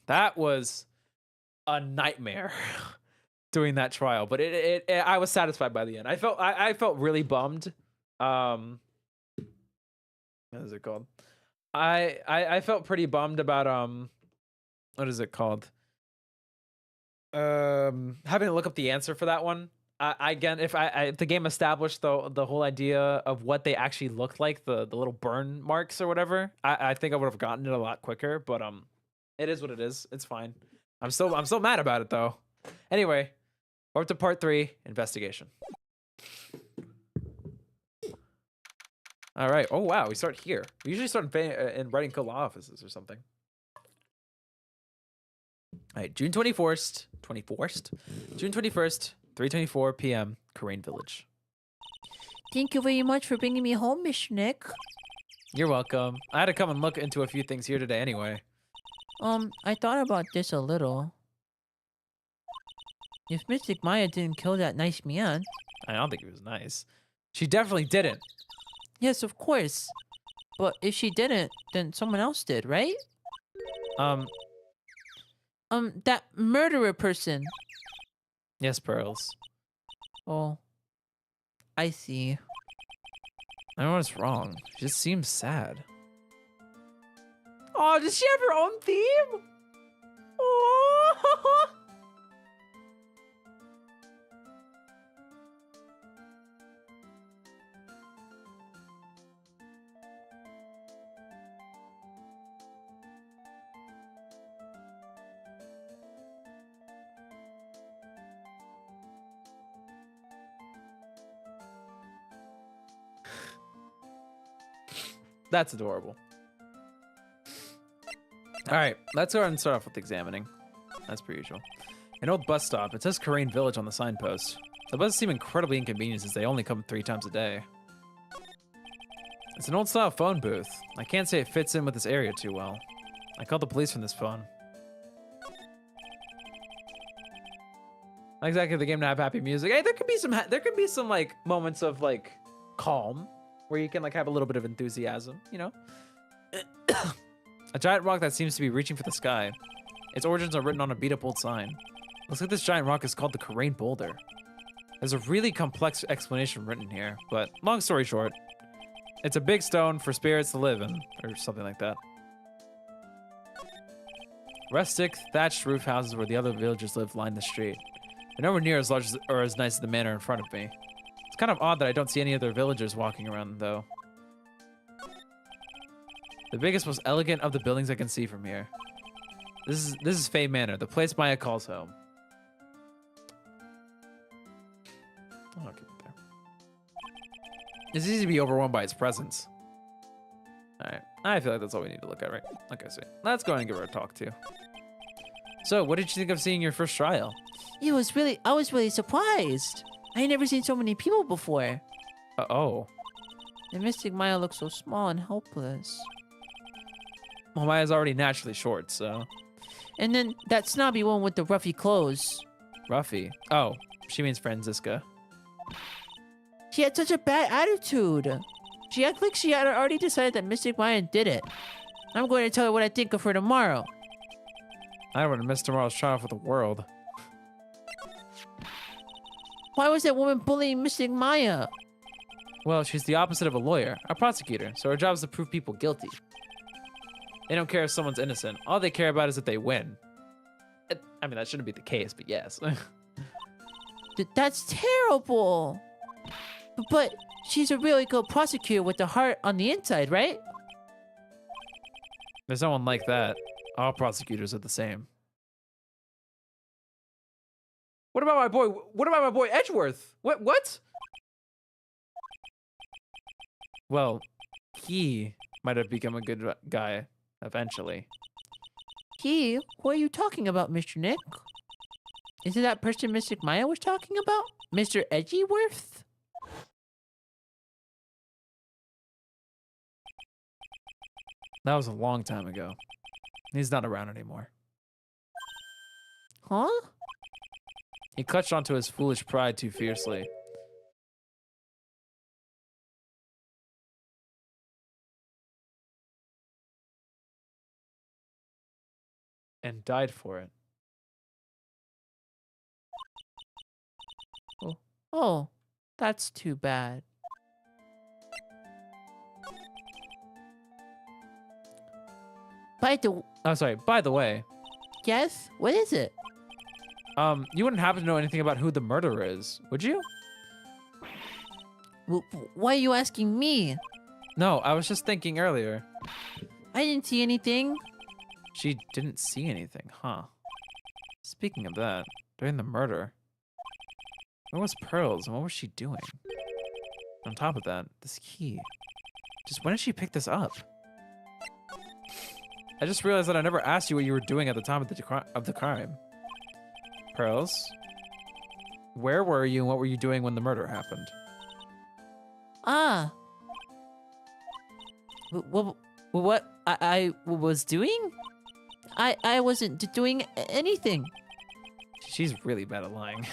That was a nightmare doing that trial, but I was satisfied by the end. I felt really bummed. What is it called? I felt pretty bummed about what is it called? Having to look up the answer for that one. Again, if the game established the whole idea of what they actually looked like, the little burn marks or whatever, I think I would have gotten it a lot quicker. But it is what it is. It's fine. I'm still mad about it though. Anyway, we're up to part 3, investigation. All right. Oh wow, we start here. We usually start in writing code law offices or something. All right, June 21st, June 21st, 3:24 p.m., Crane Village. Thank you very much for bringing me home, Miss Nick. You're welcome. I had to come and look into a few things here today anyway. I thought about this a little. If Mystic Maya didn't kill that nice man... I don't think he was nice. She definitely didn't. Yes, of course. But if she didn't, then someone else did, right? That murderer person. Yes, Pearls. Oh. I see. I don't know what's wrong. She just seems sad. Oh, does she have her own theme? Oh. That's adorable. All right, let's go ahead and start off with examining. As per usual. An old bus stop. It says Crane Village on the signpost. The buses seem incredibly inconvenient as they only come 3 times a day. It's an old style phone booth. I can't say it fits in with this area too well. I called the police from this phone. Not exactly the game to have happy music. Hey, there could be some like moments of like calm where you can like have a little bit of enthusiasm, you know? A giant rock that seems to be reaching for the sky. Its origins are written on a beat-up old sign. Looks like this giant rock is called the Karain Boulder. There's a really complex explanation written here, but long story short, it's a big stone for spirits to live in, or something like that. Rustic, thatched roof houses where the other villagers live line the street. They're nowhere near as large or as nice as the manor in front of me. It's kind of odd that I don't see any other villagers walking around, though. The biggest, most elegant of the buildings I can see from here. This is Fae Manor, the place Maya calls home. Oh, I'll keep it there. It's easy to be overwhelmed by its presence. Alright, I feel like that's all we need to look at, right? Okay, sweet. Let's go ahead and give her a talk, too. So, what did you think of seeing your first trial? I was really surprised. I ain't never seen so many people before. Oh. The Mystic Maya looks so small and helpless. Well, Maya's already naturally short, so... And then that snobby one with the ruffy clothes. Ruffy? Oh, she means Franziska. She had such a bad attitude. She acted like she had already decided that Mystic Maya did it. I'm going to tell her what I think of her tomorrow. I don't want to miss tomorrow's trial for the world. Why was that woman bullying Mystic Maya? Well, she's the opposite of a lawyer, a prosecutor, so her job is to prove people guilty. They don't care if someone's innocent. All they care about is that they win. I mean, that shouldn't be the case, but yes. That's terrible. But she's a really good prosecutor with the heart on the inside, right? There's no one like that. All prosecutors are the same. What about my boy Edgeworth? What? Well, he might have become a good guy eventually. He? What are you talking about, Mr. Nick? Is it that person Mystic Maya was talking about? Mr. Edgeworth? That was a long time ago. He's not around anymore. Huh? He clutched onto his foolish pride too fiercely. And died for it. Oh, that's too bad. By By the way, yes? What is it? you wouldn't happen to know anything about who the murderer is, would you? Why are you asking me? No, I was just thinking earlier. I didn't see anything. She didn't see anything, huh? Speaking of that, during the murder, where was Pearls and what was she doing? On top of that, this key. Just when did she pick this up? I just realized that I never asked you what you were doing at the time of the crime. Pearls, where were you and what were you doing when the murder happened? Ah. What I was doing? I wasn't doing anything. She's really bad at lying.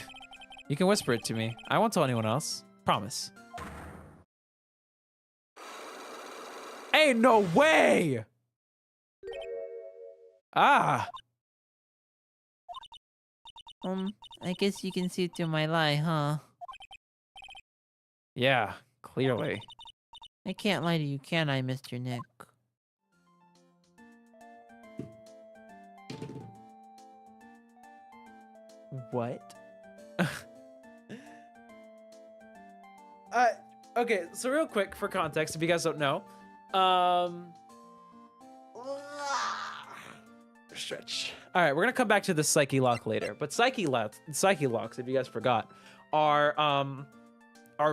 You can whisper it to me. I won't tell anyone else. Promise. Ain't no way! Ah! I guess you can see through my lie, huh? Yeah, clearly. I can't lie to you, can I, Mr. Nick? What? Okay, so real quick for context, if you guys don't know, stretch. All right, we're gonna come back to the Psyche-Lock later, but Psyche-Locks, if you guys forgot, are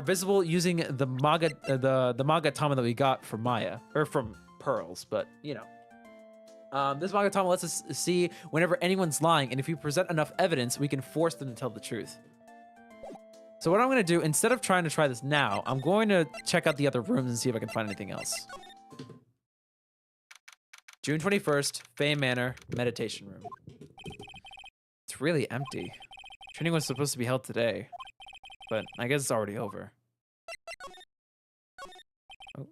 visible using the Magatama that we got from Maya or from Pearls, but you know. This Magatama lets us see whenever anyone's lying, and if we present enough evidence, we can force them to tell the truth. So what I'm going to do, instead of trying to try this now, I'm going to check out the other rooms and see if I can find anything else. June 21st, Fame Manor, Meditation Room. It's really empty. Training was supposed to be held today, but I guess it's already over. Oh.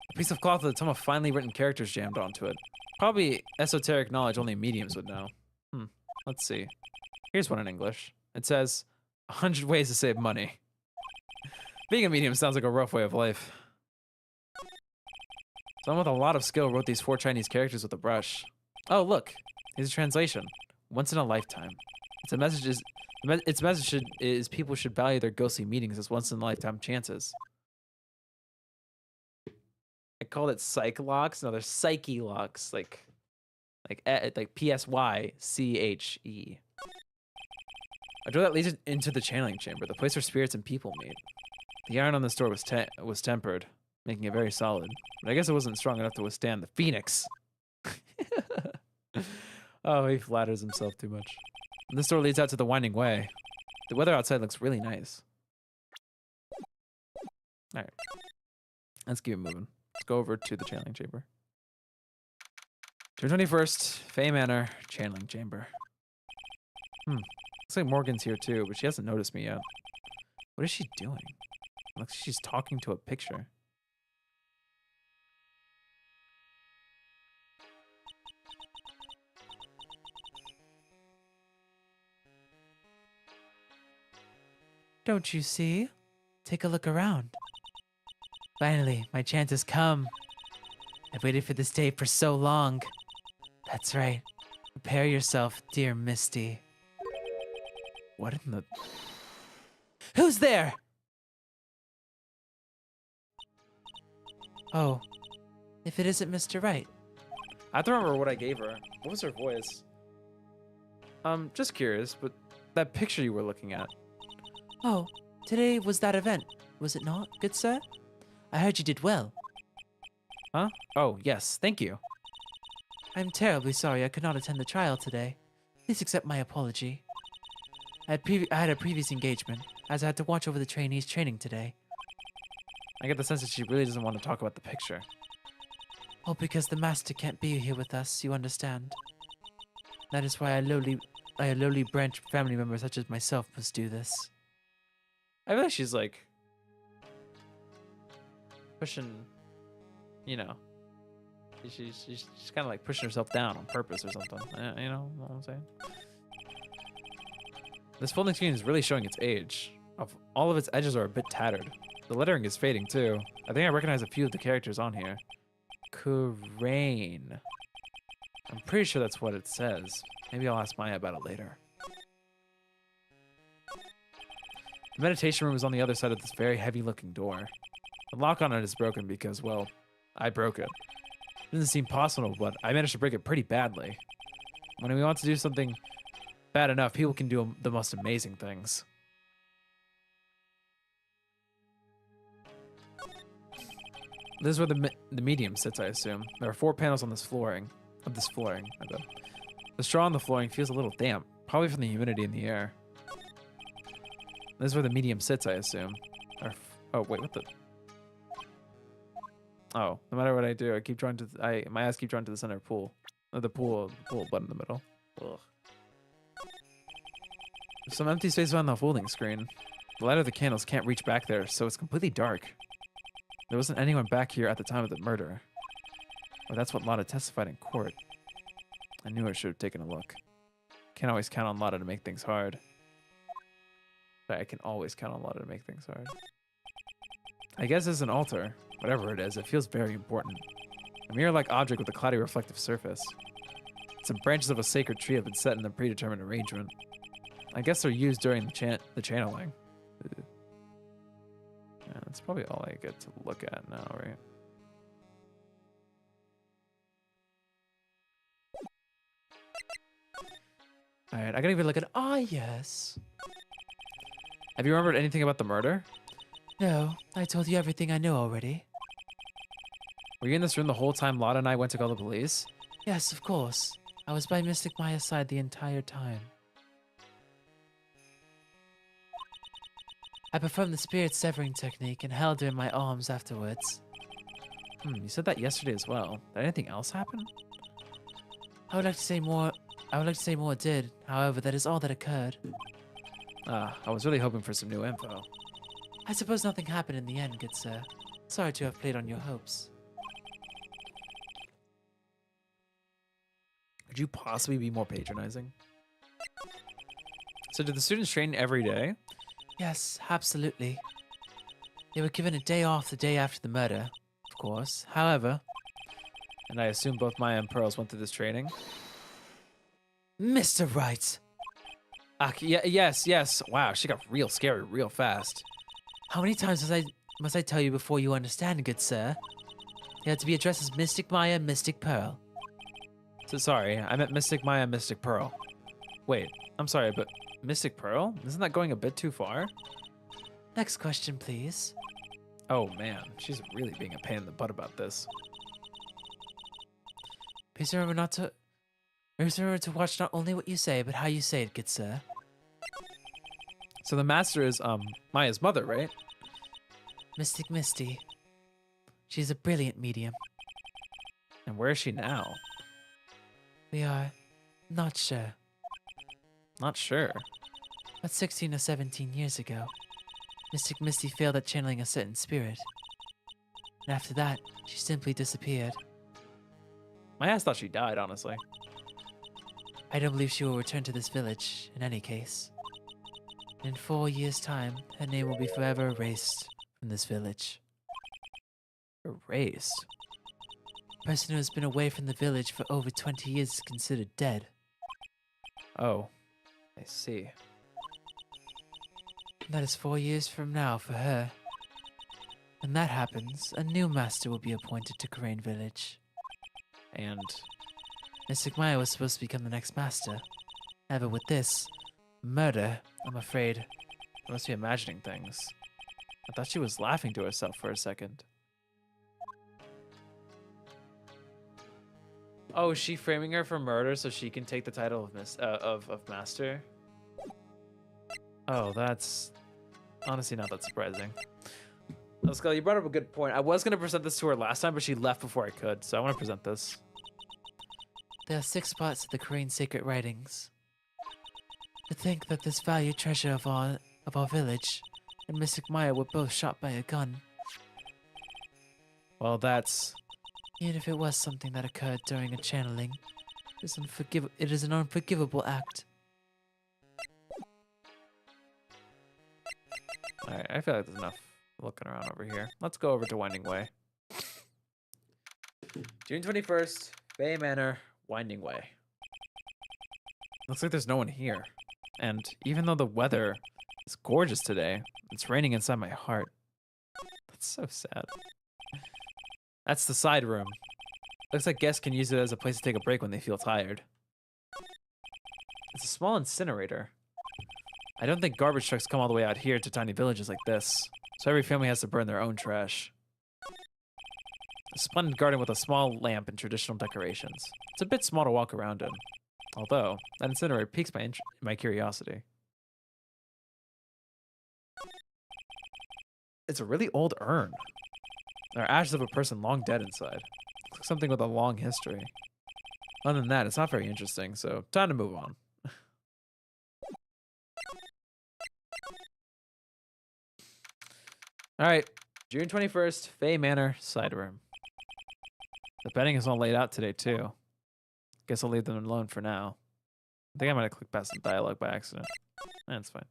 A piece of cloth with a ton of finely written characters jammed onto it. Probably esoteric knowledge only mediums would know. Let's see. Here's one in English. It says, 100 ways to save money. Being a medium sounds like a rough way of life. Someone with a lot of skill wrote these 4 Chinese characters with a brush. Oh, look. Here's a translation. Once in a lifetime. Its message is people should value their ghostly meetings as once in a lifetime chances. I called it Psyche-Locks. No, they're Psyche-Locks. Like Psyche. A door that leads into the channeling chamber, the place where spirits and people meet. The iron on this door was tempered, making it very solid. But I guess it wasn't strong enough to withstand the phoenix. Oh, he flatters himself too much. And this door leads out to the winding way. The weather outside looks really nice. All right, let's keep it moving. Let's go over to the channeling chamber. June 21st, Fame Manor, channeling chamber. Looks like Morgan's here too, but she hasn't noticed me yet. What is she doing? Looks like she's talking to a picture. don't you see? Take a look around. Finally, my chance has come. I've waited for this day for so long. That's right. Prepare yourself, dear Misty. What in the... Who's there? Oh, if it isn't Mr. Wright. I have to remember what I gave her. What was her voice? Just curious, but that picture you were looking at. Oh, today was that event, was it not, good sir? I heard you did well. Huh? Oh, yes, thank you. I'm terribly sorry I could not attend the trial today. Please accept my apology. I had a previous engagement, as I had to watch over the trainees training today. I get the sense that she really doesn't want to talk about the picture. Oh, because the master can't be here with us, you understand. That is why a lowly branch family member such as myself must do this. I feel like she's like pushing, you know, she's kind of like pushing herself down on purpose or something. You know what I'm saying? This folding screen is really showing its age. All of its edges are a bit tattered. The lettering is fading too. I think I recognize a few of the characters on here. Kurain. I'm pretty sure that's what it says. Maybe I'll ask Maya about it later. The meditation room is on the other side of this very heavy-looking door. The lock on it is broken because, well, I broke it. It doesn't seem possible, but I managed to break it pretty badly. When we want to do something bad enough, people can do the most amazing things. This is where the medium sits, I assume. There are 4 panels on this flooring. The straw on the flooring feels a little damp, probably from the humidity in the air. This is where the medium sits, I assume. Oh wait, what the? Oh, no matter what I do, I keep drawing to my eyes keep drawn to the center pool, the pool button in the middle. Ugh. There's some empty space on the folding screen. The light of the candles can't reach back there, so it's completely dark. There wasn't anyone back here at the time of the murder. Or that's what Lotta testified in court. I knew I should have taken a look. Can't always count on Lotta to make things hard. I can always count on Lotta to make things hard. I guess it's an altar. Whatever it is, it feels very important. A mirror-like object with a cloudy reflective surface. Some branches of a sacred tree have been set in a predetermined arrangement. I guess they're used during the channeling. Ugh. Yeah, that's probably all I get to look at now, right? Alright, I gotta even look at... Ah, yes. Have you remembered anything about the murder? No, I told you everything I know already. Were you in this room the whole time Lotta and I went to call the police? Yes, of course. I was by Mystic Maya's side the entire time. I performed the spirit severing technique and held her in my arms afterwards. You said that yesterday as well. Did anything else happen? I would like to say more did, however, that is all that occurred. I was really hoping for some new info. I suppose nothing happened in the end, good sir. Sorry to have played on your hopes. Could you possibly be more patronizing? So did the students train every day? Yes, absolutely. They were given a day off the day after the murder, of course. However... And I assume both Maya and Pearls went through this training? Mr. Wright! Yes. Wow, she got real scary real fast. How many times must I tell you before you understand, good sir? You have to be addressed as Mystic Maya and Mystic Pearl. So sorry, I meant Mystic Maya and Mystic Pearl. Wait, I'm sorry, but Mystic Pearl? Isn't that going a bit too far? Next question, please. Oh man, she's really being a pain in the butt about this. Please remember to watch not only what you say, but how you say it, good sir. So the master is, Maya's mother, right? Mystic Misty. She's a brilliant medium. And where is she now? We are not sure. Not sure. But 16 or 17 years ago, Mystic Misty failed at channeling a certain spirit. And after that, she simply disappeared. My ass thought she died, honestly. I don't believe she will return to this village, in any case. In 4 years' time, her name will be forever erased from this village. Erased. A person who has been away from the village for over 20 years is considered dead. Oh, I see. That is 4 years from now for her. When that happens, a new master will be appointed to Crane Village. And Mystic Maya was supposed to become the next master. However, with this murder, I'm afraid. I must be imagining things. I thought she was laughing to herself for a second. Oh, is she framing her for murder so she can take the title of master? Oh, that's honestly not that surprising. Skull, you brought up a good point. I was going to present this to her last time, but she left before I could, so I want to present this. There are 6 parts of the Crane sacred writings. To think that this valued treasure of our village and Mystic Maya were both shot by a gun. Well, that's... Even if it was something that occurred during a channeling, it is an unforgivable act. Alright, I feel like there's enough looking around over here. Let's go over to Winding Way. June 21st, Bay Manor, Winding Way. Looks like there's no one here. And even though the weather is gorgeous today, it's raining inside my heart. That's so sad. That's the side room. Looks like guests can use it as a place to take a break when they feel tired. It's a small incinerator. I don't think garbage trucks come all the way out here to tiny villages like this, so every family has to burn their own trash. A splendid garden with a small lamp and traditional decorations. It's a bit small to walk around in, although that incinerator piques my curiosity. It's a really old urn. There are ashes of a person long dead inside. Looks like something with a long history. Other than that, it's not very interesting, so time to move on. Alright, June 21st, Fay Manor, side room. The bedding is all laid out today, too. Guess I'll leave them alone for now. I think I might have clicked past some dialogue by accident. That's fine.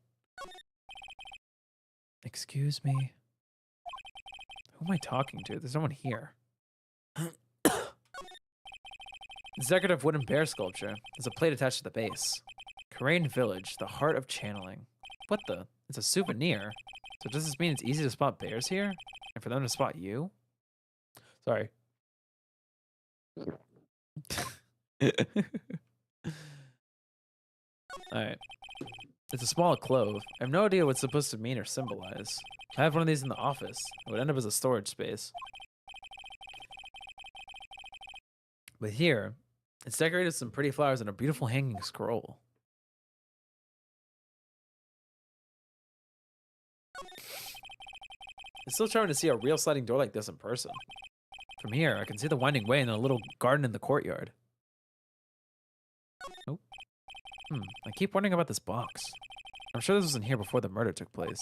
Excuse me. Who am I talking to? There's no one here. This decorative wooden bear sculpture is a plate attached to the base. Crane Village, the heart of channeling. What the? It's a souvenir. So does this mean it's easy to spot bears here? And for them to spot you? Sorry. Alright. It's a small clove. I have no idea what it's supposed to mean or symbolize. I have one of these in the office. It would end up as a storage space. But here, it's decorated with some pretty flowers and a beautiful hanging scroll. It's still charming to see a real sliding door like this in person. From here, I can see the winding way and a little garden in the courtyard. Oh. I keep wondering about this box. I'm sure this was in here before the murder took place.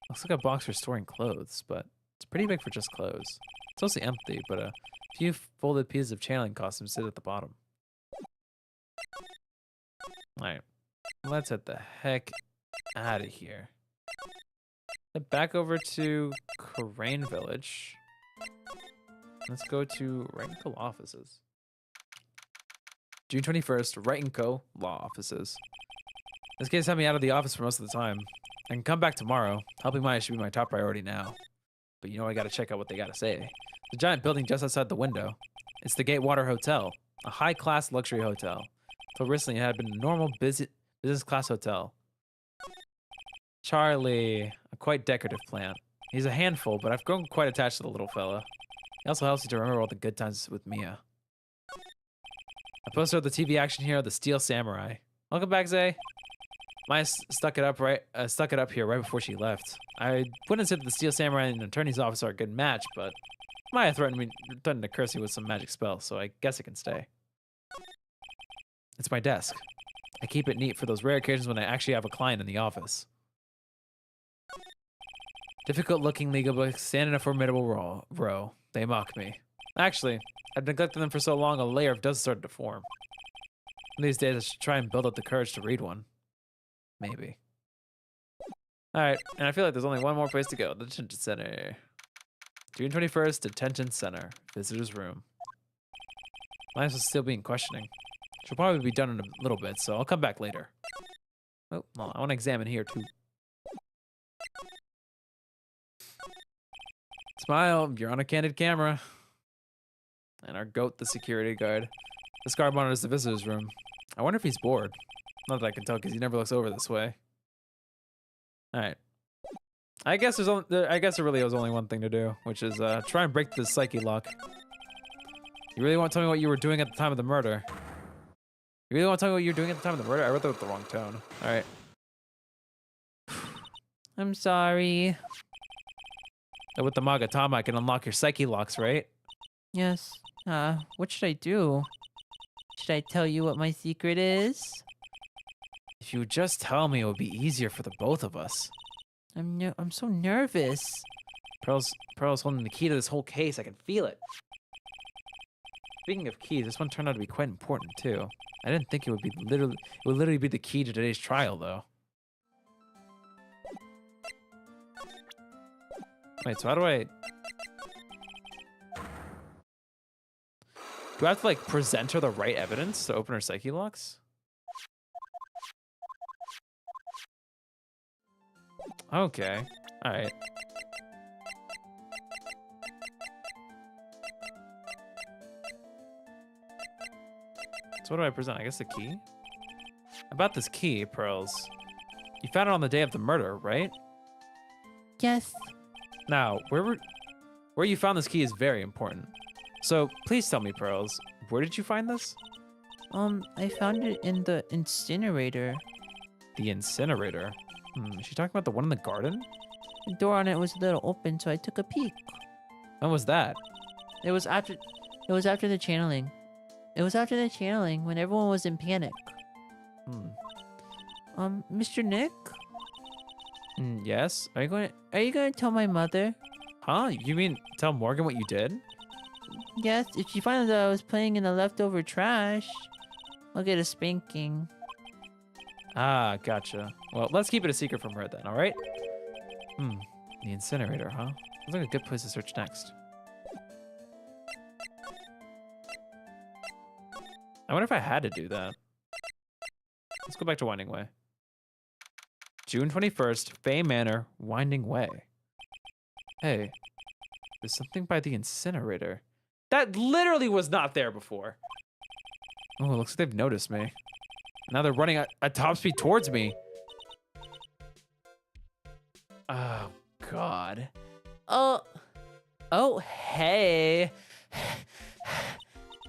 Looks like a box for storing clothes, but it's pretty big for just clothes. It's mostly empty, but a few folded pieces of channeling costumes sit at the bottom. Alright, let's get the heck out of here. Head back over to Crane Village. Let's go to Wright & Co. offices. June 21st, Wright & Co. law offices. This case had me out of the office for most of the time. I can come back tomorrow. Helping Maya should be my top priority now. But you know I gotta check out what they gotta say. The giant building just outside the window. It's the Gatewater Hotel, a high-class luxury hotel. Until recently, it had been a normal business-class hotel. Charlie, a quite decorative plant. He's a handful, but I've grown quite attached to the little fella. He also helps you to remember all the good times with Mia. A poster of the TV action hero, the Steel Samurai. Welcome back, Zay. Maya stuck it up here right before she left. I wouldn't say that the Steel Samurai and Attorney's office are a good match, but Maya threatened to curse me with some magic spell, so I guess it can stay. It's my desk. I keep it neat for those rare occasions when I actually have a client in the office. Difficult-looking legal books stand in a formidable row. They mock me. Actually, I've neglected them for so long, a layer of dust started to form. One of these days, I should try and build up the courage to read one. Maybe. All right, and I feel like there's only one more place to go. The detention center. June 21st, detention center. Visitor's room. Mine's is still being questioning. She'll probably be done in a little bit, so I'll come back later. Oh, well, I want to examine here too. Smile, you're on a candid camera. And our goat, the security guard. This guard monitors the visitor's room. I wonder if he's bored. Not that I can tell, because he never looks over this way. All right. I guess there really was only one thing to do, which is try and break the Psyche-Lock. You really want to tell me what you were doing at the time of the murder? You really want to tell me what you were doing at the time of the murder? I wrote that with the wrong tone. All right. I'm sorry. So with the Magatama, I can unlock your Psyche-Locks, right? Yes. What should I do? Should I tell you what my secret is? If you would just tell me, it would be easier for the both of us. I'm so nervous. Pearl's holding the key to this whole case. I can feel it. Speaking of keys, this one turned out to be quite important too. I didn't think it would literally be the key to today's trial, though. Wait, so how do I... Do I have to, like, present her the right evidence to open her Psyche-Locks? Okay. Alright. So what do I present? I guess the key? About this key, Pearls. You found it on the day of the murder, right? Yes. Now, where you found this key is very important. So, please tell me, Pearls, where did you find this? I found it in the incinerator. The incinerator? Is she talking about the one in the garden? The door on it was a little open, so I took a peek. When was that? It was after the channeling. It was after the channeling when everyone was in panic. Mr. Nick? Yes? Are you going to tell my mother? Huh? You mean tell Morgan what you did? Yes, if she finds out I was playing in the leftover trash, I'll get a spanking. Ah, gotcha. Well, let's keep it a secret from her then, alright? The incinerator, huh? Looks like a good place to search next. I wonder if I had to do that. Let's go back to Winding Way. June 21st, Fay Manor, Winding Way. Hey, there's something by the incinerator. That literally was not there before. Oh, it looks like they've noticed me. Now they're running at top speed towards me. Oh, God. Oh, hey.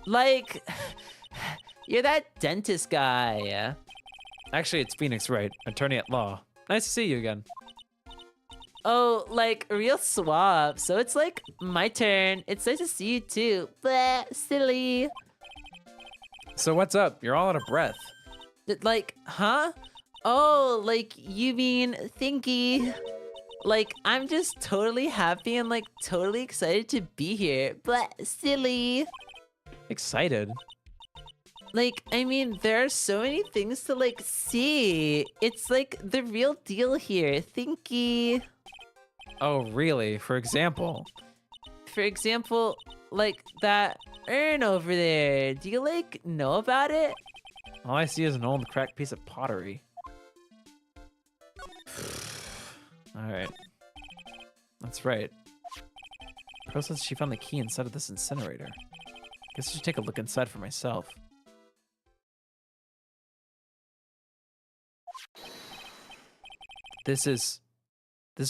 Like, you're that dentist guy. Actually, it's Phoenix Wright, attorney at law. Nice to see you again. Oh, like, real swap. So it's like my turn. It's nice to see you too. Blah, silly. So what's up? You're all out of breath. Like, huh? Oh, like, you mean thinky. Like, I'm just totally happy and, like, totally excited to be here. Blah, silly. Excited? Like, I mean, there are so many things to, like, see. It's, like, the real deal here. Thinky. Oh, really? For example? For example, like, that urn over there. Do you, like, know about it? All I see is an old cracked piece of pottery. Alright. That's right. Pearl says she found the key inside of this incinerator. Guess I should take a look inside for myself. This is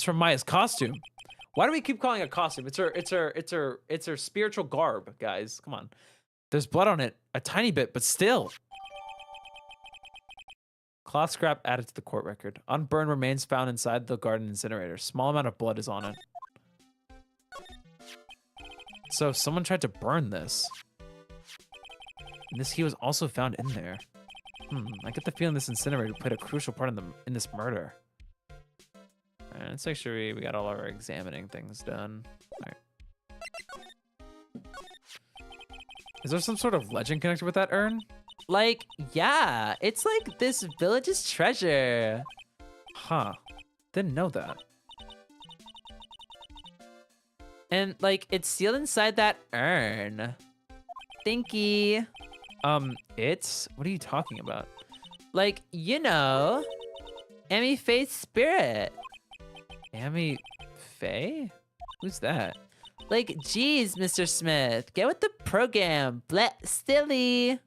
from Maya's costume. Why do we keep calling it a costume? It's her spiritual garb, guys. Come on. There's blood on it, a tiny bit, but still. Cloth scrap added to the court record. Unburned remains found inside the garden incinerator. Small amount of blood is on it. So someone tried to burn this. And this key was also found in there. I get the feeling this incinerator played a crucial part in this murder. Alright, let's make sure we got all our examining things done. Alright. Is there some sort of legend connected with that urn? Like, yeah, it's like this village's treasure. Huh. Didn't know that. And like it's sealed inside that urn. Thinky. It's what are you talking about? Like, you know, Amy Faye's spirit. Amy Faye? Who's that? Like, geez, Mr. Smith, get with the program. Blet silly.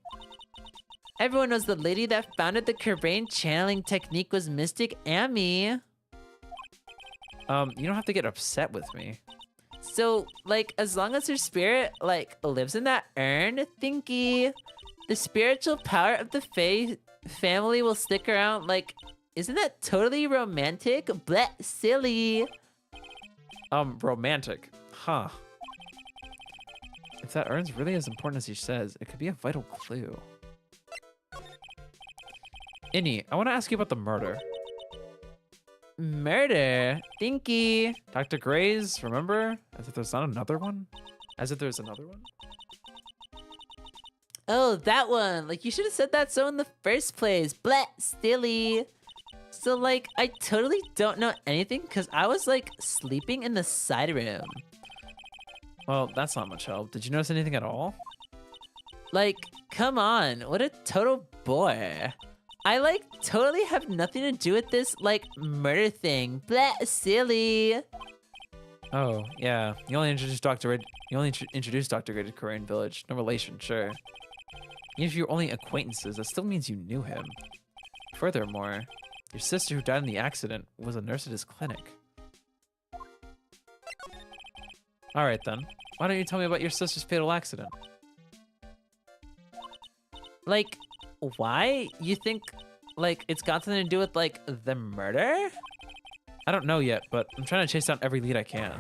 Everyone knows the lady that founded the Kerrane channeling technique was Mystic Amy. You don't have to get upset with me. So, like, as long as her spirit, like, lives in that urn, Thinky, the spiritual power of the Faye family will stick around. Like, isn't that totally romantic? Blet silly. Romantic. Huh. If that urn's really as important as he says, it could be a vital clue. Inni, I want to ask you about the murder. Murder? Thinky. Dr. Gray's, remember? As if there's not another one? As if there's another one? Oh, that one. Like, you should have said that so in the first place. Blet silly. So, like, I totally don't know anything because I was, like, sleeping in the side room. Well, that's not much help. Did you notice anything at all? Like, come on. What a total bore. I, like, totally have nothing to do with this, like, murder thing. Blet silly. Oh, yeah. You only introduced Dr. Gray to Kerrane Village. No relation, sure. Even if you're only acquaintances, that still means you knew him. Furthermore, your sister who died in the accident was a nurse at his clinic. Alright then. Why don't you tell me about your sister's fatal accident? Like, why? You think, like, it's got something to do with, like, the murder? I don't know yet, but I'm trying to chase down every lead I can.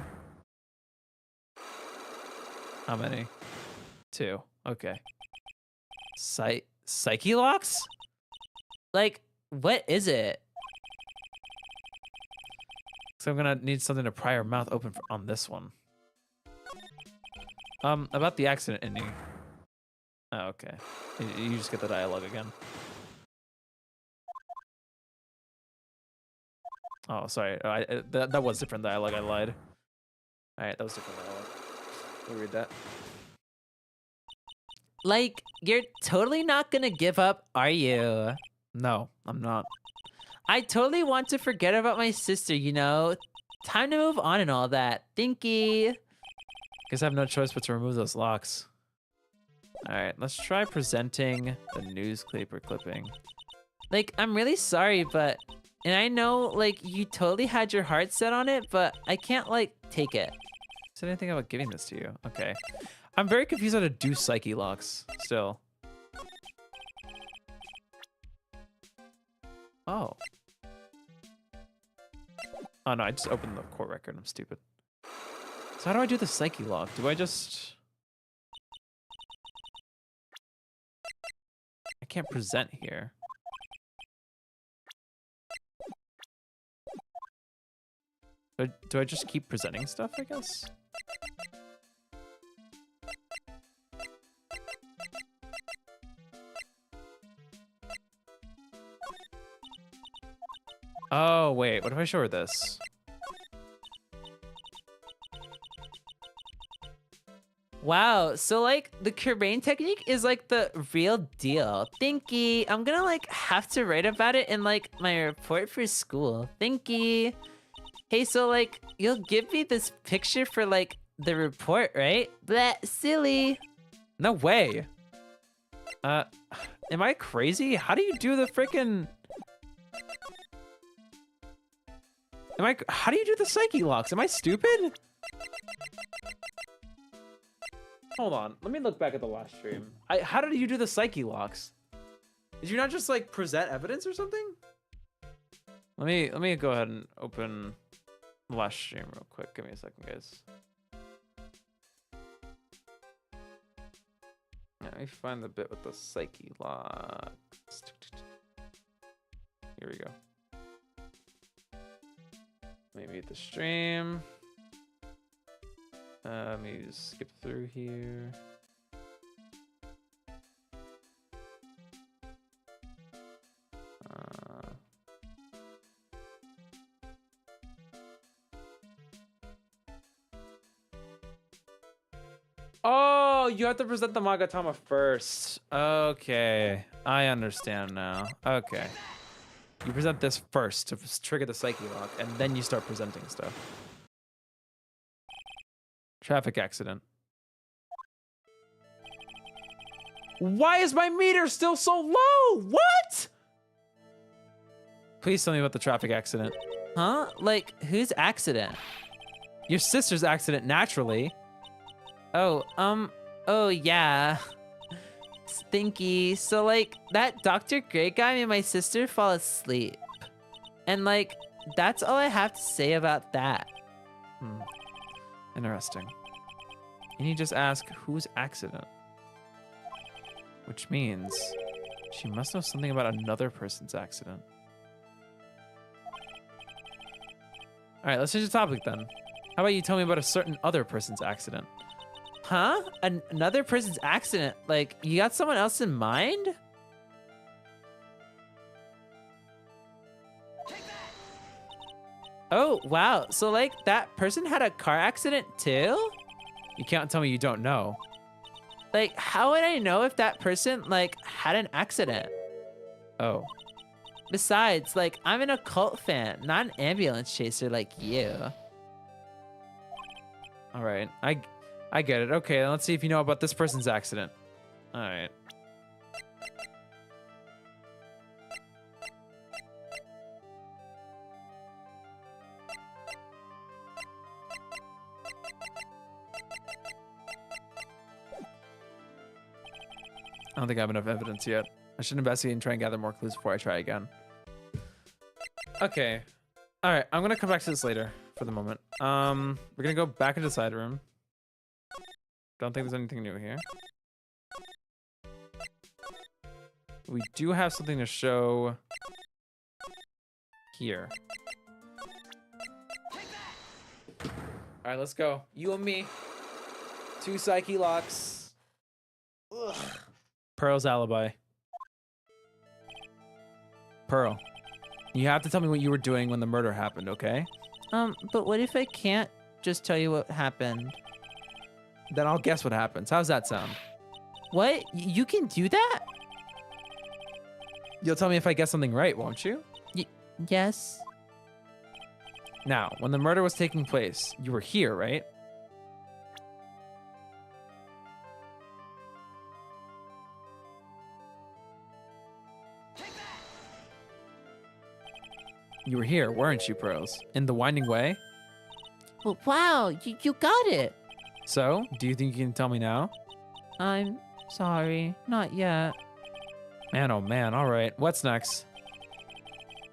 How many? 2. Okay. Psyche-Locks? Like, what is it? So I'm gonna need something to pry her mouth open on this one. About the accident, Inni. Oh, okay. You just get the dialogue again. Oh, sorry. That was different dialogue. I lied. All right, that was different dialogue. Let me read that. Like, you're totally not gonna give up, are you? No, I'm not. I totally want to forget about my sister, you know? Time to move on and all that. Thinky. Guess I have no choice but to remove those locks. All right, let's try presenting the newspaper clipping. Like, I'm really sorry, but... And I know, like, you totally had your heart set on it, but I can't, like, take it. Said anything about giving this to you? Okay. I'm very confused how to do Psyche-Locks still. Oh. Oh no, I just opened the court record. I'm stupid. So how do I do the Psyche-Lock? Do I just... I can't present here. Do I just keep presenting stuff, I guess? Oh, wait. What if I show her this? Wow, so, like, the Kerrane technique is, like, the real deal. Thinky. I'm gonna, like, have to write about it in, like, my report for school. Thinky. Hey, so, like, you'll give me this picture for, like, the report, right? Blah, silly. No way. Am I crazy? How do you do the frickin'... How do you do the Psyche-Locks? Am I stupid? Hold on. Let me look back at the last stream. How did you do the Psyche-Locks? Did you not just, like, present evidence or something? Let me go ahead and open the last stream real quick. Give me a second, guys. Yeah, let me find the bit with the Psyche-Locks. Here we go. Let me mute the stream. Let me just skip through here. Oh, you have to present the Magatama first. Okay, I understand now. Okay. You present this first to trigger the Psyche-Lock, and then you start presenting stuff. Traffic accident. Why is my meter still so low? What? Please tell me about the traffic accident. Huh? Like, whose accident? Your sister's accident, naturally. Oh yeah. Stinky. So like, that Dr. Gray guy made my sister fall asleep. And like, that's all I have to say about that. Interesting. And you just ask, whose accident? Which means she must know something about another person's accident. All right, let's change the topic then. How about you tell me about a certain other person's accident? Huh? Another person's accident? Like, you got someone else in mind? Oh, wow. So, like, that person had a car accident too? You can't tell me you don't know. Like, how would I know if that person, like, had an accident? Oh. Besides, like, I'm an occult fan, not an ambulance chaser like you. All right. I get it. Okay, let's see if you know about this person's accident. All right. I don't think I have enough evidence yet. I should investigate and try and gather more clues before I try again. Okay. All right, I'm gonna come back to this later for the moment. We're gonna go back into the side room. Don't think there's anything new here. We do have something to show here. All right, let's go. You and me. 2 Psyche-Locks. Ugh. Pearl's alibi. Pearl, you have to tell me what you were doing when the murder happened, okay? But what if I can't just tell you what happened? Then I'll guess what happens. How's that sound? What? You can do that? You'll tell me if I guess something right, won't you? Yes. Now, when the murder was taking place, you were here, right? You were here, weren't you, Pearls? In the Winding Way? Well, wow, you got it. So, do you think you can tell me now? I'm sorry, not yet. Man, oh man, all right. What's next?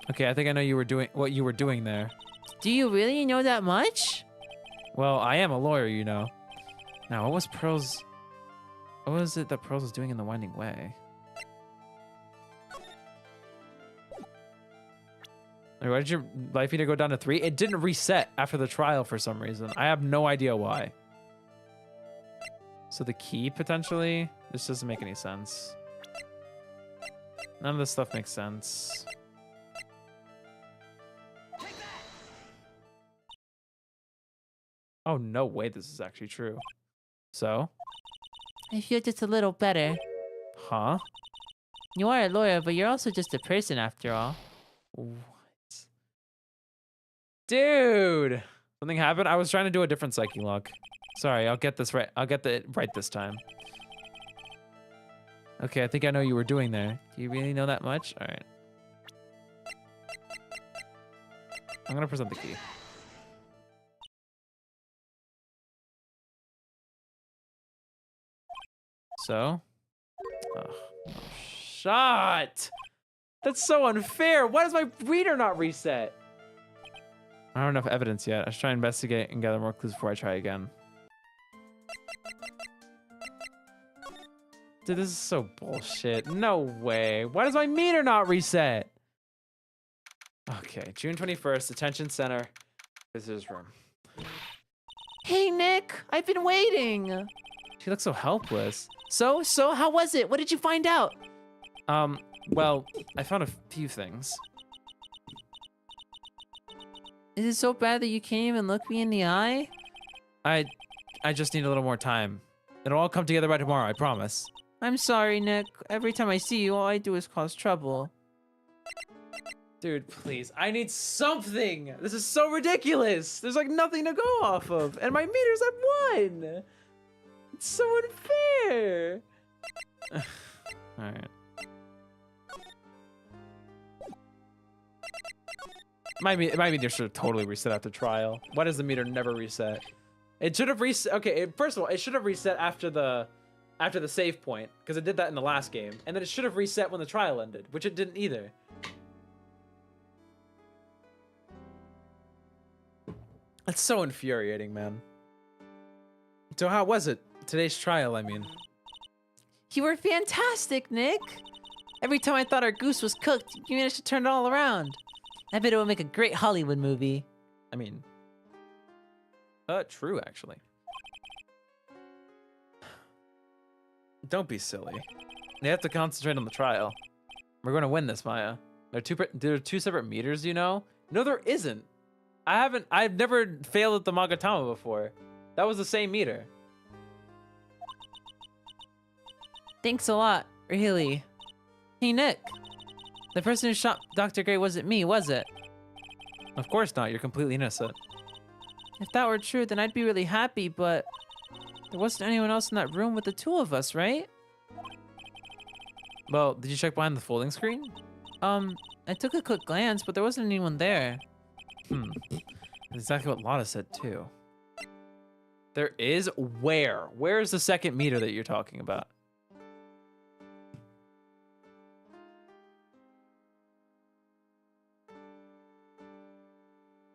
Okay, I think I know what you were doing there. Do you really know that much? Well, I am a lawyer, you know. Now, what was it that Pearls was doing in the Winding Way? Why did your life meter go down to 3? It didn't reset after the trial for some reason. I have no idea why. So the key, potentially? This doesn't make any sense. None of this stuff makes sense. Oh, no way this is actually true. So? I feel just a little better. Huh? You are a lawyer, but you're also just a person after all. What? Dude! Something happened? I was trying to do a different Psyche-Lock. Sorry, I'll get this right. I'll get it right this time. Okay, I think I know what you were doing there. Do you really know that much? All right. I'm gonna present the key. So? Oh, shot! That's so unfair. Why does my reader not reset? I don't have enough evidence yet. I should try and investigate and gather more clues before I try again. Dude, this is so bullshit. No way. Why does my meter not reset? Okay, June 21st, Detention Center, Visitor's Room. Hey, Nick, I've been waiting. She looks so helpless. So, how was it? What did you find out? Well, I found a few things. Is it so bad that you can't even look me in the eye? I just need a little more time. It'll all come together by tomorrow, I promise. I'm sorry, Nick. Every time I see you, all I do is cause trouble. Dude, please. I need something. This is so ridiculous. There's like nothing to go off of. And my meter's at 1. It's so unfair. Alright. My meter should have totally reset after trial. Why does the meter never reset? It should have reset. Okay, first of all, it should have reset after the save point, because it did that in the last game. And then it should have reset when the trial ended, which it didn't either. It's so infuriating, man. So how was it? Today's trial, I mean. You were fantastic, Nick. Every time I thought our goose was cooked, you managed to turn it all around. I bet it would make a great Hollywood movie. I mean, true, actually. Don't be silly. You have to concentrate on the trial. We're going to win this, Maya. There are two separate meters, you know? No, there isn't. I've never failed at the Magatama before. That was the same meter. Thanks a lot, really. Hey, Nick. The person who shot Dr. Gray wasn't me, was it? Of course not. You're completely innocent. If that were true, then I'd be really happy, but there wasn't anyone else in that room with the two of us, right? Well, did you check behind the folding screen? I took a quick glance, but there wasn't anyone there. That's exactly what Lotta said, too. There is? Where? Where's the second meter that you're talking about?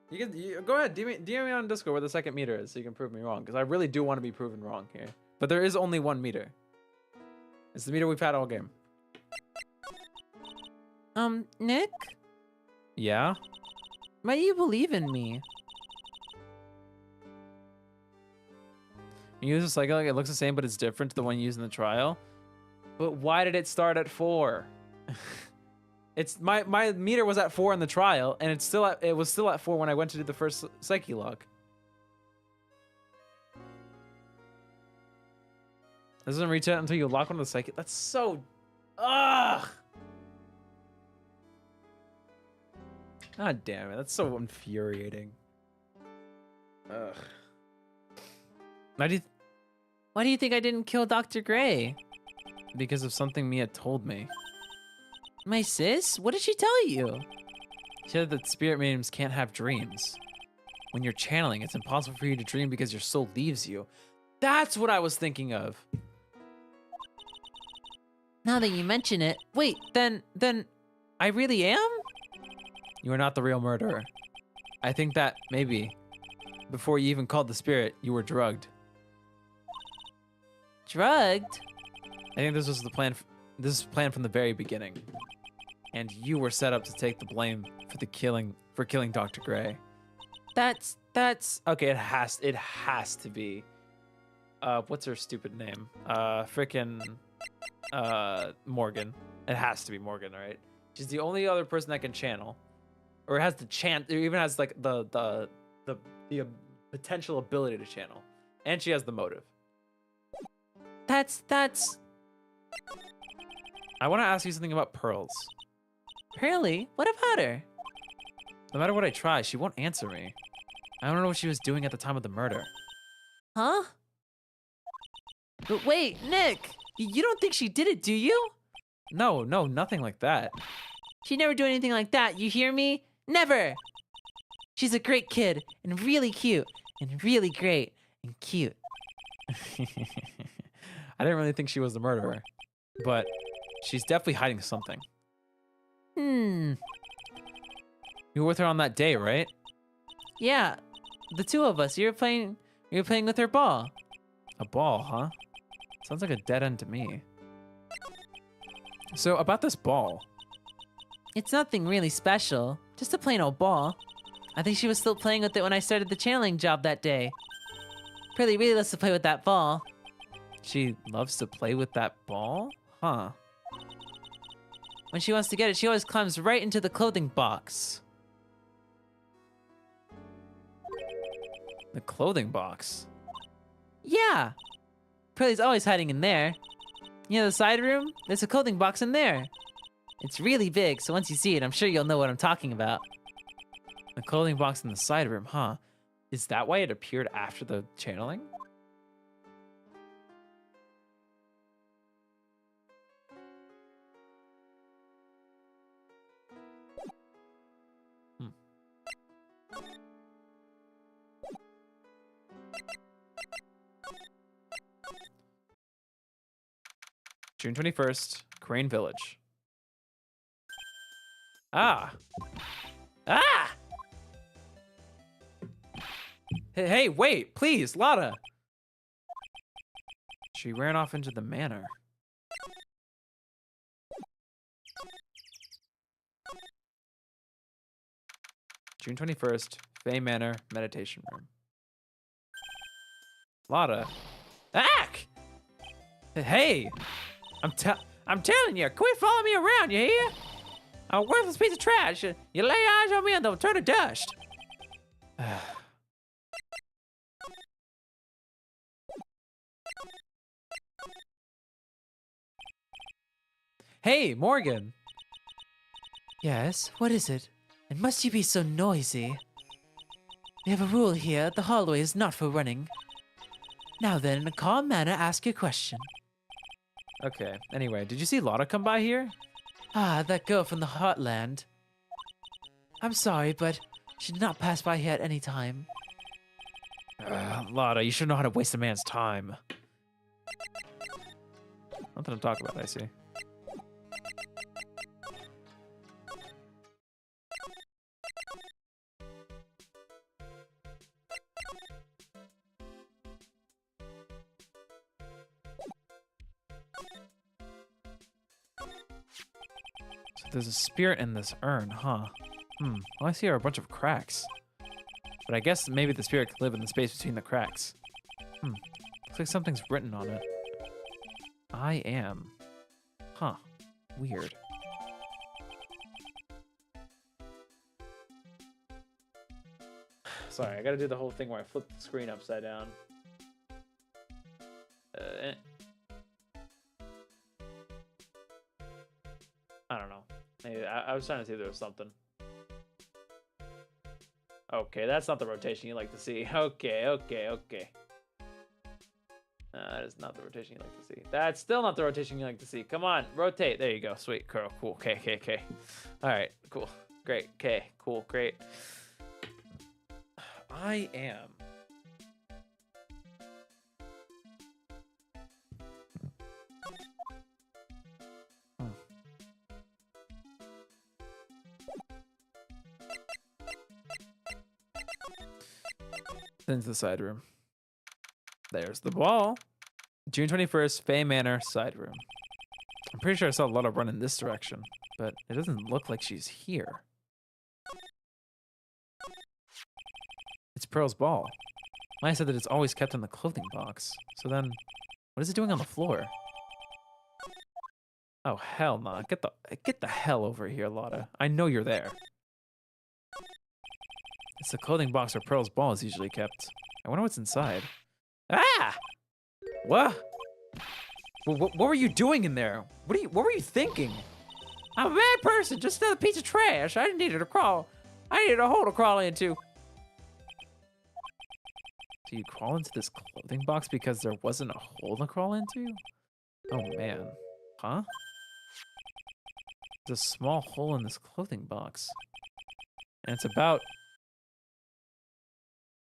You go ahead, DM me on Discord where the second meter is so you can prove me wrong, because I really do want to be proven wrong here. But there is only one meter. It's the meter we've had all game. Nick? Yeah? Why do you believe in me? You use a Psyche-Lock, it looks the same, but it's different to the one used in the trial. But why did it start at 4? It's my meter was at 4 in the trial, and it was still at 4 when I went to do the first Psyche-Lock. This doesn't reset until you lock one of the Psyche. That's so, ugh. God damn it, that's so infuriating. Ugh. Why do you think I didn't kill Dr. Gray? Because of something Mia told me. My sis? What did she tell you? She said that spirit mediums can't have dreams. When you're channeling, it's impossible for you to dream because your soul leaves you. That's what I was thinking of. Now that you mention it, wait, then I really am? You are not the real murderer. I think that maybe before you even called the spirit, you were drugged. Drugged? I think this was the plan. This was planned from the very beginning, and you were set up to take the blame for killing Dr. Gray. That's okay. It has to be. What's her stupid name? Frickin' Morgan. It has to be Morgan, right? She's the only other person that can channel, or has the chance, or even has like the potential ability to channel, and she has the motive. That's. I want to ask you something about Pearls. Pearly? What about her? No matter what I try, she won't answer me. I don't know what she was doing at the time of the murder. Huh? But wait, Nick! You don't think she did it, do you? No, nothing like that. She'd never do anything like that, you hear me? Never! She's a great kid, and really cute, and really great, and cute. I didn't really think she was the murderer, but she's definitely hiding something. You were with her on that day, right? Yeah, the two of us. You were playing with her ball. A ball, huh? Sounds like a dead end to me. So, about this ball. It's nothing really special. Just a plain old ball. I think she was still playing with it when I started the channeling job that day. Pearly really loves to play with that ball. She loves to play with that ball? Huh. When she wants to get it, she always climbs right into the clothing box. The clothing box? Yeah. Pearlie's always hiding in there. You know the side room? There's a clothing box in there. It's really big, so once you see it, I'm sure you'll know what I'm talking about. The clothing box in the side room, huh? Is that why it appeared after the channeling? June 21st, Crane Village. Ah! Ah! Hey, wait, please, Lotta! She ran off into the manor. June 21st, Fey Manor, meditation room. Lotta. Ack! Hey! I'm telling you, quit following me around, you hear? I'm a worthless piece of trash. You lay eyes on me and they'll turn to dust. Hey, Morgan. Yes, what is it? And must you be so noisy? We have a rule here, the hallway is not for running. Now then, in a calm manner, ask your question. Okay, anyway, did you see Lotta come by here? Ah, that girl from the Heartland. I'm sorry, but she did not pass by here at any time. Lotta, you should know how to waste a man's time. Nothing to talk about, I see. So there's a spirit in this urn, huh? All I see are a bunch of cracks. But I guess maybe the spirit could live in the space between the cracks. Looks like something's written on it. I am. Huh. Weird. Sorry, I gotta do the whole thing where I flip the screen upside down. I don't know. Maybe I was trying to see if there was something. Okay, that's not the rotation you like to see. Okay. That is not the rotation you like to see. That's still not the rotation you like to see. Come on, rotate. There you go. Sweet, cool. Okay. All right, cool. Great. Okay, cool, great. I am. Into the side room. There's the ball. June 21st, Fey Manor, side room. I'm pretty sure I saw Lotta run in this direction, but it doesn't look like she's here. It's Pearl's ball. Maya said that it's always kept in the clothing box. So then, what is it doing on the floor? Oh, hell nah. Get the hell over here, Lotta. I know you're there. It's the clothing box where Pearl's ball is usually kept. I wonder what's inside. Ah! What? What were you doing in there? What were you thinking? I'm a bad person, just another piece of trash. I needed a hole to crawl into. Do you crawl into this clothing box because there wasn't a hole to crawl into? Oh man. Huh? There's a small hole in this clothing box. And it's about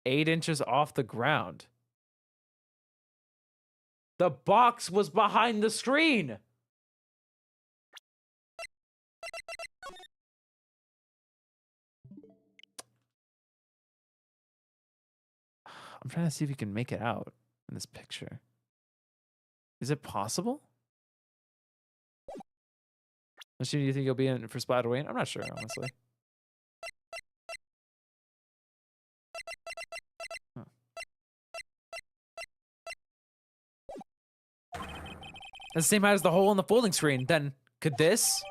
8 inches off the ground. The box was behind the screen. I'm trying to see if you can make it out in this picture. Is it possible? Do you think you'll be in for Splatterwayne? I'm not sure, honestly. The same height as the hole in the folding screen. Then could this?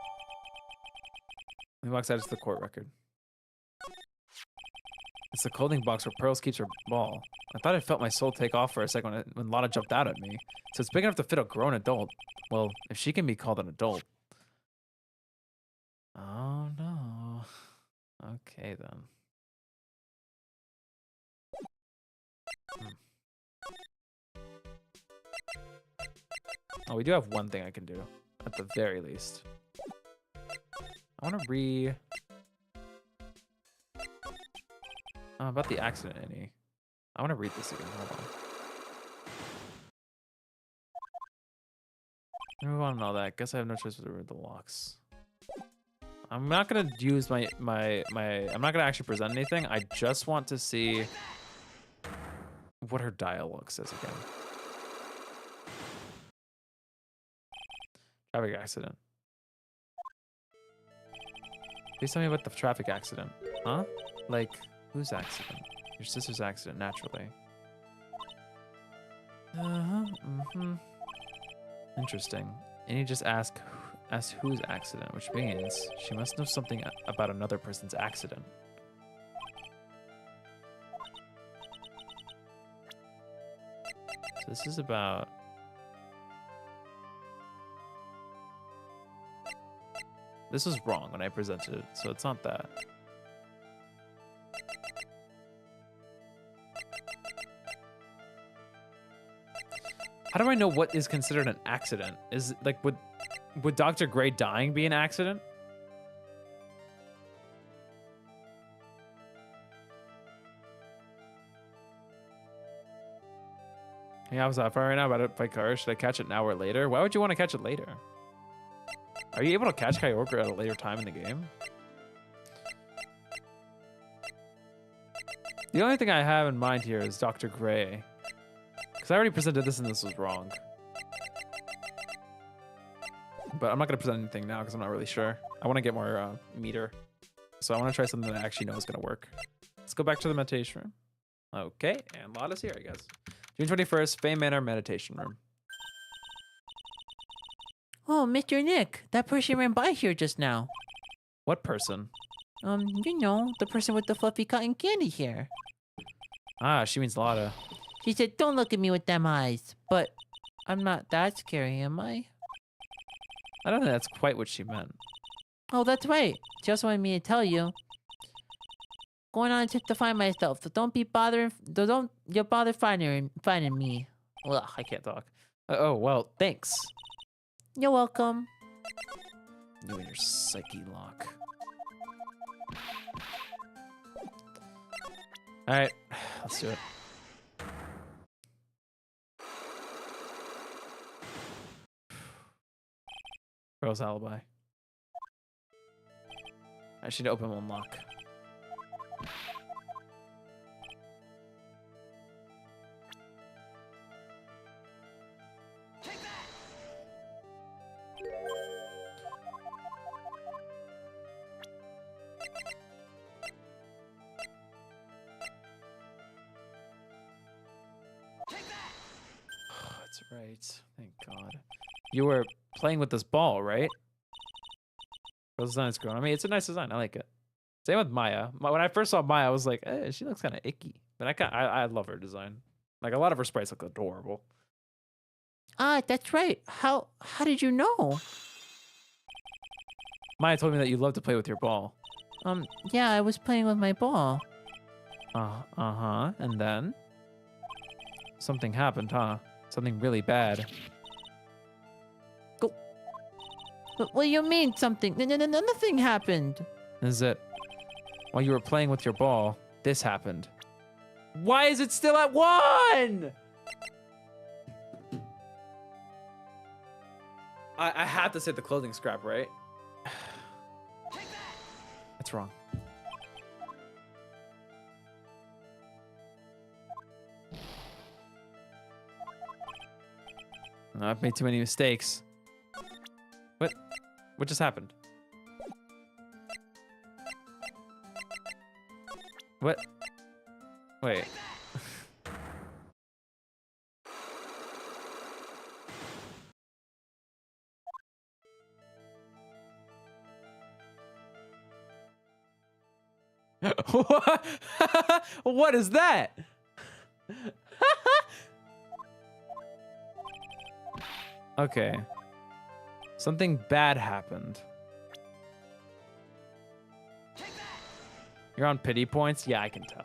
He walks out to the court record. It's the clothing box where Pearls keeps her ball. I thought I felt my soul take off for a second when Lotta jumped out at me. So it's big enough to fit a grown adult. Well, if she can be called an adult. Oh no. Okay then. Oh, we do have one thing I can do, at the very least. I want to about the accident, Annie. I want to read this again. Hold on. We want to know that. Guess I have no choice but to read the locks. I'm not gonna use I'm not gonna actually present anything. I just want to see what her dialogue says again. Traffic accident. Please tell me about the traffic accident. Huh? Like, whose accident? Your sister's accident, naturally. Interesting. And you just ask whose accident, which means she must know something about another person's accident. So this is about... This was wrong when I presented it, so it's not that. How do I know what is considered an accident? Is like, would Dr. Gray dying be an accident? Yeah, I was off right now about it by car. Should I catch it now or later? Why would you want to catch it later? Are you able to catch Kyogre at a later time in the game? The only thing I have in mind here is Dr. Gray. Because I already presented this and this was wrong. But I'm not going to present anything now because I'm not really sure. I want to get more meter. So I want to try something that I actually know is going to work. Let's go back to the meditation room. Okay, and Lotta's here, I guess. June 21st, Fame Manor Meditation Room. Oh, Mr. Nick, that person ran by here just now. What person? You know, the person with the fluffy cotton candy hair. Ah, she means Lotta. She said, don't look at me with them eyes. But I'm not that scary, am I? I don't think that's quite what she meant. Oh, that's right. She also wanted me to tell you. Going on a trip to find myself, so don't be bothering. Don't you bother finding me. Ugh, I can't talk. Oh, well, thanks. You're welcome. You and your Psyche-Lock. All right, let's do it. Girl's alibi. I should open one lock. That's right. Thank God. You were playing with this ball, right? The design is grown. I mean, it's a nice design. I like it. Same with Maya. When I first saw Maya, I was like, she looks kind of icky. But I love her design. Like, a lot of her sprites look adorable. Ah, that's right. How did you know? Maya told me that you love to play with your ball. Yeah, I was playing with my ball. Uh-huh. And then? Something happened, huh? Something really bad. What do you mean something? Nothing happened. Is it? While you were playing with your ball, this happened. Why is it still at 1? I have to say the clothing scrap, right? That's wrong. No, I've made too many mistakes. What just happened? What? Wait. What? What is that? Okay. Something bad happened. You're on pity points? Yeah, I can tell.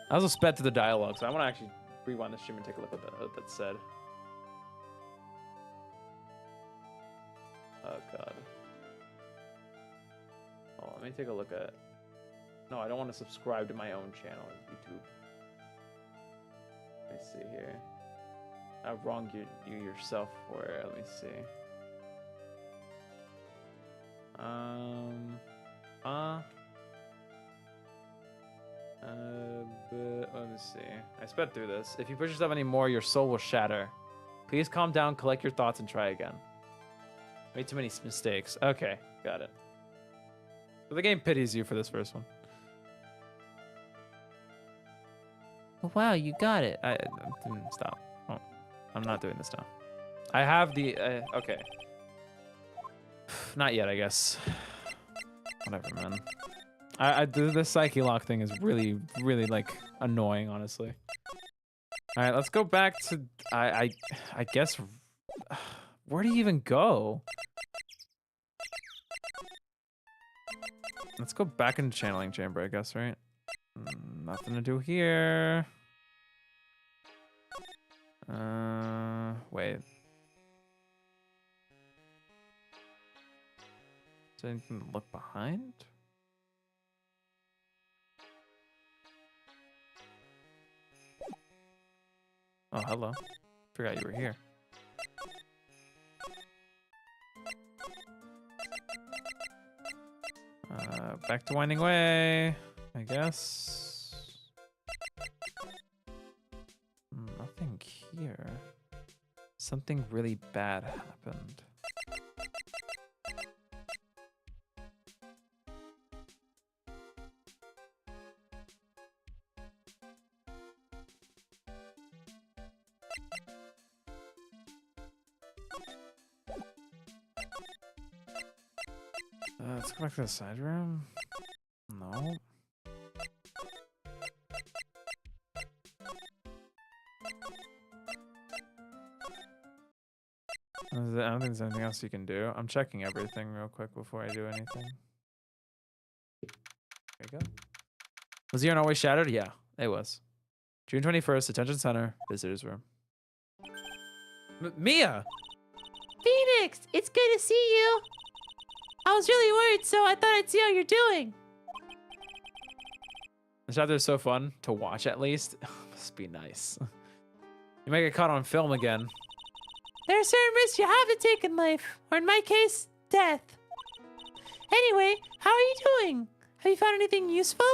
I also sped through the dialogue, so I want to actually rewind the stream and take a look at what that said. Oh, God. Oh, let me take a look at... No, I don't want to subscribe to my own channel on YouTube. Let me see here. I wronged you yourself for it. Let me see. Let me see. I sped through this. If you push yourself anymore, your soul will shatter. Please calm down, collect your thoughts, and try again. Made too many mistakes. Okay, got it. So the game pities you for this first one. Oh, wow, you got it. Stop. Oh, I'm not doing this now. I have the... okay. Not yet, I guess. Whatever, man. The Psyche-Lock thing is really, really, like, annoying, honestly. All right, let's go back to... I guess... Where do you even go? Let's go back into channeling chamber, I guess, right? Nothing to do here. Wait. Is there anything to look behind? Oh, hello. Forgot you were here. Back to Winding Way, I guess. Nothing here. Something really bad happened. Let's go back to the side room. No. I don't think there's anything else you can do. I'm checking everything real quick before I do anything. There you go. Was the urn always shattered? Yeah, it was. June 21st, Attention Center, Visitors Room. Mia! Phoenix, it's good to see you. I was really worried, so I thought I'd see how you're doing. The chapter is so fun to watch, at least. Must be nice. You might get caught on film again. There are certain risks you have to take in life, or in my case, death. Anyway, how are you doing? Have you found anything useful?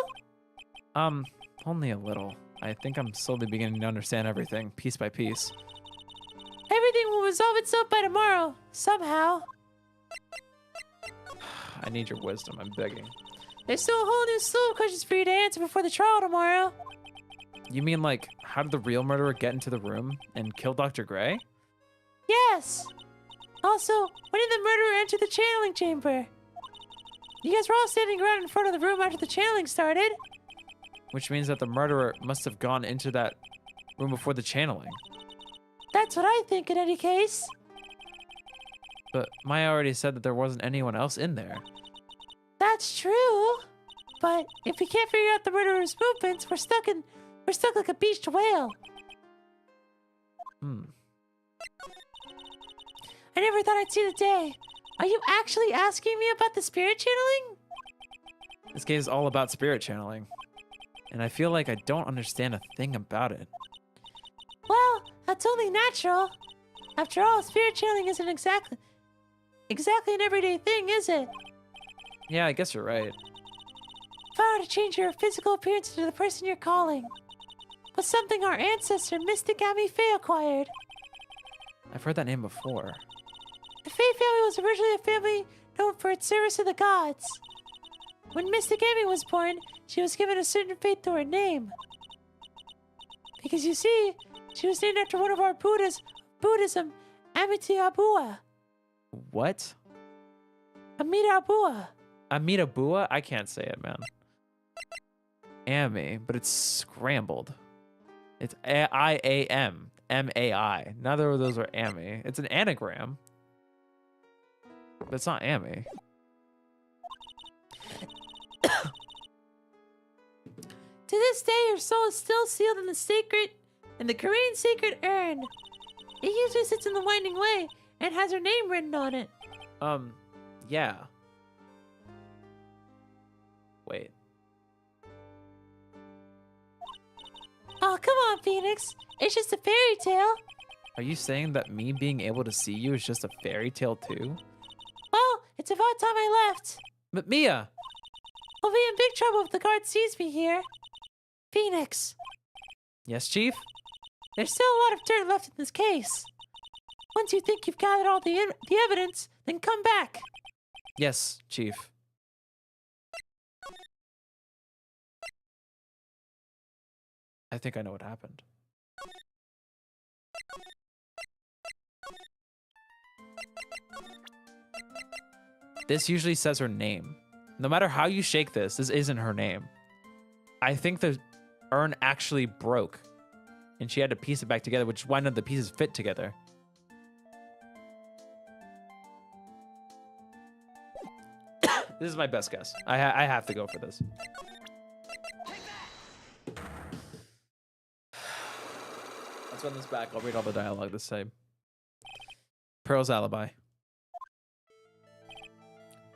Only a little. I think I'm slowly beginning to understand everything, piece by piece. Everything will resolve itself by tomorrow, somehow. I need your wisdom, I'm begging. There's still a whole new slew of questions for you to answer before the trial tomorrow. You mean, like, how did the real murderer get into the room and kill Dr. Gray? Yes. Also, when did the murderer enter the channeling chamber? You guys were all standing around in front of the room after the channeling started. Which means that the murderer must have gone into that room before the channeling. That's what I think in any case. But Maya already said that there wasn't anyone else in there. That's true. But if we can't figure out the murderer's movements, we're stuck like a beached whale. I never thought I'd see the day. Are you actually asking me about the spirit channeling? This game is all about spirit channeling. And I feel like I don't understand a thing about it. Well, that's only natural. After all, spirit channeling isn't exactly an everyday thing, is it? Yeah, I guess you're right. If I were to change your physical appearance into the person you're calling, was something our ancestor Mystic Ami Faye acquired. I've heard that name before. The Faye family was originally a family known for its service to the gods. When Mystic Ami was born, she was given a certain fate to her name. Because you see, she was named after one of our Buddhism, Amitabua. What? Amitabua. Amitabua? I can't say it, man. Amy, but it's scrambled. It's I-A-M. M-A-I. Neither of those are Amy. It's an anagram. But it's not Amy. To this day, your soul is still sealed in the Korean Sacred Urn. It usually sits in the Winding Way and has her name written on it. Yeah. Wait. Oh, come on, Phoenix. It's just a fairy tale. Are you saying that me being able to see you is just a fairy tale too? Well, it's about time I left. But Mia! I'll be in big trouble if the guard sees me here. Phoenix, Yes, Chief? there's still a lot of dirt left in this case. Once you think you've gathered all the evidence, then come back. Yes, Chief. I think I know what happened. This usually says her name. No matter how you shake this isn't her name. I think the urn actually broke, and she had to piece it back together, which is why none of the pieces fit together. This is my best guess. I have to go for this. Let's run this back. I'll read all the dialogue the same. Pearl's alibi.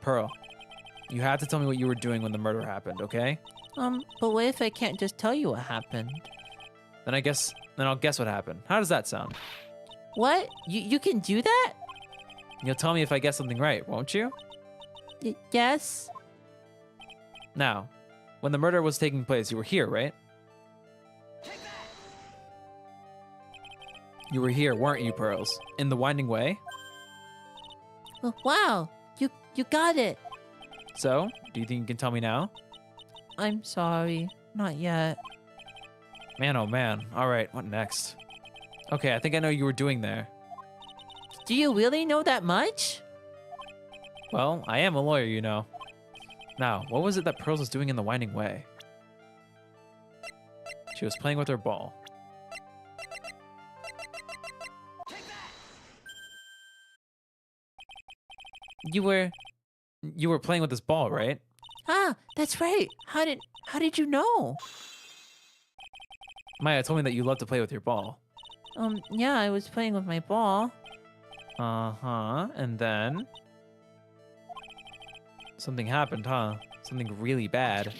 Pearl, you have to tell me what you were doing when the murder happened, okay? But what if I can't just tell you what happened? Then I'll guess what happened. How does that sound? What? You can do that? You'll tell me if I guess something right, won't you? Yes. Now, when the murder was taking place, you were here, right? You were here, weren't you, Pearls? In the Winding Way? Oh, wow, you got it. So, do you think you can tell me now? I'm sorry, not yet. Man, oh man. All right, what next? Okay, I think I know what you were doing there. Do you really know that much? Well, I am a lawyer, you know. Now, what was it that Pearls was doing in the Winding Way? She was playing with her ball. You were playing with this ball, right? Ah, that's right. How did you know? Maya told me that you love to play with your ball. Yeah, I was playing with my ball. Uh-huh. And then something happened, huh? Something really bad.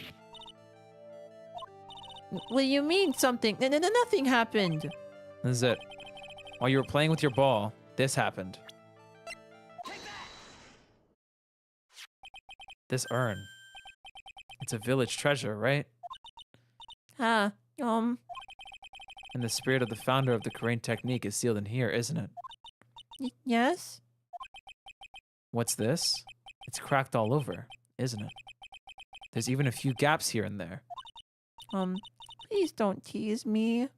What do you mean something? Nothing happened. This is it. While you were playing with your ball, this happened. This urn. It's a village treasure, right? Ah, And the spirit of the founder of the Korean technique is sealed in here, isn't it? Yes? What's this? It's cracked all over, isn't it? There's even a few gaps here and there. Please don't tease me.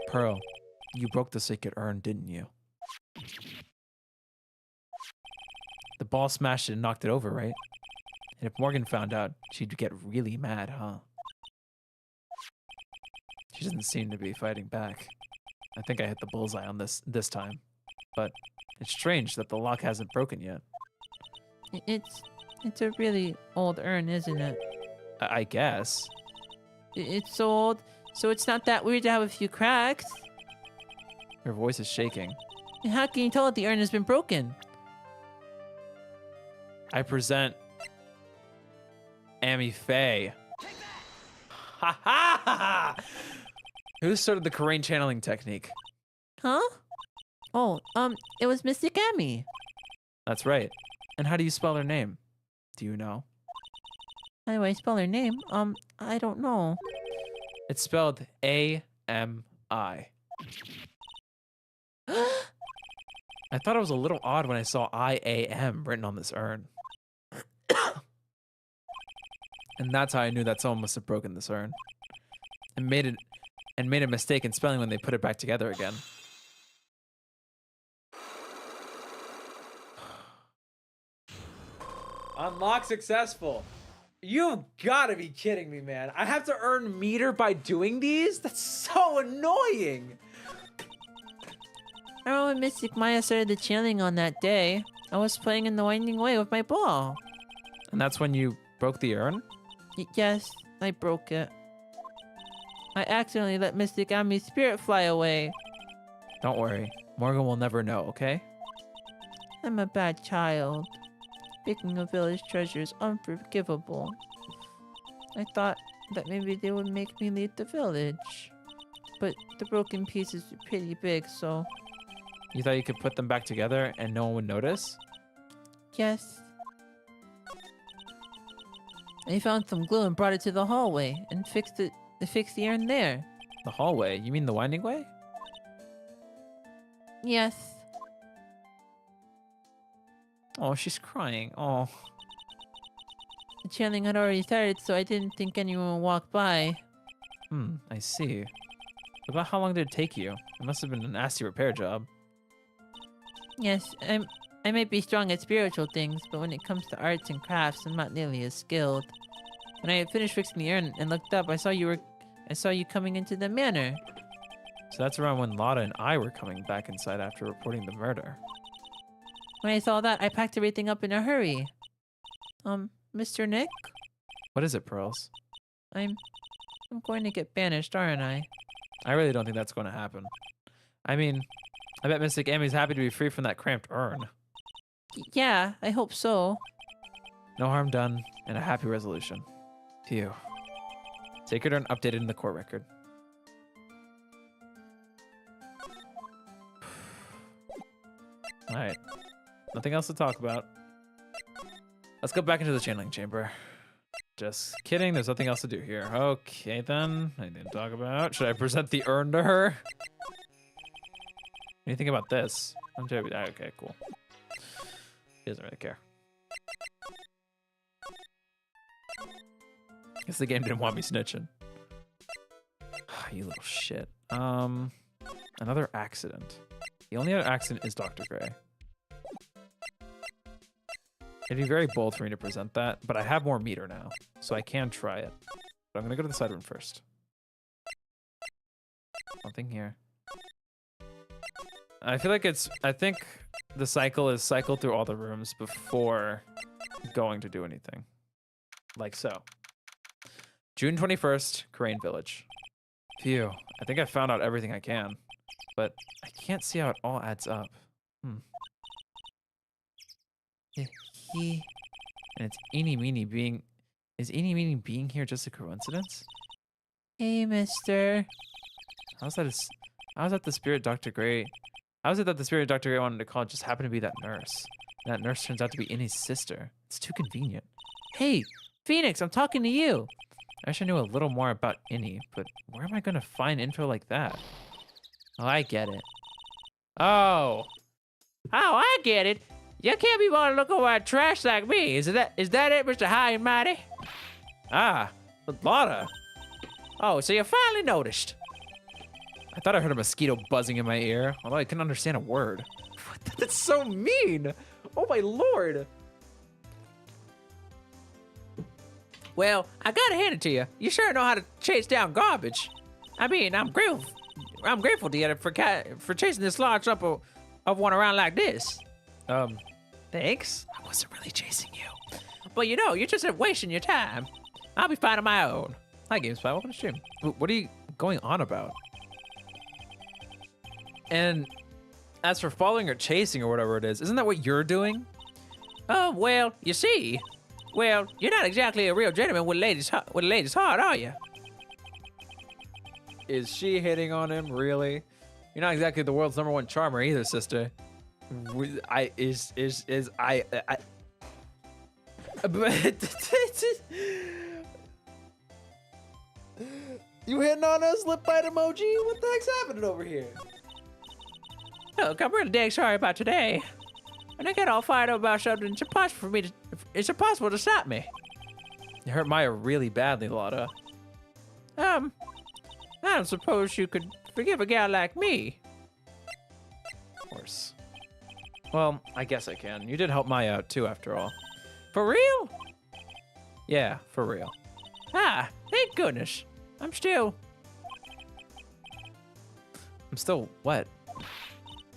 Pearl, you broke the Sacred Urn, didn't you? The ball smashed it and knocked it over, right? And if Morgan found out, she'd get really mad, huh? She doesn't seem to be fighting back. I think I hit the bullseye on this time. But it's strange that the lock hasn't broken yet. It's a really old urn, isn't it? I guess. It's old, so it's not that weird to have a few cracks. Her voice is shaking. And how can you tell that the urn has been broken? I present Amy Faye. Ha ha ha! Who started the Korean channeling technique? Huh? Oh, it was Mystic Amy. That's right. And how do you spell her name? Do you know? How do I spell her name? I don't know. It's spelled A-M-I. I thought it was a little odd when I saw I-A-M written on this urn. And that's how I knew that someone must have broken this urn. And made a mistake in spelling when they put it back together again. Unlock successful. You've got to be kidding me, man. I have to earn meter by doing these? That's so annoying. I remember when Mystic Maya started the channeling on that day. I was playing in the winding way with my ball. And that's when you broke the urn? Yes, I broke it. I accidentally let Mystic Ami's spirit fly away. Don't worry. Morgan will never know, okay? I'm a bad child. Picking a village treasure is unforgivable. I thought that maybe they would make me lead the village. But the broken pieces are pretty big, so... You thought you could put them back together and no one would notice? Yes. I found some glue and brought it to the hallway and fixed the urn there. The hallway? You mean the winding way? Yes. Oh, she's crying. Oh. The channeling had already started, so I didn't think anyone would walk by. I see. About how long did it take you? It must have been a nasty repair job. Yes, I might be strong at spiritual things, but when it comes to arts and crafts, I'm not nearly as skilled. When I had finished fixing the urn and looked up, I saw you coming into the manor. So that's around when Lotta and I were coming back inside after reporting the murder. When I saw that, I packed everything up in a hurry. Mr. Nick? What is it, Pearls? I'm going to get banished, aren't I? I really don't think that's going to happen. I mean, I bet Mystic Amy's happy to be free from that cramped urn. Yeah, I hope so. No harm done, and a happy resolution. Phew. Sacred Urn updated in the court record. Alright. Nothing else to talk about. Let's go back into the channeling chamber. Just kidding, there's nothing else to do here. Okay then, anything to talk about? Should I present the urn to her? What do you think about this? Okay, cool. He doesn't really care. Guess the game didn't want me snitching. You little shit. Another accident. The only other accident is Dr. Gray. It'd be very bold for me to present that, but I have more meter now, so I can try it. But I'm gonna go to the side room first. Nothing here. I feel like I think the cycle is cycled through all the rooms before going to do anything. Like so. June 21st, Crane Village. Phew, I think I found out everything I can, but I can't see how it all adds up. And it's eeny meeny being... Is eeny meeny being here just a coincidence? Hey, mister. How is that the spirit Dr. Gray... How is it that the spirit Dr. Gray wanted to call just happened to be that nurse? And that nurse turns out to be Innie's sister. It's too convenient. Hey, Phoenix, I'm talking to you. I wish I knew a little more about Innie, but where am I going to find info like that? Oh, I get it. Oh, I get it. You can't be wanting to look over at trash like me. Is that it, Mr. High and Mighty? but Lotta. Oh, so you finally noticed. I thought I heard a mosquito buzzing in my ear, although I couldn't understand a word. That's so mean. Oh my lord. Well, I gotta hand it to you. You sure know how to chase down garbage. I mean, I'm grateful to you for chasing this large lump of one around like this. Thanks. I wasn't really chasing you. But you know, you're just wasting your time. I'll be fine on my own. Hi, GameSpy. Welcome to stream. What are you going on about? And as for following or chasing or whatever it is, isn't that what you're doing? Oh, well, you see. Well, you're not exactly a real gentleman with a lady's heart, are you? Is she hitting on him, really? You're not exactly the world's #1 charmer either, sister. You hitting on us, lip bite emoji? What the heck's happening over here? Look, I'm really dang sorry about today. When I get all fired up about something, it's impossible to stop me. You hurt Maya really badly, Lotta. I don't suppose you could forgive a gal like me. Of course. Well, I guess I can. You did help Maya out too, after all. For real? Yeah, for real. Ah, thank goodness. I'm still what?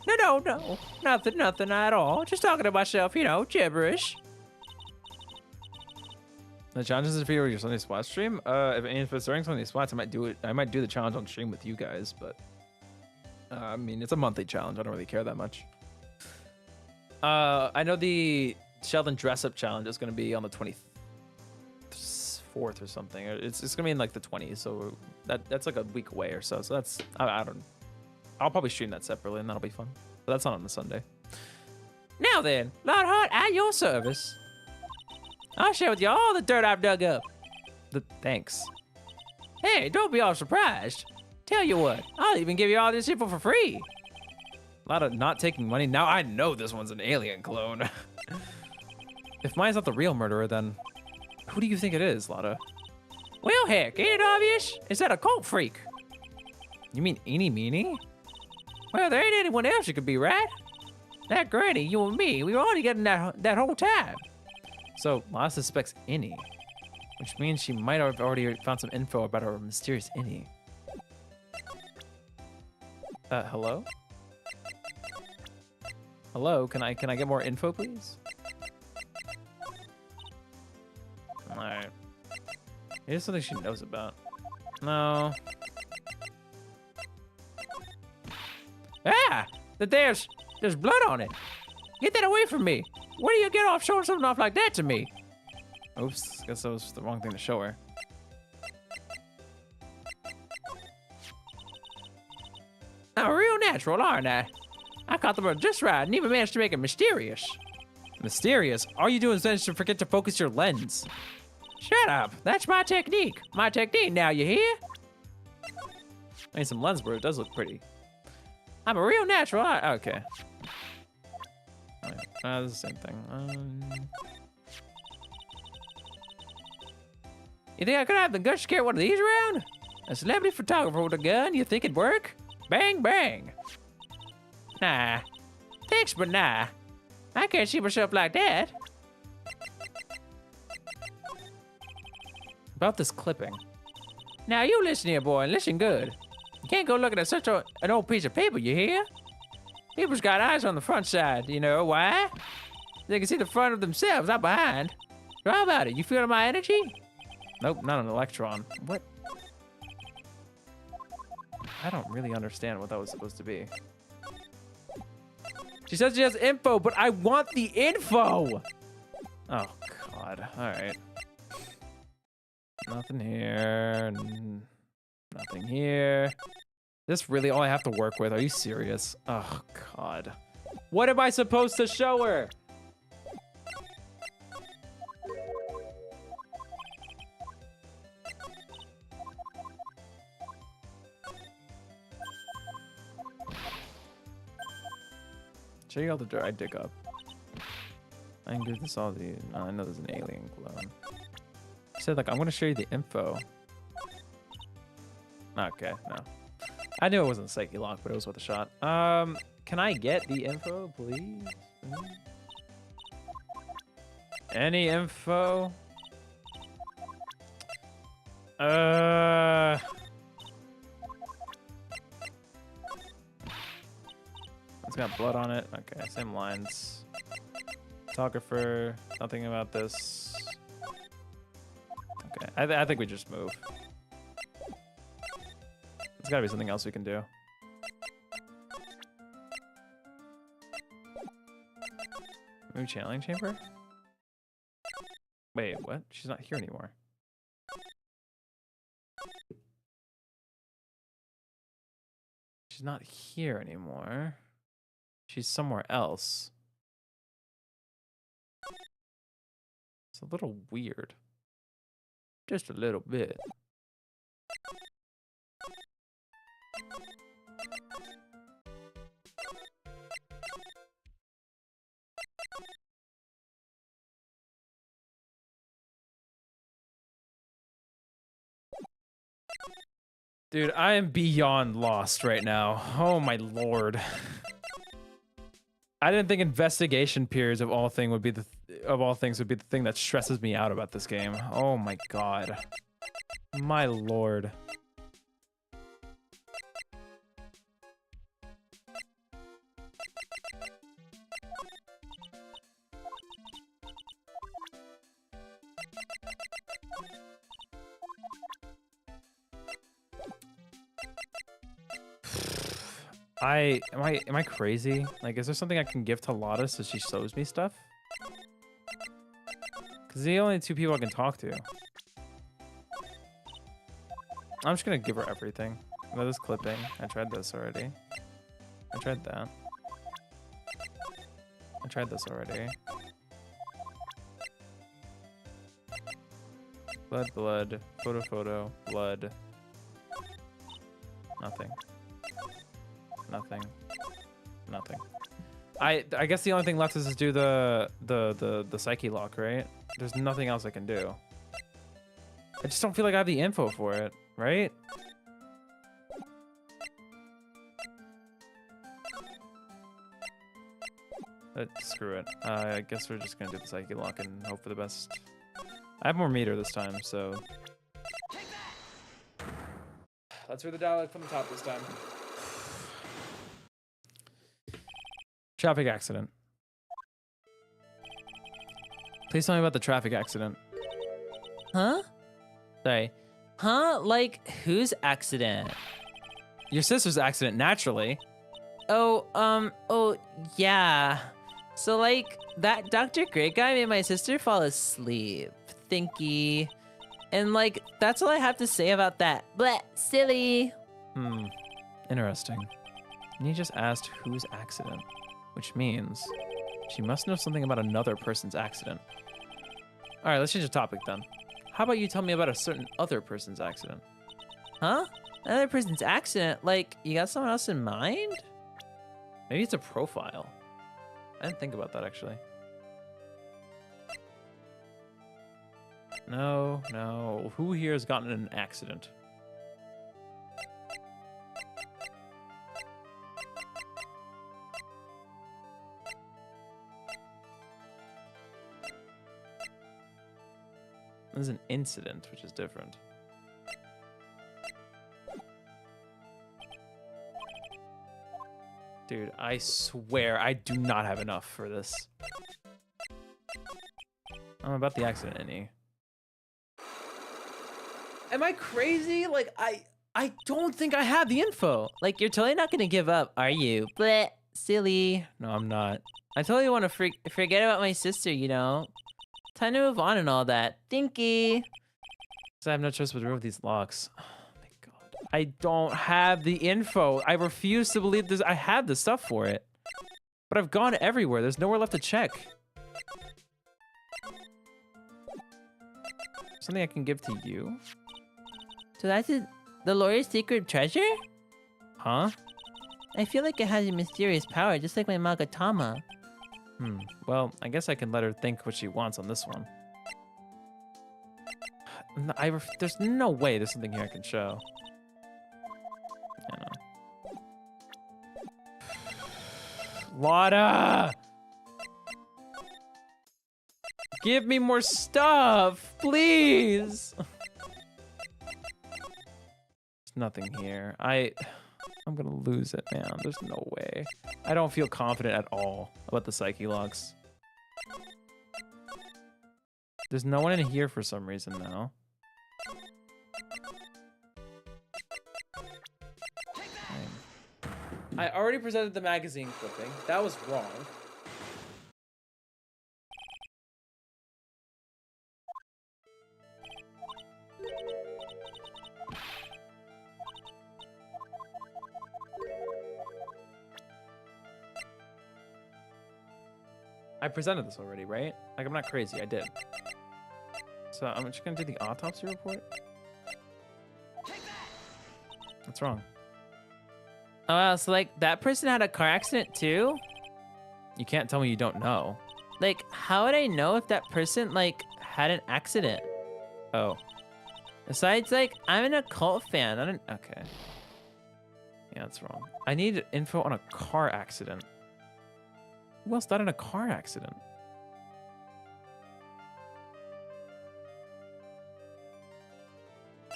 No. Nothing at all. Just talking to myself, gibberish. The challenge is for your Sunday Splat stream. If it's during Sunday Splats, I might do it. I might do the challenge on stream with you guys, but I mean, it's a monthly challenge. I don't really care that much. I know the Sheldon dress up challenge is going to be on the 24th or something. It's gonna be in like the 20s, so that's like a week away or so. So that's I don't. I'll probably stream that separately, and that'll be fun. But that's not on the Sunday. Now then, Lionheart, at your service. I'll share with you all the dirt I've dug up. Thanks. Hey, don't be all surprised. Tell you what, I'll even give you all this info for free. Lotta not taking money. Now I know this one's an alien clone. If mine's not the real murderer, then who do you think it is, Lotta? Well, heck, ain't it obvious? Is that a cult freak? You mean Eenie Meenie? Well, there ain't anyone else it could be, right? That granny, you and me, we were already getting that whole time. So Lotta suspects Innie, which means she might have already found some info about our mysterious Innie. Hello? Hello, can I get more info, please? Alright. Here's something she knows about. No. Ah! There's blood on it. Get that away from me. Where do you get off showing something off like that to me? Oops, guess that was the wrong thing to show her. I'm real natural, aren't I? I caught the bird just right and even managed to make it mysterious. Mysterious? All you do is manage to forget to focus your lens. Shut up. That's my technique. My technique now, you hear? I need some lens, but it does look pretty. I'm a real natural. Okay. Right. This is the same thing. You think I could have the guts to carry one of these around? A celebrity photographer with a gun? You think it'd work? Bang, bang. Nah. Thanks, but nah. I can't see myself like that. About this clipping. Now you listen here, boy, and listen good. You can't go looking at such an old piece of paper, you hear? People's got eyes on the front side, you know why? They can see the front of themselves, not behind. So how about it? You feeling my energy? Nope, not an electron. What? I don't really understand what that was supposed to be. She says she has info, but I want the info! Oh, God. All right. Nothing here. Nothing here. This really all I have to work with? Are you serious? Oh, God. What am I supposed to show her? Show you all the dirt I dig up. I can give this all to you. No, I know there's an alien clone. She said, like, I'm going to show you the info. Okay, no. I knew it wasn't Psyche-Lock, but it was worth a shot. Can I get the info, please? Any info? It's got blood on it. Okay, same lines. Photographer, nothing about this. Okay, I think we just move. There's gotta be something else we can do. Maybe channeling chamber? Wait, what? She's not here anymore. She's not here anymore. She's somewhere else. It's a little weird. Just a little bit. Dude, I am beyond lost right now. Oh my lord. I didn't think investigation periods of all thing would be of all things, would be the thing that stresses me out about this game. Oh my god. My lord. Am I crazy? Like, is there something I can give to Lotta so she shows me stuff? Because the only two people I can talk to. I'm just gonna give her everything. That is clipping. I tried this already. I tried that. I tried this already. Blood, blood, photo, photo, blood. Nothing. Nothing. Nothing. I guess the only thing left is to do the Psyche-Lock, right? There's nothing else I can do. I just don't feel like I have the info for it, right? Screw it. I guess we're just gonna do the Psyche-Lock and hope for the best. I have more meter this time, so. Let's read the dialogue from the top this time. Traffic accident. Please tell me about the traffic accident. Huh? Sorry. Huh? Like, whose accident? Your sister's accident, naturally. Oh, yeah. So, like, that Dr. Great guy made my sister fall asleep. Thinky. And, like, that's all I have to say about that. Bleh, silly. Interesting. And you just asked whose accident, which means she must know something about another person's accident. All right, let's change the topic then. How about you tell me about a certain other person's accident? Huh? Another person's accident? Like, you got someone else in mind? Maybe it's a profile. I didn't think about that, actually. No, no. Who here has gotten in an accident? This is an incident, which is different. Dude, I swear I do not have enough for this. I'm about the accident, any. Am I crazy? Like, I don't think I have the info. Like, you're totally not gonna give up, are you? Bleh, silly. No, I'm not. I totally want to forget about my sister, you know? Time to move on and all that. Dinky. So I have no choice but to remove these locks. Oh my god. I don't have the info. I refuse to believe this. I have the stuff for it. But I've gone everywhere. There's nowhere left to check. Something I can give to you? So that's it, the lawyer's secret treasure? Huh? I feel like it has a mysterious power, just like my Magatama. Well, I guess I can let her think what she wants on this one. There's no way there's something here I can show. I know. Lotta! Give me more stuff, please! There's nothing here. I'm gonna lose it, man. There's no way. I don't feel confident at all about the Psyche-Locks. There's no one in here for some reason now. I already presented the magazine clipping. That was wrong. I presented this already, right? Like, I'm not crazy, I did. So I'm just gonna do the autopsy report. What's wrong? Oh wow, so like that person had a car accident too? You can't tell me you don't know. Like, how would I know if that person like had an accident? Oh. Besides, like, I'm an occult fan. I don't. Okay. Yeah, that's wrong. I need info on a car accident. Who else died in a car accident?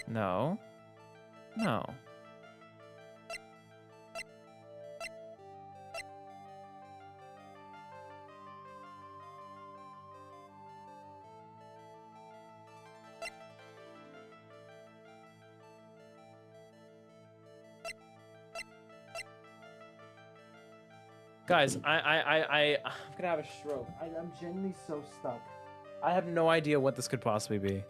No. No. Guys, I'm gonna have a stroke. I'm genuinely so stuck. I have no idea what this could possibly be.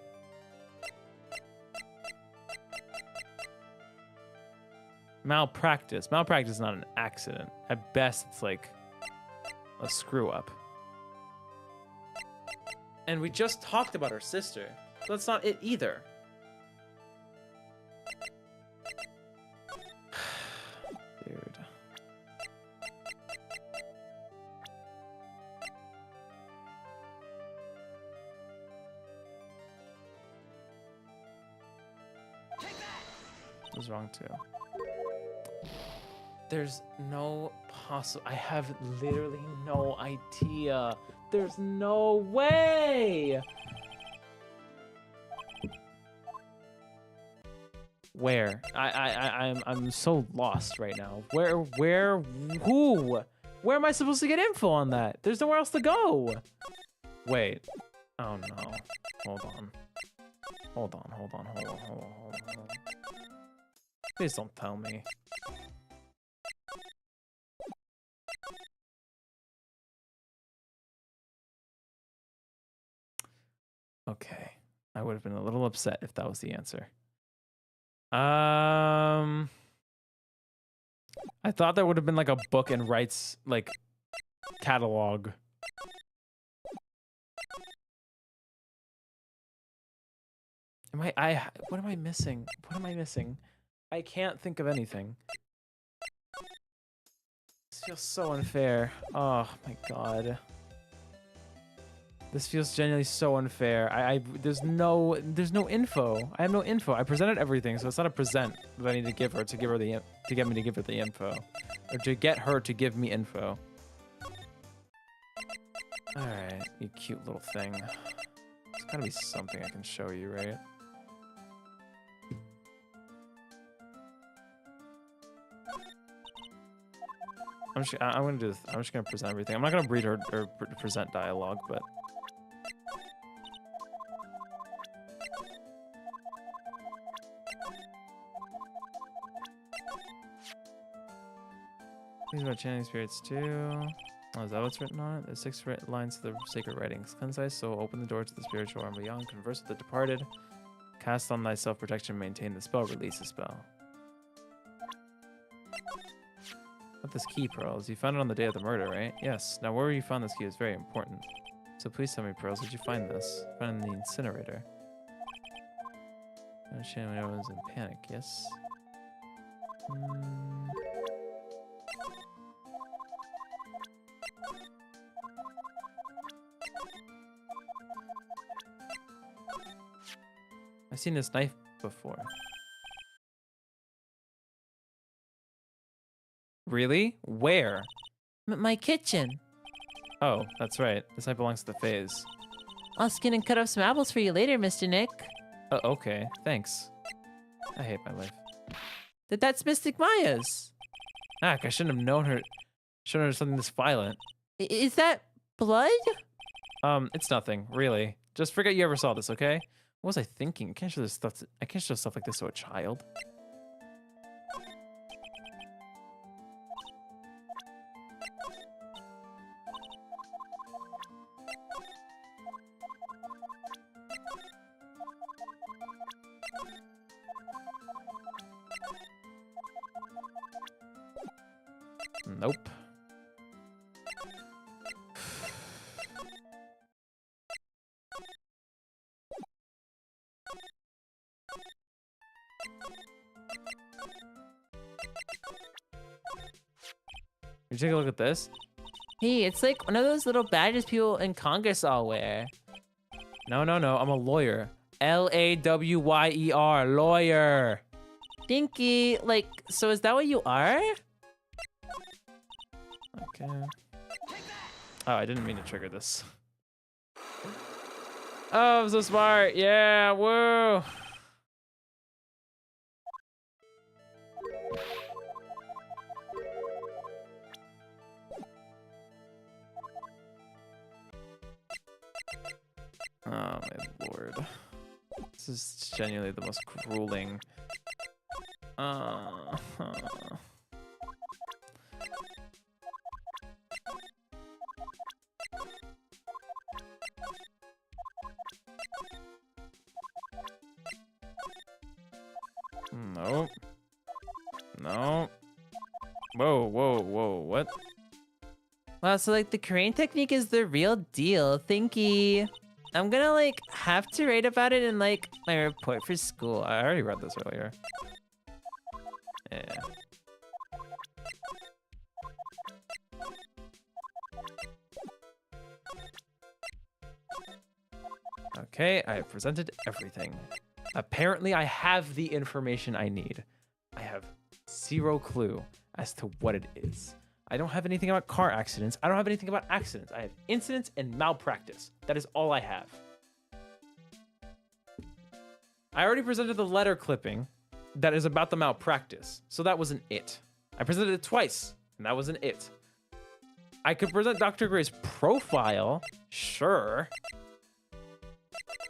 Malpractice. Malpractice is not an accident. At best, it's like a screw up. And we just talked about her sister. So that's not it either. Weird. Was wrong too. There's no possible. I have literally no idea. There's no way. Where? I'm so lost right now. Where, who? Where am I supposed to get info on that? There's nowhere else to go. Wait. Oh no. Hold on. Hold on. Please don't tell me. Okay. I would have been a little upset if that was the answer. I thought there would have been like a book in Wright's like catalog. What am I missing? What am I missing? I can't think of anything. This feels so unfair. Oh my god. This feels genuinely so unfair. There's no info. I have no info. I presented everything, so it's not a present that I need to give her to get me to give her the info, or to get her to give me info. All right, you cute little thing. There's gotta be something I can show you, right? I'm gonna do this. I'm just gonna present everything. I'm not gonna read or present dialogue, but. These are channeling spirits too. Oh, is that what's written on it? There's 6 lines of the sacred writings. Cleanse soul, open the door to the spiritual realm beyond, converse with the departed, cast on thyself protection, maintain the spell, release the spell. What this key, Pearls? You found it on the day of the murder, right? Yes. Now where you found this key is very important. So please tell me, Pearls, did you find this? Found it in the incinerator. I understand when everyone's in panic, yes? I've seen this knife before. Really? Where? My kitchen. Oh, that's right. This knife belongs to the phase. I'll skin and cut up some apples for you later, Mr. Nick. Okay. Thanks. I hate my life. That's Mystic Maya's. Heck, I shouldn't have known her. Shown her something this violent. Is that blood? It's nothing, really. Just forget you ever saw this, okay? What was I thinking? I can't show stuff like this to a child. Nope. You take a look at this? Hey, it's like one of those little badges people in Congress all wear. No. I'm a lawyer. L-A-W-Y-E-R. Lawyer. Dinky, like, so is that what you are? Okay. Oh, I didn't mean to trigger this. Oh, I'm so smart. Yeah, woo. Oh my lord. This is genuinely the most grueling. Nope. No. Whoa, whoa, whoa, what? Wow, so like the crane technique is the real deal. Thinky. I'm gonna like have to write about it in like my report for school. I already read this earlier. Yeah. Okay, I have presented everything. Apparently, I have the information I need. I have zero clue as to what it is. I don't have anything about car accidents. I don't have anything about accidents. I have incidents and malpractice. That is all I have. I already presented the letter clipping that is about the malpractice, so that wasn't it. I presented it twice, and that wasn't it. I could present Dr. Gray's profile, sure.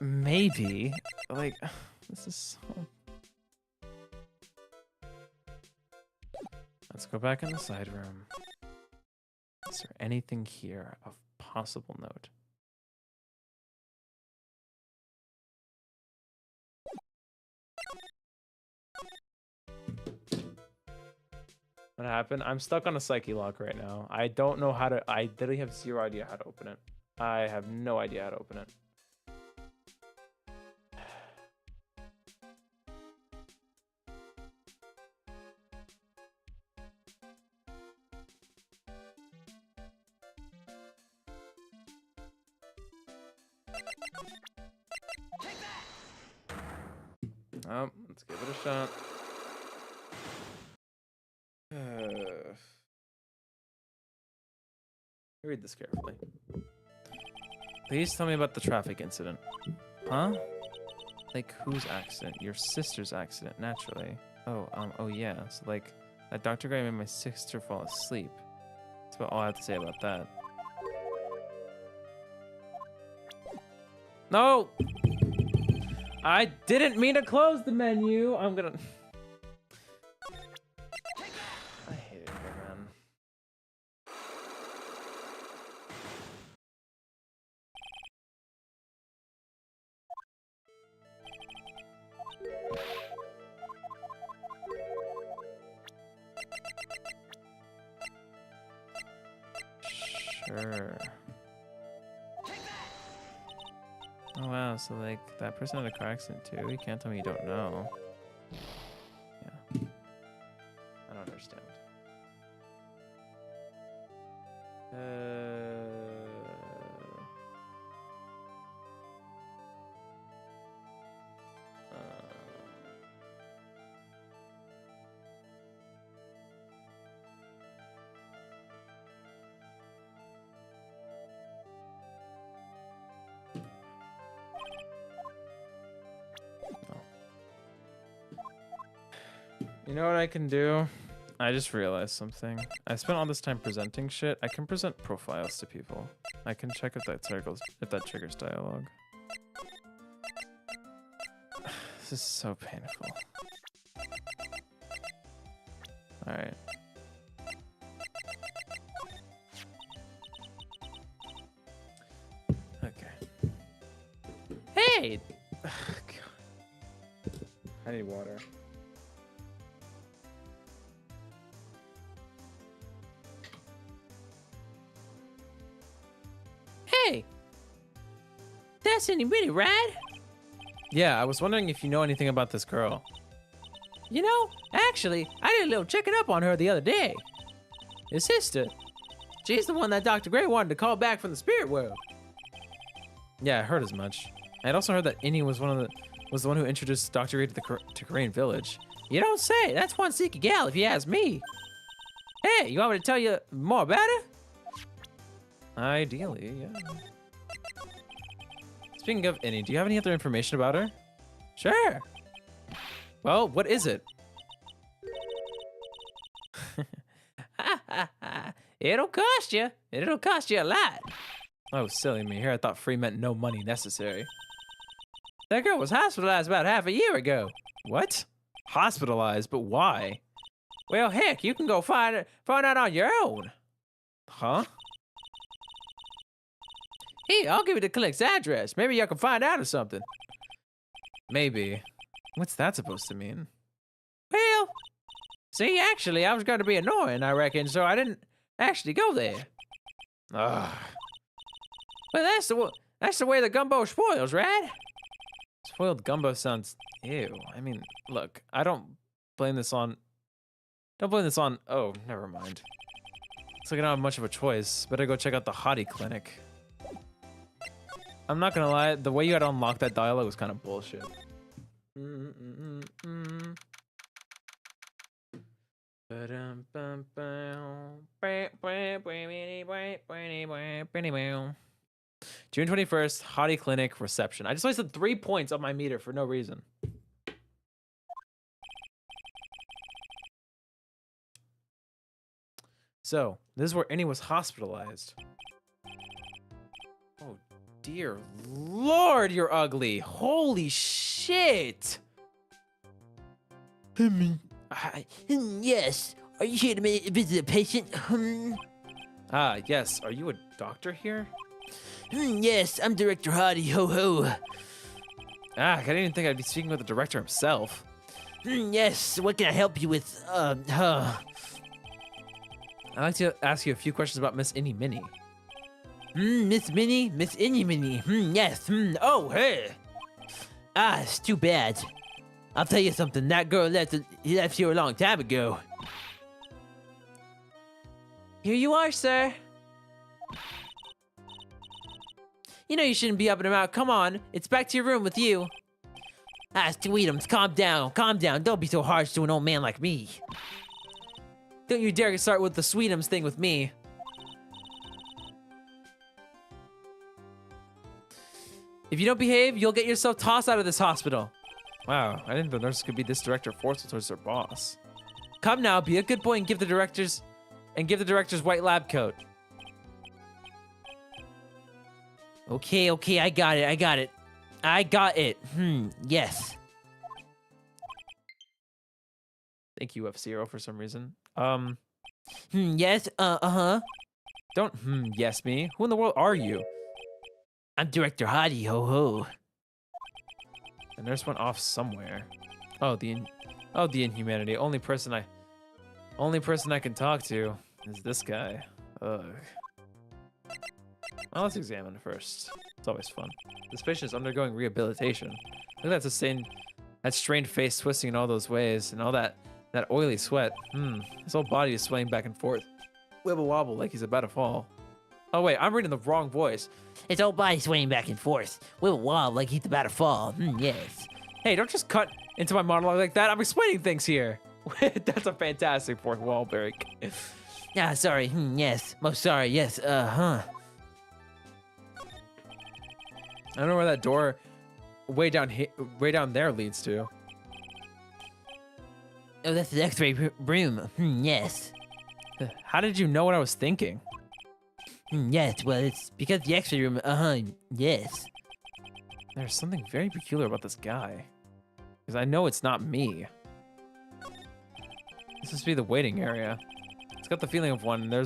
Maybe. Like, this is so... Let's go back in the side room. Is there anything here of possible note? What happened? I'm stuck on a Psyche-Lock right now. I don't know how to... I literally have zero idea how to open it. I have no idea how to open it. Let's give it a shot. Read this carefully. Please tell me about the traffic incident. Huh? Like whose accident? Your sister's accident, naturally. Oh yeah. So like that Dr. Gray made my sister fall asleep. That's about all I have to say about that. No! I didn't mean to close the menu. I'm gonna... I hate it here, man. Sure. Oh wow, so like that person had a car accident too? You can't tell me you don't know. Yeah. I don't understand. You know what I can do? I just realized something. I spent all this time presenting shit. I can present profiles to people. I can check if that triggers dialogue. This is so painful. All right. Okay. Hey! God. I need water. Hey! That's really rad. Yeah, I was wondering if you know anything about this girl. You know, actually, I did a little checking up on her the other day. His sister. She's the one that Dr. Gray wanted to call back from the spirit world. Yeah, I heard as much. I'd also heard that Innie was the one who introduced Dr. Gray to Korean Village. You don't say. That's one sicky gal, if you ask me. Hey, you want me to tell you more about her? Ideally, yeah. Speaking of Innie, do you have any other information about her? Sure. Well, what is it? It'll cost you. It'll cost you a lot. Oh, silly me. Here I thought free meant no money necessary. That girl was hospitalized about half a year ago. What? Hospitalized? But why? Well, heck, you can go find out on your own. Huh? Here, I'll give you the clinic's address. Maybe y'all can find out or something. Maybe. What's that supposed to mean? Well, see, actually, I was going to be annoying, I reckon, so I didn't actually go there. Ugh. But that's the way the gumbo spoils, right? Spoiled gumbo sounds ew. I mean, look, I don't blame this on. Oh, never mind. Looks like I don't have much of a choice. Better go check out the hottie clinic. I'm not gonna lie, the way you had to unlock that dialogue was kind of bullshit. June 21st, hottie clinic reception. I just wasted 3 points on my meter for no reason. So, this is where Annie was hospitalized. Oh, dear Lord, you're ugly. Holy shit. Yes. Are you here to visit a patient? Ah, yes. Are you a doctor here? Yes, I'm Director Hottie Ho Ho. Ah, I didn't even think I'd be speaking with the director himself. Yes, what can I help you with? I'd like to ask you a few questions about Miss Innie Minnie. Miss Minnie? Miss Innie Minnie. Yes. Oh, hey. Ah, it's too bad. I'll tell you something. That girl left here a long time ago. Here you are, sir. You know you shouldn't be up and about. Come on. It's back to your room with you. Ah, Sweetums, calm down. Calm down. Don't be so harsh to an old man like me. Don't you dare start with the Sweetums thing with me. If you don't behave, you'll get yourself tossed out of this hospital. Wow, I didn't know nurses could be this director forceful towards their boss. Come now, be a good boy and give the director's white lab coat. Okay, I got it. Yes. Thank you, F-Zero, for some reason. Yes, Don't yes me. Who in the world are you? I'm Director Hottie Ho Ho. The nurse went off somewhere. Oh, the inhumanity. Only person I can talk to is this guy. Ugh. Well, let's examine it first. It's always fun. This patient is undergoing rehabilitation. Look at that strained face twisting in all those ways, and all that oily sweat. His whole body is swaying back and forth. Wibble wobble like he's about to fall. Oh wait, I'm reading the wrong voice. His whole body swaying back and forth. Wibble wobble like he's about to fall. Yes. Hey, don't just cut into my monologue like that. I'm explaining things here. That's a fantastic fourth wall break. Ah, sorry. Yes. Most sorry. Yes. I don't know where that door way down there leads to. Oh, that's the X-ray room. Yes. How did you know what I was thinking? Yes. Well, it's because the X-ray room. Yes. There's something very peculiar about this guy. Because I know it's not me. This must be the waiting area. It's got the feeling of one. There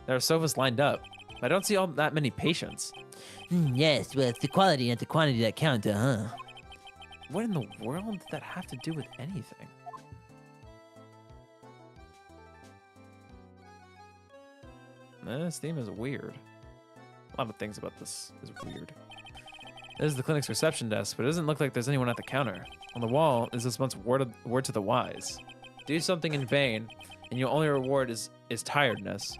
are sofas lined up. I don't see all that many patients. Yes, well, it's the quality and the quantity that count, What in the world did that have to do with anything? This theme is weird. A lot of things about this is weird. This is the clinic's reception desk, but it doesn't look like there's anyone at the counter. On the wall is this month's word to the wise. Do something in vain, and your only reward is tiredness.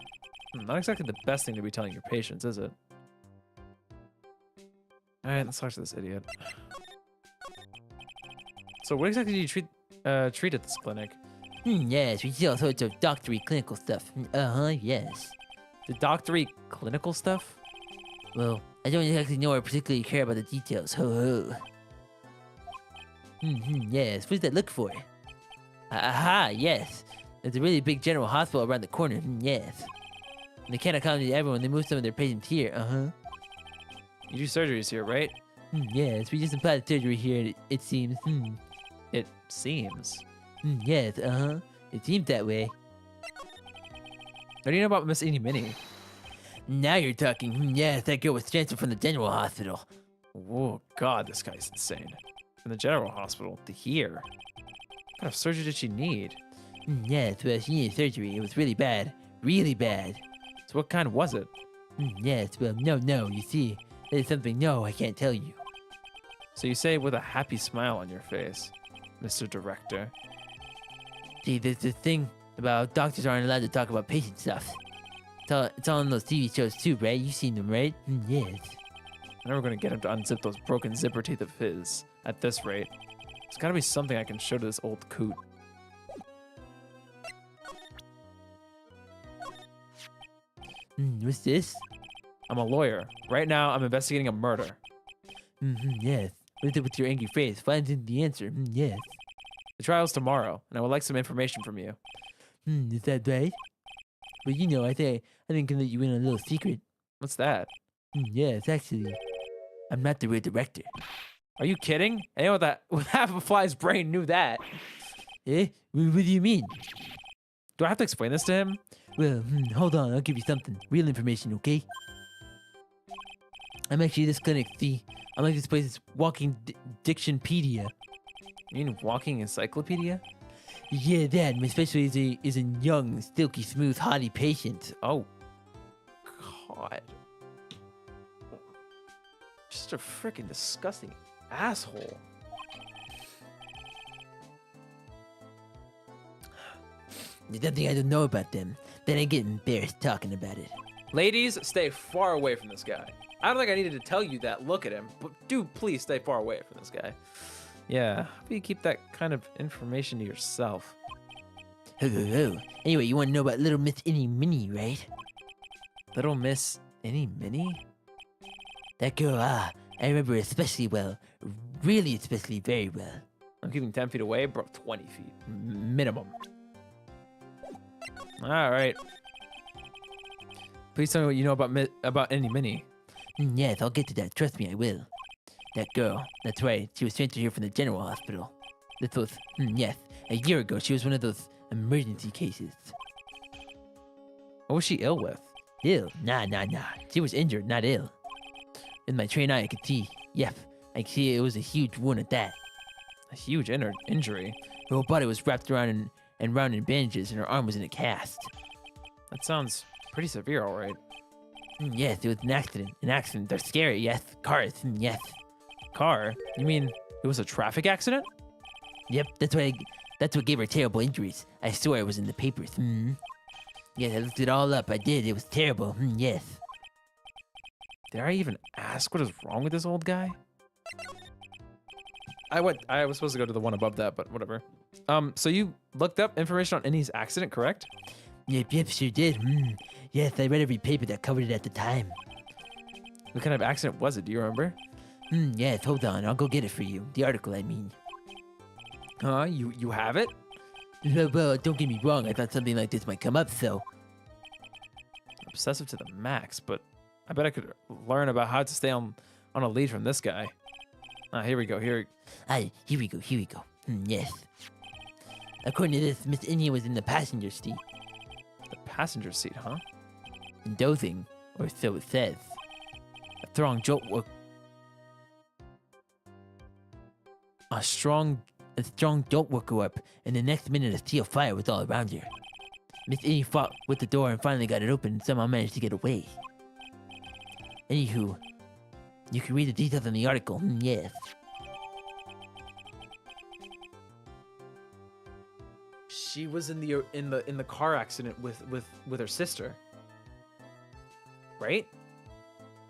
Not exactly the best thing to be telling your patients, is it? Alright, let's talk to this idiot. So what exactly do you treat at this clinic? Yes, we see all sorts of doctory clinical stuff. Yes. The doctory clinical stuff? Well, I don't exactly know or particularly care about the details. Ho ho. Yes, what does that look for? Aha, yes. There's a really big general hospital around the corner. Yes. And they can't accommodate everyone. They move some of their patients here. You do surgeries here, right? Yes, we did some plastic surgery here, it seems. It seems. Yes, it seems that way. What do you know about Miss Eeny Minnie? Now you're talking. Yes, that girl was transferred from the general hospital. Oh, God, this guy's insane. From the general hospital to here. What kind of surgery did she need? Yes, well, she needed surgery. It was really bad. Really bad. So what kind was it? Yes, well, no, you see, there's something I can't tell you. So you say with a happy smile on your face, Mr. Director. See, there's this thing about doctors aren't allowed to talk about patient stuff. It's all in those TV shows too, right? You've seen them, right? Yes. I'm never going to get him to unzip those broken zipper teeth of his at this rate. There's got to be something I can show to this old coot. What's this? I'm a lawyer. Right now, I'm investigating a murder. Yes. What is it with your angry face? Find the answer. Yes. The trial's tomorrow, and I would like some information from you. Is that right? Well, I think I can let you in on a little secret. What's that? Yes, actually, I'm not the real director. Are you kidding? Anyone with half a fly's brain knew that. Eh? What do you mean? Do I have to explain this to him? Well, hold on. I'll give you something. Real information, okay? I'm actually this clinic. See, I'm like this place's walking dictionpedia. You mean walking encyclopedia? Yeah, that. My specialty is a young, silky smooth, haughty patient. Oh, God. Just a freaking disgusting asshole. There's nothing I don't know about them. Then I get embarrassed talking about it. Ladies, stay far away from this guy. I don't think I needed to tell you that. Look at him. But do please stay far away from this guy. Yeah, how do you keep that kind of information to yourself? Ho. Anyway, you want to know about Little Miss Eeny Minnie, right? Little Miss Eeny Minnie? That girl, I remember her especially well. Really especially very well. I'm keeping 10 feet away, bro. 20 feet. Minimum. All right. Please tell me what you know about Eeny Minnie. Yes, I'll get to that. Trust me, I will. That girl, that's right. She was transferred here from the general hospital. This was, yes, a year ago. She was one of those emergency cases. What was she ill with? Ill? Nah. She was injured, not ill. In my trained eye, I could see. Yep, I could see it was a huge wound at that. A huge injury? Her whole body was wrapped around and round in bandages, and her arm was in a cast. That sounds pretty severe, all right. Yes, it was an accident. An accident. They're scary, yes. Cars, yes. Car? You mean it was a traffic accident? Yep, that's what gave her terrible injuries. I swear it was in the papers. Yes, I looked it all up. I did. It was terrible. Yes. Did I even ask what is wrong with this old guy? I was supposed to go to the one above that, but whatever. So you looked up information on Innie's accident, correct? Yep, sure did. Yes, I read every paper that covered it at the time. What kind of accident was it? Do you remember? Yes, hold on. I'll go get it for you. The article, I mean. Huh? You have it? Well, don't get me wrong. I thought something like this might come up, so. Obsessive to the max, but I bet I could learn about how to stay on a lead from this guy. Here we go. Here we go. Yes. According to this, Miss Innie was in the passenger seat. The passenger seat, huh? Dozing, or so it says. A strong jolt woke her up, and the next minute a sea of fire was all around her. Miss Innie fought with the door and finally got it open and somehow managed to get away. Anywho, you can read the details in the article. Yes. She was in the car accident with her sister. Right?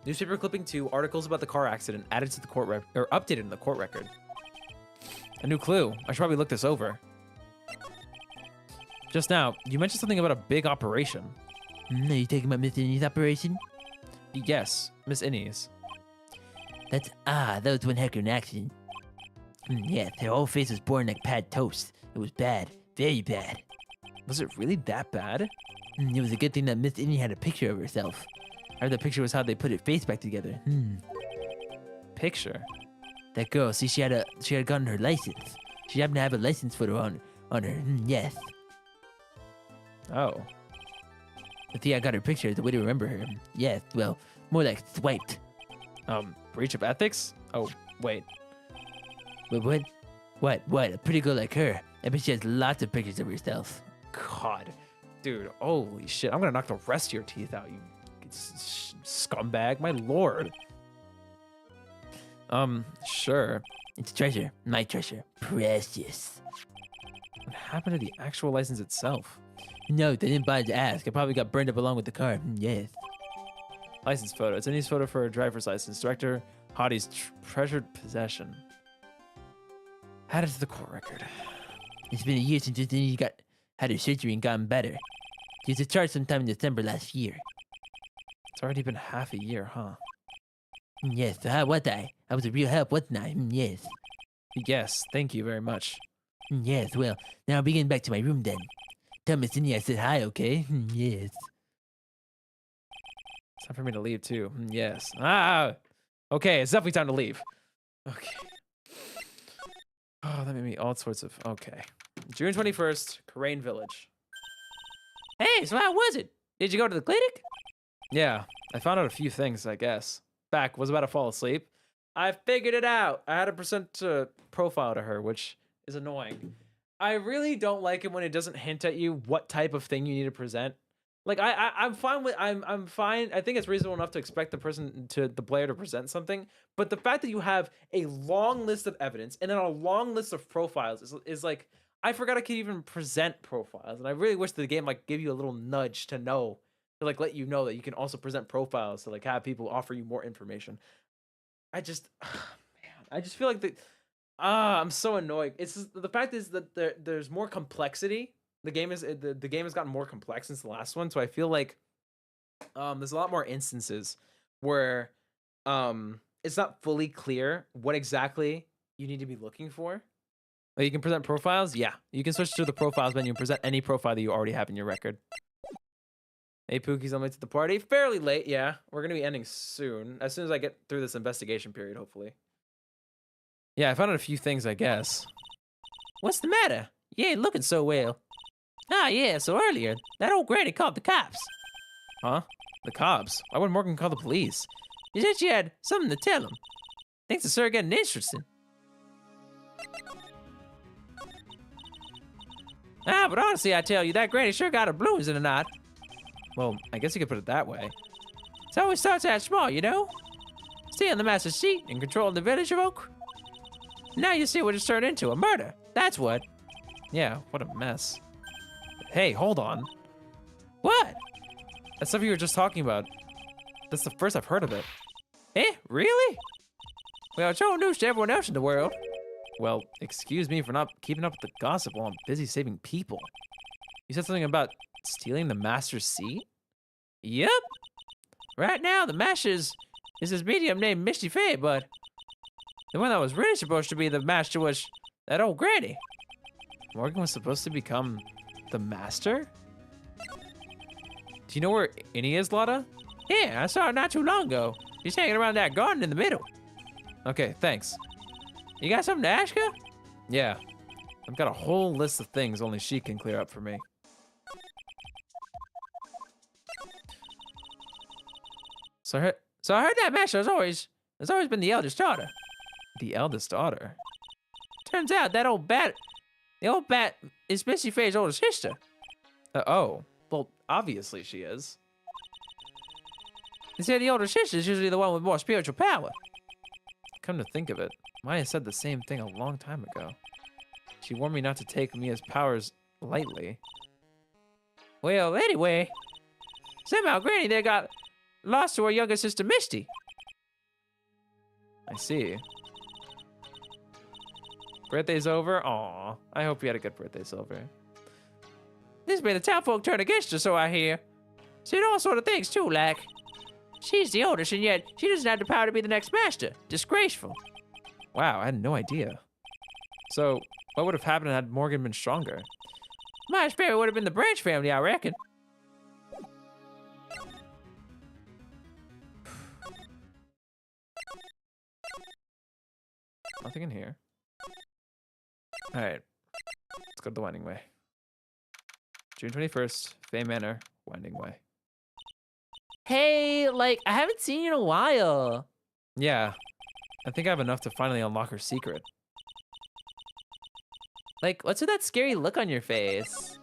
Newspaper clipping 2, articles about the car accident added to the court or updated in the court record. A new clue. I should probably look this over. Just now, you mentioned something about a big operation. Are you talking about Miss Innie's operation? Yes, Miss Innie's. That was one heck of an accident. Yes, her whole face was born like pad toast. It was bad. Very bad. Was it really that bad? It was a good thing that Miss Innie had a picture of herself. I heard the picture was how they put her face back together. picture? That girl, see, she had gotten her license. She happened to have a license photo on her. Yes. Oh. I think I got her picture. The way to remember her. Yes. Well, more like swiped. Breach of ethics? Oh, wait. But what? What? A pretty girl like her. I bet she has lots of pictures of herself. God. Dude, holy shit. I'm gonna knock the rest of your teeth out, you scumbag. My lord. Sure. It's treasure. My treasure. Precious. What happened to the actual license itself? No, they didn't bother to ask. It probably got burned up along with the car. Yes. License photo. It's Annie's photo for a driver's license. Director Hottie's treasured possession. Added to the court record. It's been a year since Annie had her surgery and gotten better. She was discharged sometime in December last year. It's already been half a year, huh? Yes, so how was I? I was a real help, wasn't I? Yes. Yes, thank you very much. Yes, well, now I'll be getting back to my room then. Tell Miss Annie I said hi, okay? Yes. It's time for me to leave too. Yes. Ah! Okay, it's definitely time to leave. Okay. Oh, that made me all sorts of... Okay. June 21st, Karain Village. Hey, so how was it? Did you go to the clinic? Yeah, I found out a few things, I guess. Back, was about to fall asleep. I figured it out. I had a percent profile to her, which is annoying. I really don't like it when it doesn't hint at you what type of thing you need to present. Like I'm fine with I'm fine. I think it's reasonable enough to expect the player to present something, but the fact that you have a long list of evidence and then a long list of profiles is like, I forgot I could even present profiles, and I really wish the game like give you a little nudge to know, to like let you know that you can also present profiles to like have people offer you more information. I just feel like I'm so annoyed. It's just, the fact is that there's more complexity. The game has gotten more complex since the last one, so I feel like there's a lot more instances where it's not fully clear what exactly you need to be looking for. Like, you can present profiles. Yeah, you can switch to the profiles menu and present any profile that you already have in your record. Hey, Pookie's on my way to the party. Fairly late, yeah. We're gonna be ending soon. As soon as I get through this investigation period, hopefully. Yeah, I found out a few things, I guess. What's the matter? You ain't looking so well. Ah, yeah, so earlier, that old granny called the cops. Huh? The cops? Why would Morgan call the police? She said she had something to tell him. Things are sort of getting interesting. Ah, but honestly, I tell you, that granny sure got her blues in the night. Well, I guess you could put it that way. It always starts out small, you know? Stay on the master's seat and controlling the village of Oak. Now you see what it's turned into, a murder. That's what. Yeah, what a mess. Hey, hold on. What? That stuff you were just talking about. That's the first I've heard of it. Eh, really? Well, it's old news to everyone else in the world. Well, excuse me for not keeping up with the gossip while I'm busy saving people. You said something about stealing the master's seat? Yep. Right now, the master is this medium named Misty Faye, but the one that was really supposed to be the master was that old granny. Morgan was supposed to become the master? Do you know where Innie is, Lotta? Yeah, I saw her not too long ago. She's hanging around that garden in the middle. Okay, thanks. You got something to ask her? Yeah. I've got a whole list of things only she can clear up for me. So I heard that master has always been the eldest daughter. The eldest daughter? Turns out that the old bat is Misty Faye's older sister. Oh, well, obviously she is. They say the older sister is usually the one with more spiritual power. Come to think of it, Maya said the same thing a long time ago. She warned me not to take Mia's powers lightly. Well, anyway, somehow Granny there got lost to her younger sister Misty. I see. Birthday's over? Aw, I hope you had a good birthday, Silver. This made the townfolk turn against her, so I hear. Said all sort of things too, like she's the oldest, and yet she doesn't have the power to be the next master. Disgraceful. Wow, I had no idea. So, what would have happened had Morgan been stronger? My favorite would have been the Branch family, I reckon. Nothing in here. All right. Let's go to the Winding Way. June 21st, Fay Manor, Winding Way. Hey, like, I haven't seen you in a while. Yeah. I think I have enough to finally unlock her secret. Like, what's with that scary look on your face?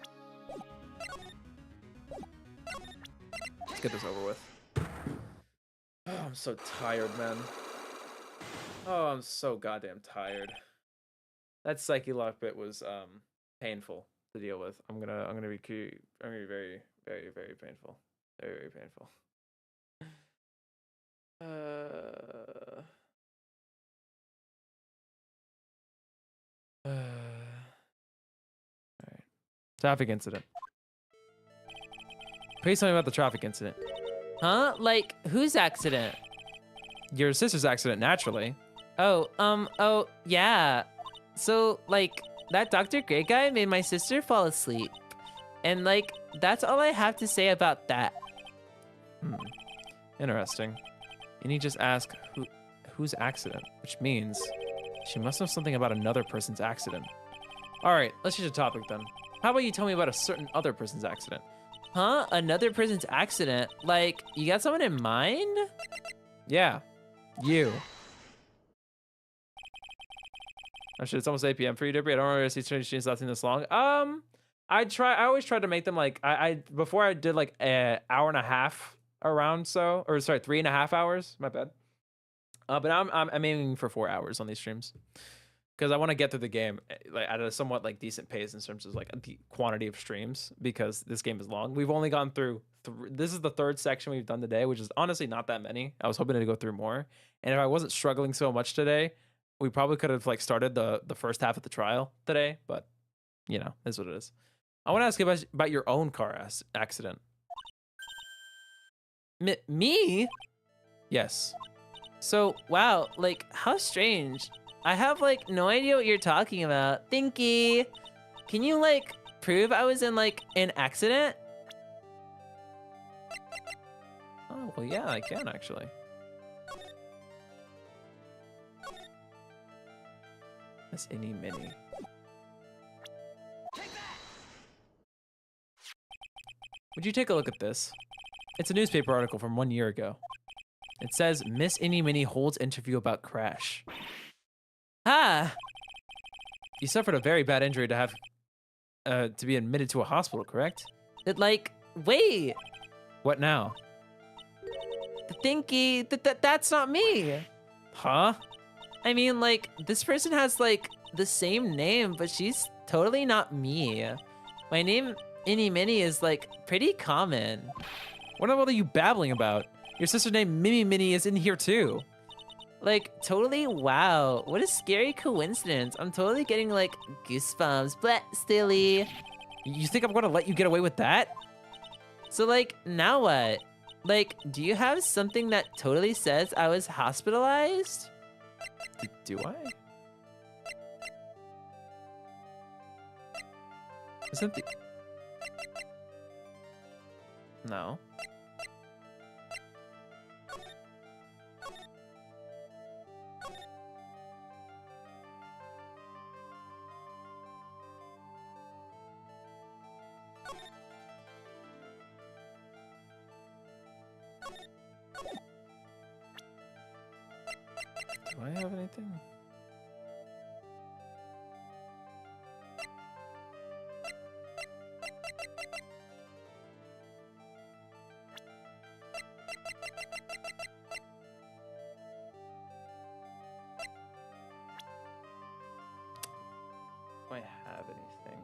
Let's get this over with. Oh, I'm so tired, man. Oh, I'm so goddamn tired. That Psyche-Lock bit was painful to deal with. I'm gonna be very, very, very painful. Very, very painful. All right. Traffic incident. Please tell me about the traffic incident. Huh? Like, whose accident? Your sister's accident, naturally. Oh, yeah. So, like, that Dr. Gray guy made my sister fall asleep. And, like, that's all I have to say about that. Interesting. And you just ask whose accident, which means she must know something about another person's accident. All right, let's change the topic then. How about you tell me about a certain other person's accident? Huh? Another person's accident? Like, you got someone in mind? Yeah, you. Oh shit, it's almost 8 p.m. for you, Dibby. I don't remember if these streams lasting this long. I always try to make them like, before I did like an hour and a half around so, or sorry, 3.5 hours, my bad. But I'm aiming for 4 hours on these streams. Because I want to get through the game like at a somewhat like decent pace in terms of like the quantity of streams, because this game is long. We've only gone through this is the third section we've done today, which is honestly not that many. I was hoping to go through more, and if I wasn't struggling so much today, we probably could have like started the first half of the trial today. But you know, is what it is. I want to ask you about your own car accident. Me? Yes. So, wow, like, how strange. I have, like, no idea what you're talking about. Thinky, can you, like, prove I was in, like, an accident? Oh, well, yeah, I can actually. That's any mini. Would you take a look at this? It's a newspaper article from 1 year ago. It says, Miss Innie Minnie holds interview about crash. Ah, You suffered a very bad injury to have to be admitted to a hospital, correct? it, like, wait, What now? Thinky, that's not me. Huh? I mean, like, this person has, like, the same name, but she's totally not me. My name, Innie Minnie, is, like, pretty common. What are you babbling about? Your sister named Mimi Minnie is in here too. Like, totally, wow. What a scary coincidence. I'm totally getting, like, goosebumps. But silly. You think I'm gonna let you get away with that? So, like, now what? Like, do you have something that totally says I was hospitalized? Do I? Isn't the... No. Do I have anything? Do I have anything?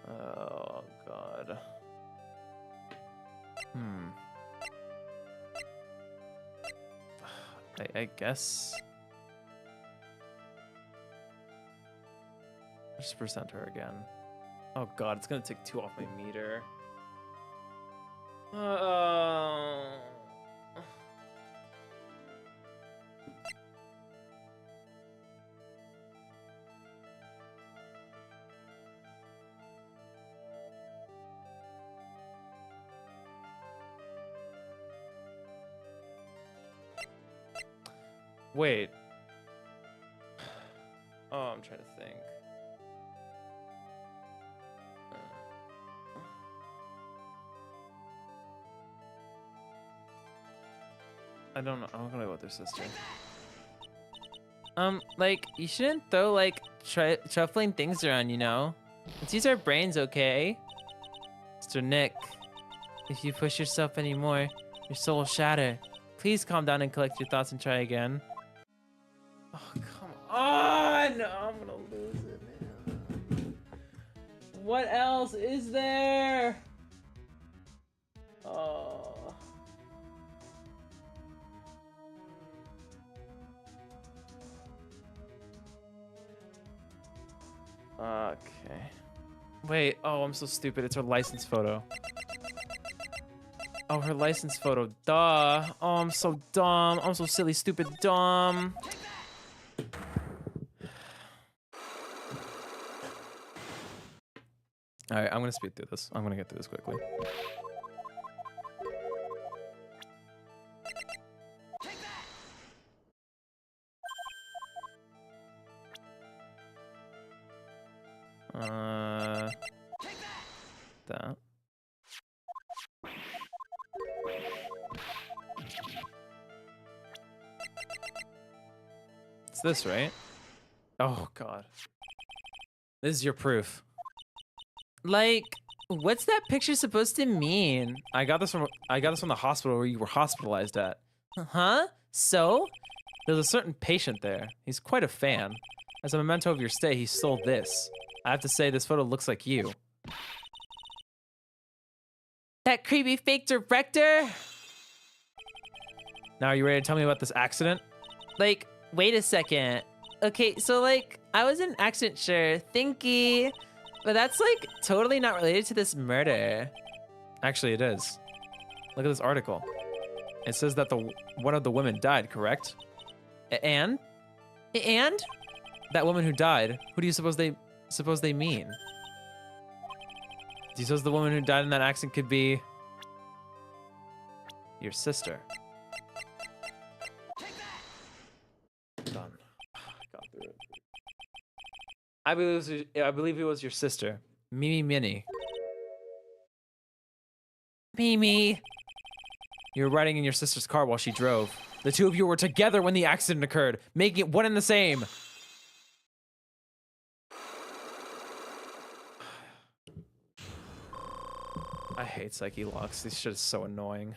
Oh God. I guess. Just present her again. Oh God, it's gonna take 2 off my meter. Wait. Oh, I'm trying to think. I don't know. I'm gonna go with their sister. Like, you shouldn't throw, like, shuffling things around, you know? Let's use our brains, okay? Mr. Nick, if you push yourself anymore, your soul will shatter. Please calm down and collect your thoughts and try again. Oh, come on! I'm gonna lose it, man. What else is there? Oh. Okay. Wait, oh, I'm so stupid. It's her license photo. Oh, her license photo. Duh. Oh, I'm so dumb. I'm so silly, stupid, dumb. All right, I'm gonna speed through this. I'm gonna get through this quickly. That. It's this, right? Oh God. This is your proof. Like, what's that picture supposed to mean? I got this from the hospital where you were hospitalized at. Huh? So? There's a certain patient there. He's quite a fan. As a memento of your stay, he stole this. I have to say, this photo looks like you. That creepy fake director? Now, are you ready to tell me about this accident? Like, wait a second. Okay, so like, I was in an accident, sure, thinky, but that's like totally not related to this murder. Actually, it is. Look at this article. It says that one of the women died, correct? And? That woman who died, who do you suppose they mean? Do you suppose the woman who died in that accident could be your sister? Done. Got through it. I believe it was your sister, Mimi Minnie. Mimi. You were riding in your sister's car while she drove. The two of you were together when the accident occurred, making it one and the same. I hate Psyche-Locks. This shit is so annoying.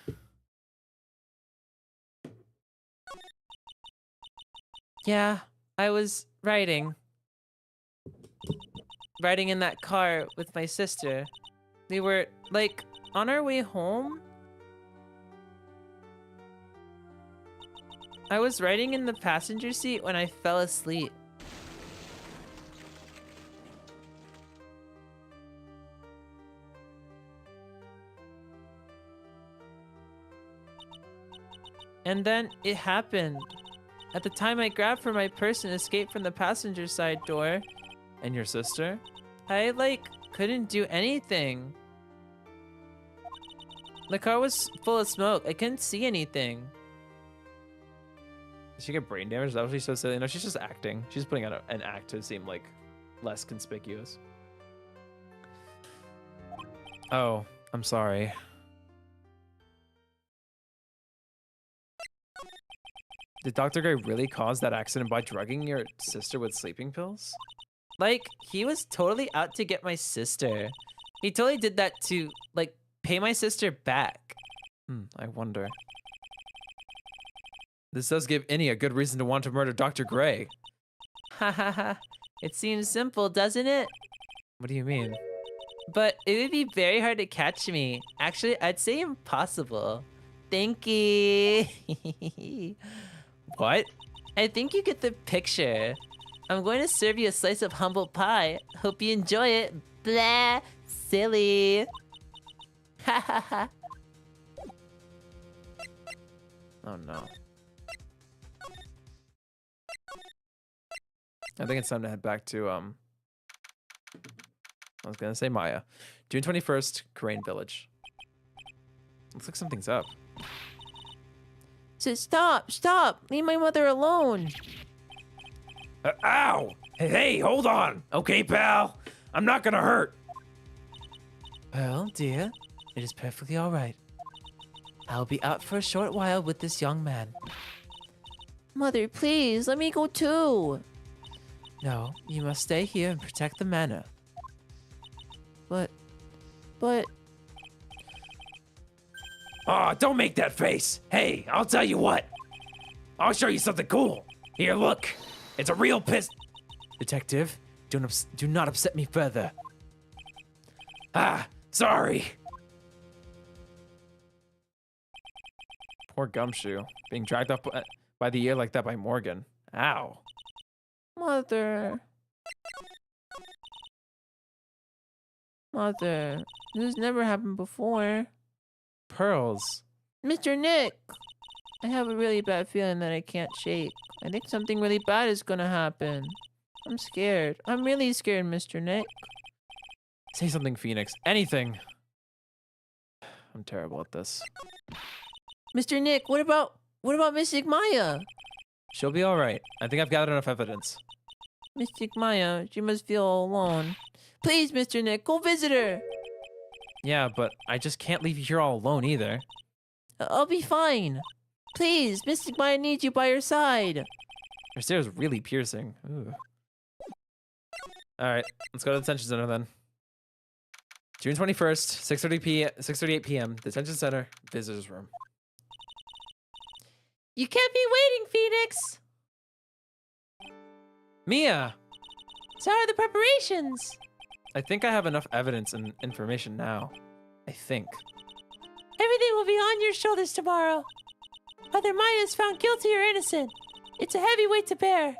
Yeah, I was riding in that car with my sister. We were, like, on our way home. I was riding in the passenger seat when I fell asleep. And then it happened. At the time I grabbed for my purse and escaped from the passenger side door. And your sister? I, like, couldn't do anything. The car was full of smoke. I couldn't see anything. Did she get brain damage? Is that what she's so silly? No, she's just acting. She's putting out an act to seem, like, less conspicuous. Oh, I'm sorry. Did Dr. Gray really cause that accident by drugging your sister with sleeping pills? Like, he was totally out to get my sister. He totally did that to, like, pay my sister back. I wonder. This does give Innie a good reason to want to murder Dr. Gray. Ha ha ha. It seems simple, doesn't it? What do you mean? But it would be very hard to catch me. Actually, I'd say impossible. Thank you. What? I think you get the picture. I'm going to serve you a slice of humble pie. Hope you enjoy it. Blah. Silly. Ha ha ha. Oh no. I think it's time to head back to, I was gonna say Maya. June 21st, Crane Village. Looks like something's up. So stop. Leave my mother alone. Ow! Hey, hold on. Okay, pal. I'm not gonna hurt. Well, dear, it is perfectly all right. I'll be out for a short while with this young man. Mother, please, let me go too. No, you must stay here and protect the manor. But... Aw, don't make that face. Hey, I'll tell you what. I'll show you something cool. Here, look. It's a real Detective, do not upset me further. Ah, sorry. Poor Gumshoe, being dragged up by the ear like that by Morgan. Ow. Mother, this has never happened before. Pearls. Mr. Nick, I have a really bad feeling that I can't shake. I think something really bad is gonna happen. I'm scared. I'm really scared, Mr. Nick. Say something, Phoenix. Anything. I'm terrible at this. Mr. Nick, what about Mystic Maya? She'll be all right. I think I've gathered enough evidence. Mystic Maya, she must feel all alone. Please, Mr. Nick, go visit her. Yeah, but I just can't leave you here all alone either. I'll be fine. Please, Mystic Maya needs you by her side. Your stare is really piercing. Ooh. All right, let's go to the detention center then. June 21st, 6:38 p.m. Detention center, visitors room. You kept me waiting, Phoenix. Mia! So how are the preparations? I think I have enough evidence and information now. I think. Everything will be on your shoulders tomorrow. Whether Maya is found guilty or innocent, it's a heavy weight to bear.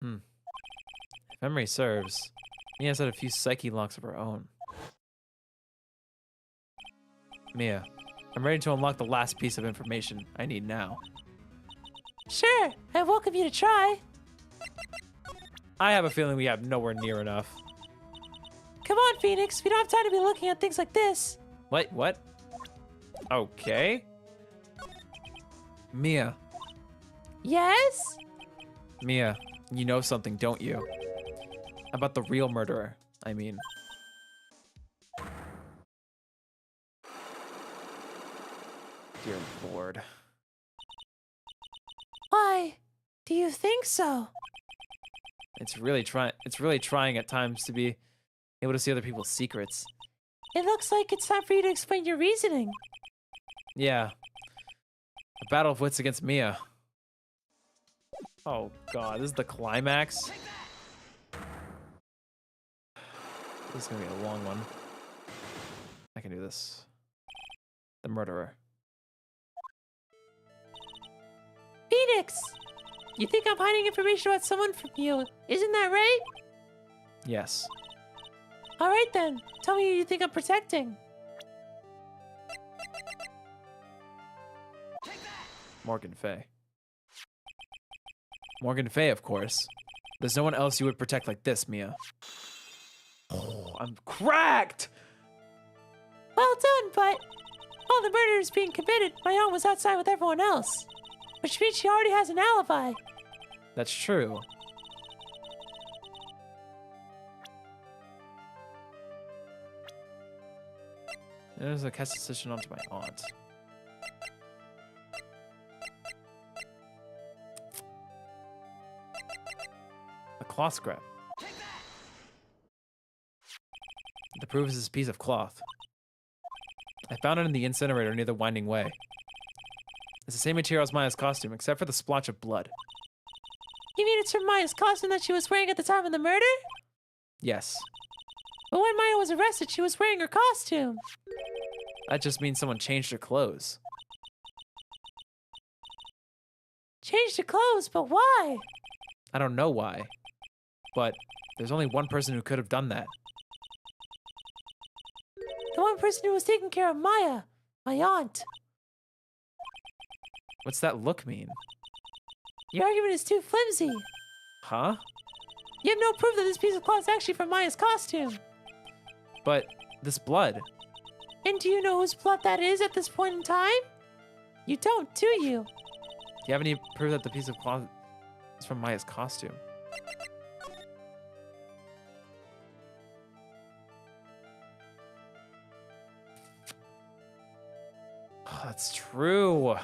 If memory serves, Mia's had a few Psyche-Locks of her own. Mia, I'm ready to unlock the last piece of information I need now. Sure, I welcome you to try. I have a feeling we have nowhere near enough. Come on, Phoenix. We don't have time to be looking at things like this. What? Okay. Mia. Yes? Mia, you know something, don't you? About the real murderer, I mean. Dear Lord. Why? Do you think so? It's really trying at times to be able to see other people's secrets. It looks like it's time for you to explain your reasoning. Yeah. A battle of wits against Mia. Oh god, this is the climax. This is gonna be a long one. I can do this. The murderer. Phoenix! You think I'm hiding information about someone from you, isn't that right? Yes. Alright then, tell me who you think I'm protecting. Morgan Fay. Morgan Fay, of course. There's no one else you would protect like this, Mia. Oh, I'm cracked! Well done, but while the murder is being committed, my aunt was outside with everyone else. Which means she already has an alibi. That's true. There's a cast decision onto my aunt. A cloth scrap. The proof is this piece of cloth. I found it in the incinerator near the winding way. It's the same material as Maya's costume, except for the splotch of blood. You mean it's from Maya's costume that she was wearing at the time of the murder? Yes. But when Maya was arrested, she was wearing her costume. That just means someone changed her clothes. Changed her clothes, but why? I don't know why. But there's only one person who could have done that. The one person who was taking care of Maya, my aunt. What's that look mean? Your argument is too flimsy. Huh? You have no proof that this piece of cloth is actually from Maya's costume. But this blood. And do you know whose blood that is at this point in time? You don't, do you? Do you have any proof that the piece of cloth is from Maya's costume? Oh, that's true.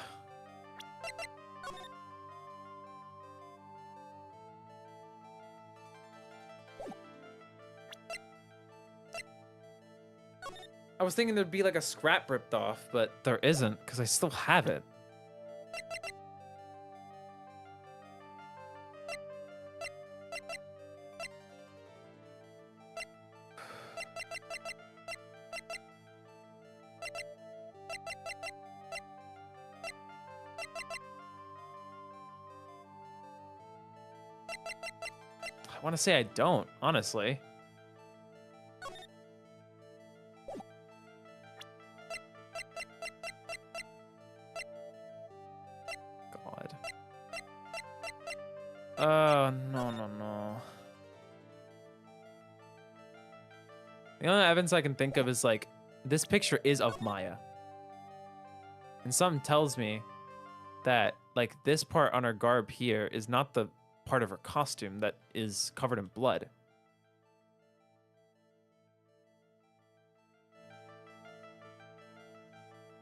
I was thinking there'd be like a scrap ripped off, but there isn't because I still have it. I want to say I don't, honestly. No. The only evidence I can think of is like, this picture is of Maya. And something tells me that like this part on her garb here is not the part of her costume that is covered in blood.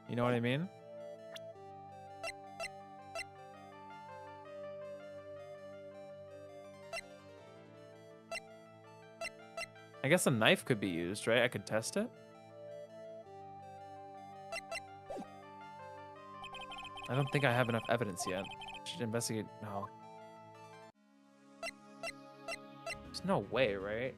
You know what I mean? I guess a knife could be used, right? I could test it. I don't think I have enough evidence yet. Should investigate. No. There's no way, right?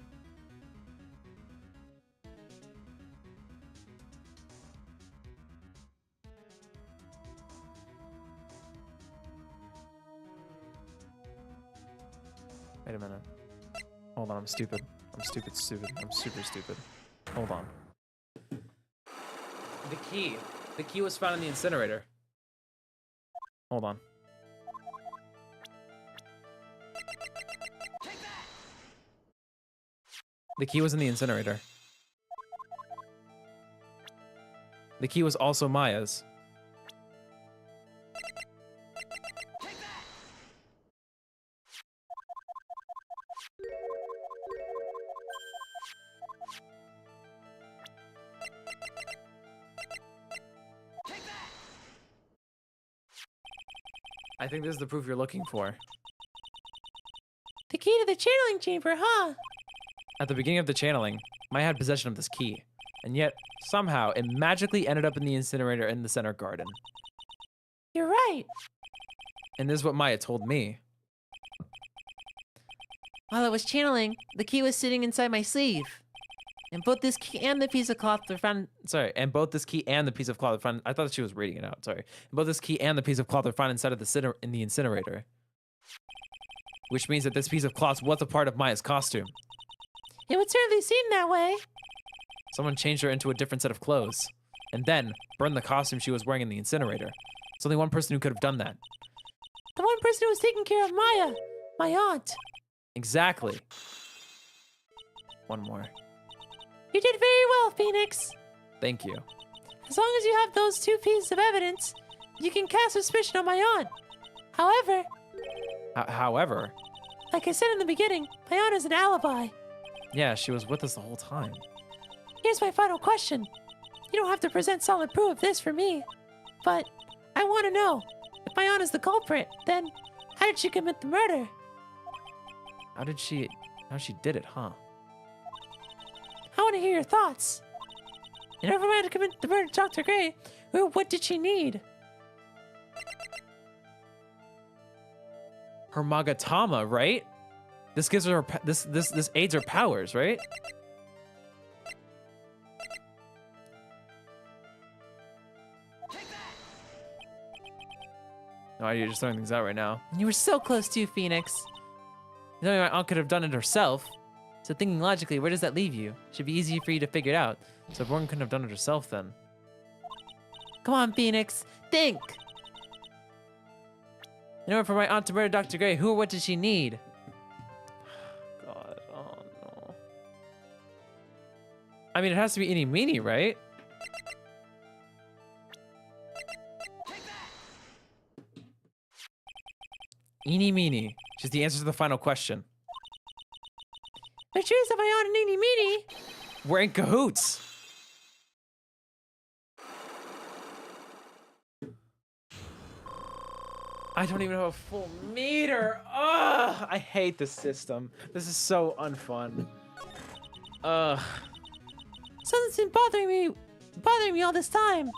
Wait a minute. Hold on, I'm stupid. I'm stupid. I'm super stupid. Hold on. The key. The key was found in the incinerator. Hold on. The key was in the incinerator. The key was also Maya's. I think this is the proof you're looking for. The key to the channeling chamber, huh? At the beginning of the channeling, Maya had possession of this key, and yet, somehow, it magically ended up in the incinerator in the center garden. You're right. And this is what Maya told me. While I was channeling, the key was sitting inside my sleeve. And both this key and the piece of cloth were found... Sorry, and both this key and the piece of cloth were found... I thought she was reading it out, sorry. And both this key and the piece of cloth were found inside of the incinerator. Which means that this piece of cloth was a part of Maya's costume. It would certainly seem that way. Someone changed her into a different set of clothes, and then burned the costume she was wearing in the incinerator. There's only one person who could have done that. The one person who was taking care of Maya. My aunt. Exactly. One more. You did very well, Phoenix. Thank you. As long as you have those two pieces of evidence, you can cast suspicion on my aunt. However... However? Like I said in the beginning, my aunt is an alibi. Yeah, she was with us the whole time. Here's my final question. You don't have to present solid proof of this for me. But I want to know, if my aunt is the culprit, then how did she commit the murder? How she did it, huh? I want to hear your thoughts. In order for Maya to commit the murder to Dr. Gray, what did she need? Her Magatama, right? This gives her this aids her powers, right? No idea, you're just throwing things out right now. You were so close to Phoenix. You know, my aunt could have done it herself. So thinking logically, where does that leave you? Should be easy for you to figure it out. So if Morgan couldn't have done it herself then. Come on, Phoenix. Think. In order for my aunt to murder Dr. Gray, who or what did she need? God, oh no. I mean, it has to be eeny meeny, right? Eeny meeny. She's the answer to the final question. Which is if I on an eeny meeny. We're in cahoots. I don't even have a full meter. Ugh, I hate this system. This is so unfun. Ugh. Something's been bothering me all this time.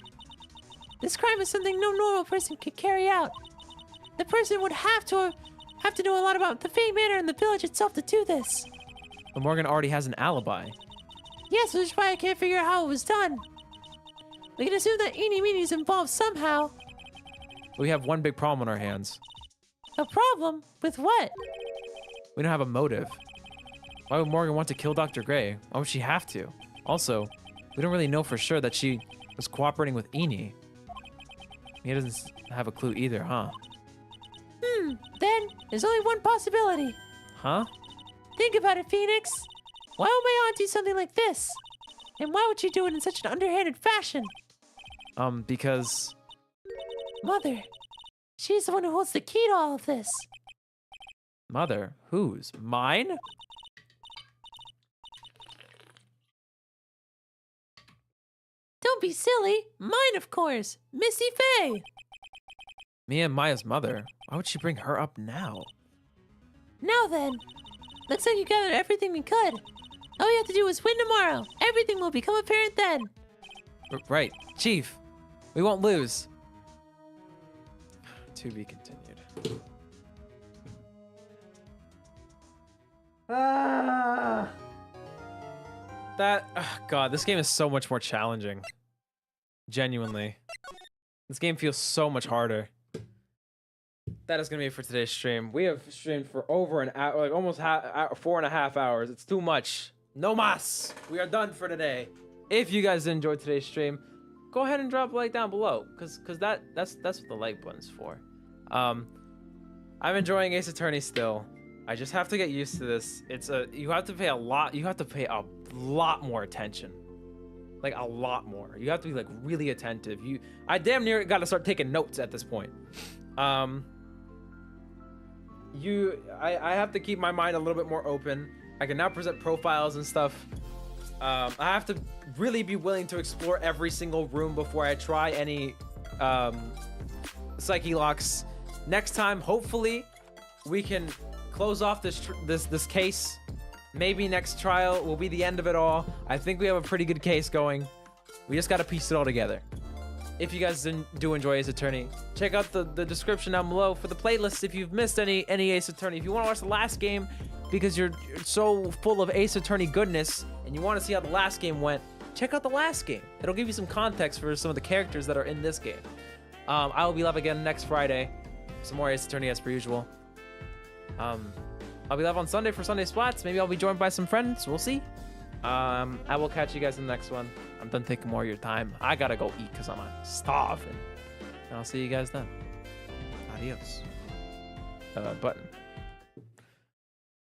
This crime is something no normal person could carry out. The person would have to know a lot about the Fey Manor and the village itself to do this. But Morgan already has an alibi. Yes, which is why I can't figure out how it was done. We can assume that Eeny Meeny is involved somehow. We have one big problem on our hands. A problem? With what? We don't have a motive. Why would Morgan want to kill Dr. Gray? Why would she have to? Also, we don't really know for sure that she was cooperating with Eeny. He doesn't have a clue either, huh? Then, there's only one possibility. Huh? Think about it, Phoenix. Why would my aunt do something like this? And why would she do it in such an underhanded fashion? Because... Mother. She's the one who holds the key to all of this. Mother? Whose? Mine? Don't be silly. Mine, of course. Missy Faye. Me and Maya's mother. Why would she bring her up now? Now then. Looks like you gathered everything we could. All we have to do is win tomorrow. Everything will become apparent then. Right. Chief, we won't lose. To be continued. God, this game is so much more challenging. Genuinely. This game feels so much harder. That is going to be it for today's stream. We have streamed for over an hour, like almost 4.5 hours. It's too much. No mas. We are done for today. If you guys enjoyed today's stream, go ahead and drop a like down below, because that's what the like button's for. I'm enjoying Ace Attorney still. I just have to get used to this. You have to pay a lot more attention. Like a lot more. You have to be like really attentive. I damn near got to start taking notes at this point. I have to keep my mind a little bit more open. I can now present profiles and stuff. I have to really be willing to explore every single room before I try any Psyche-Locks. Next time, hopefully, we can close off this case. Maybe next trial will be the end of it all. I think we have a pretty good case going. We just got to piece it all together. If you guys do enjoy Ace Attorney, check out the description down below for the playlist if you've missed any Ace Attorney. If you want to watch the last game because you're so full of Ace Attorney goodness and you want to see how the last game went, check out the last game. It'll give you some context for some of the characters that are in this game. I will be live again next Friday. Some more Ace Attorney as per usual. I'll be live on Sunday for Sunday Splats. Maybe I'll be joined by some friends. We'll see. I will catch you guys in the next one. I'm done taking more of your time. I gotta go eat because I'm starving. And I'll see you guys then. Adios. Button.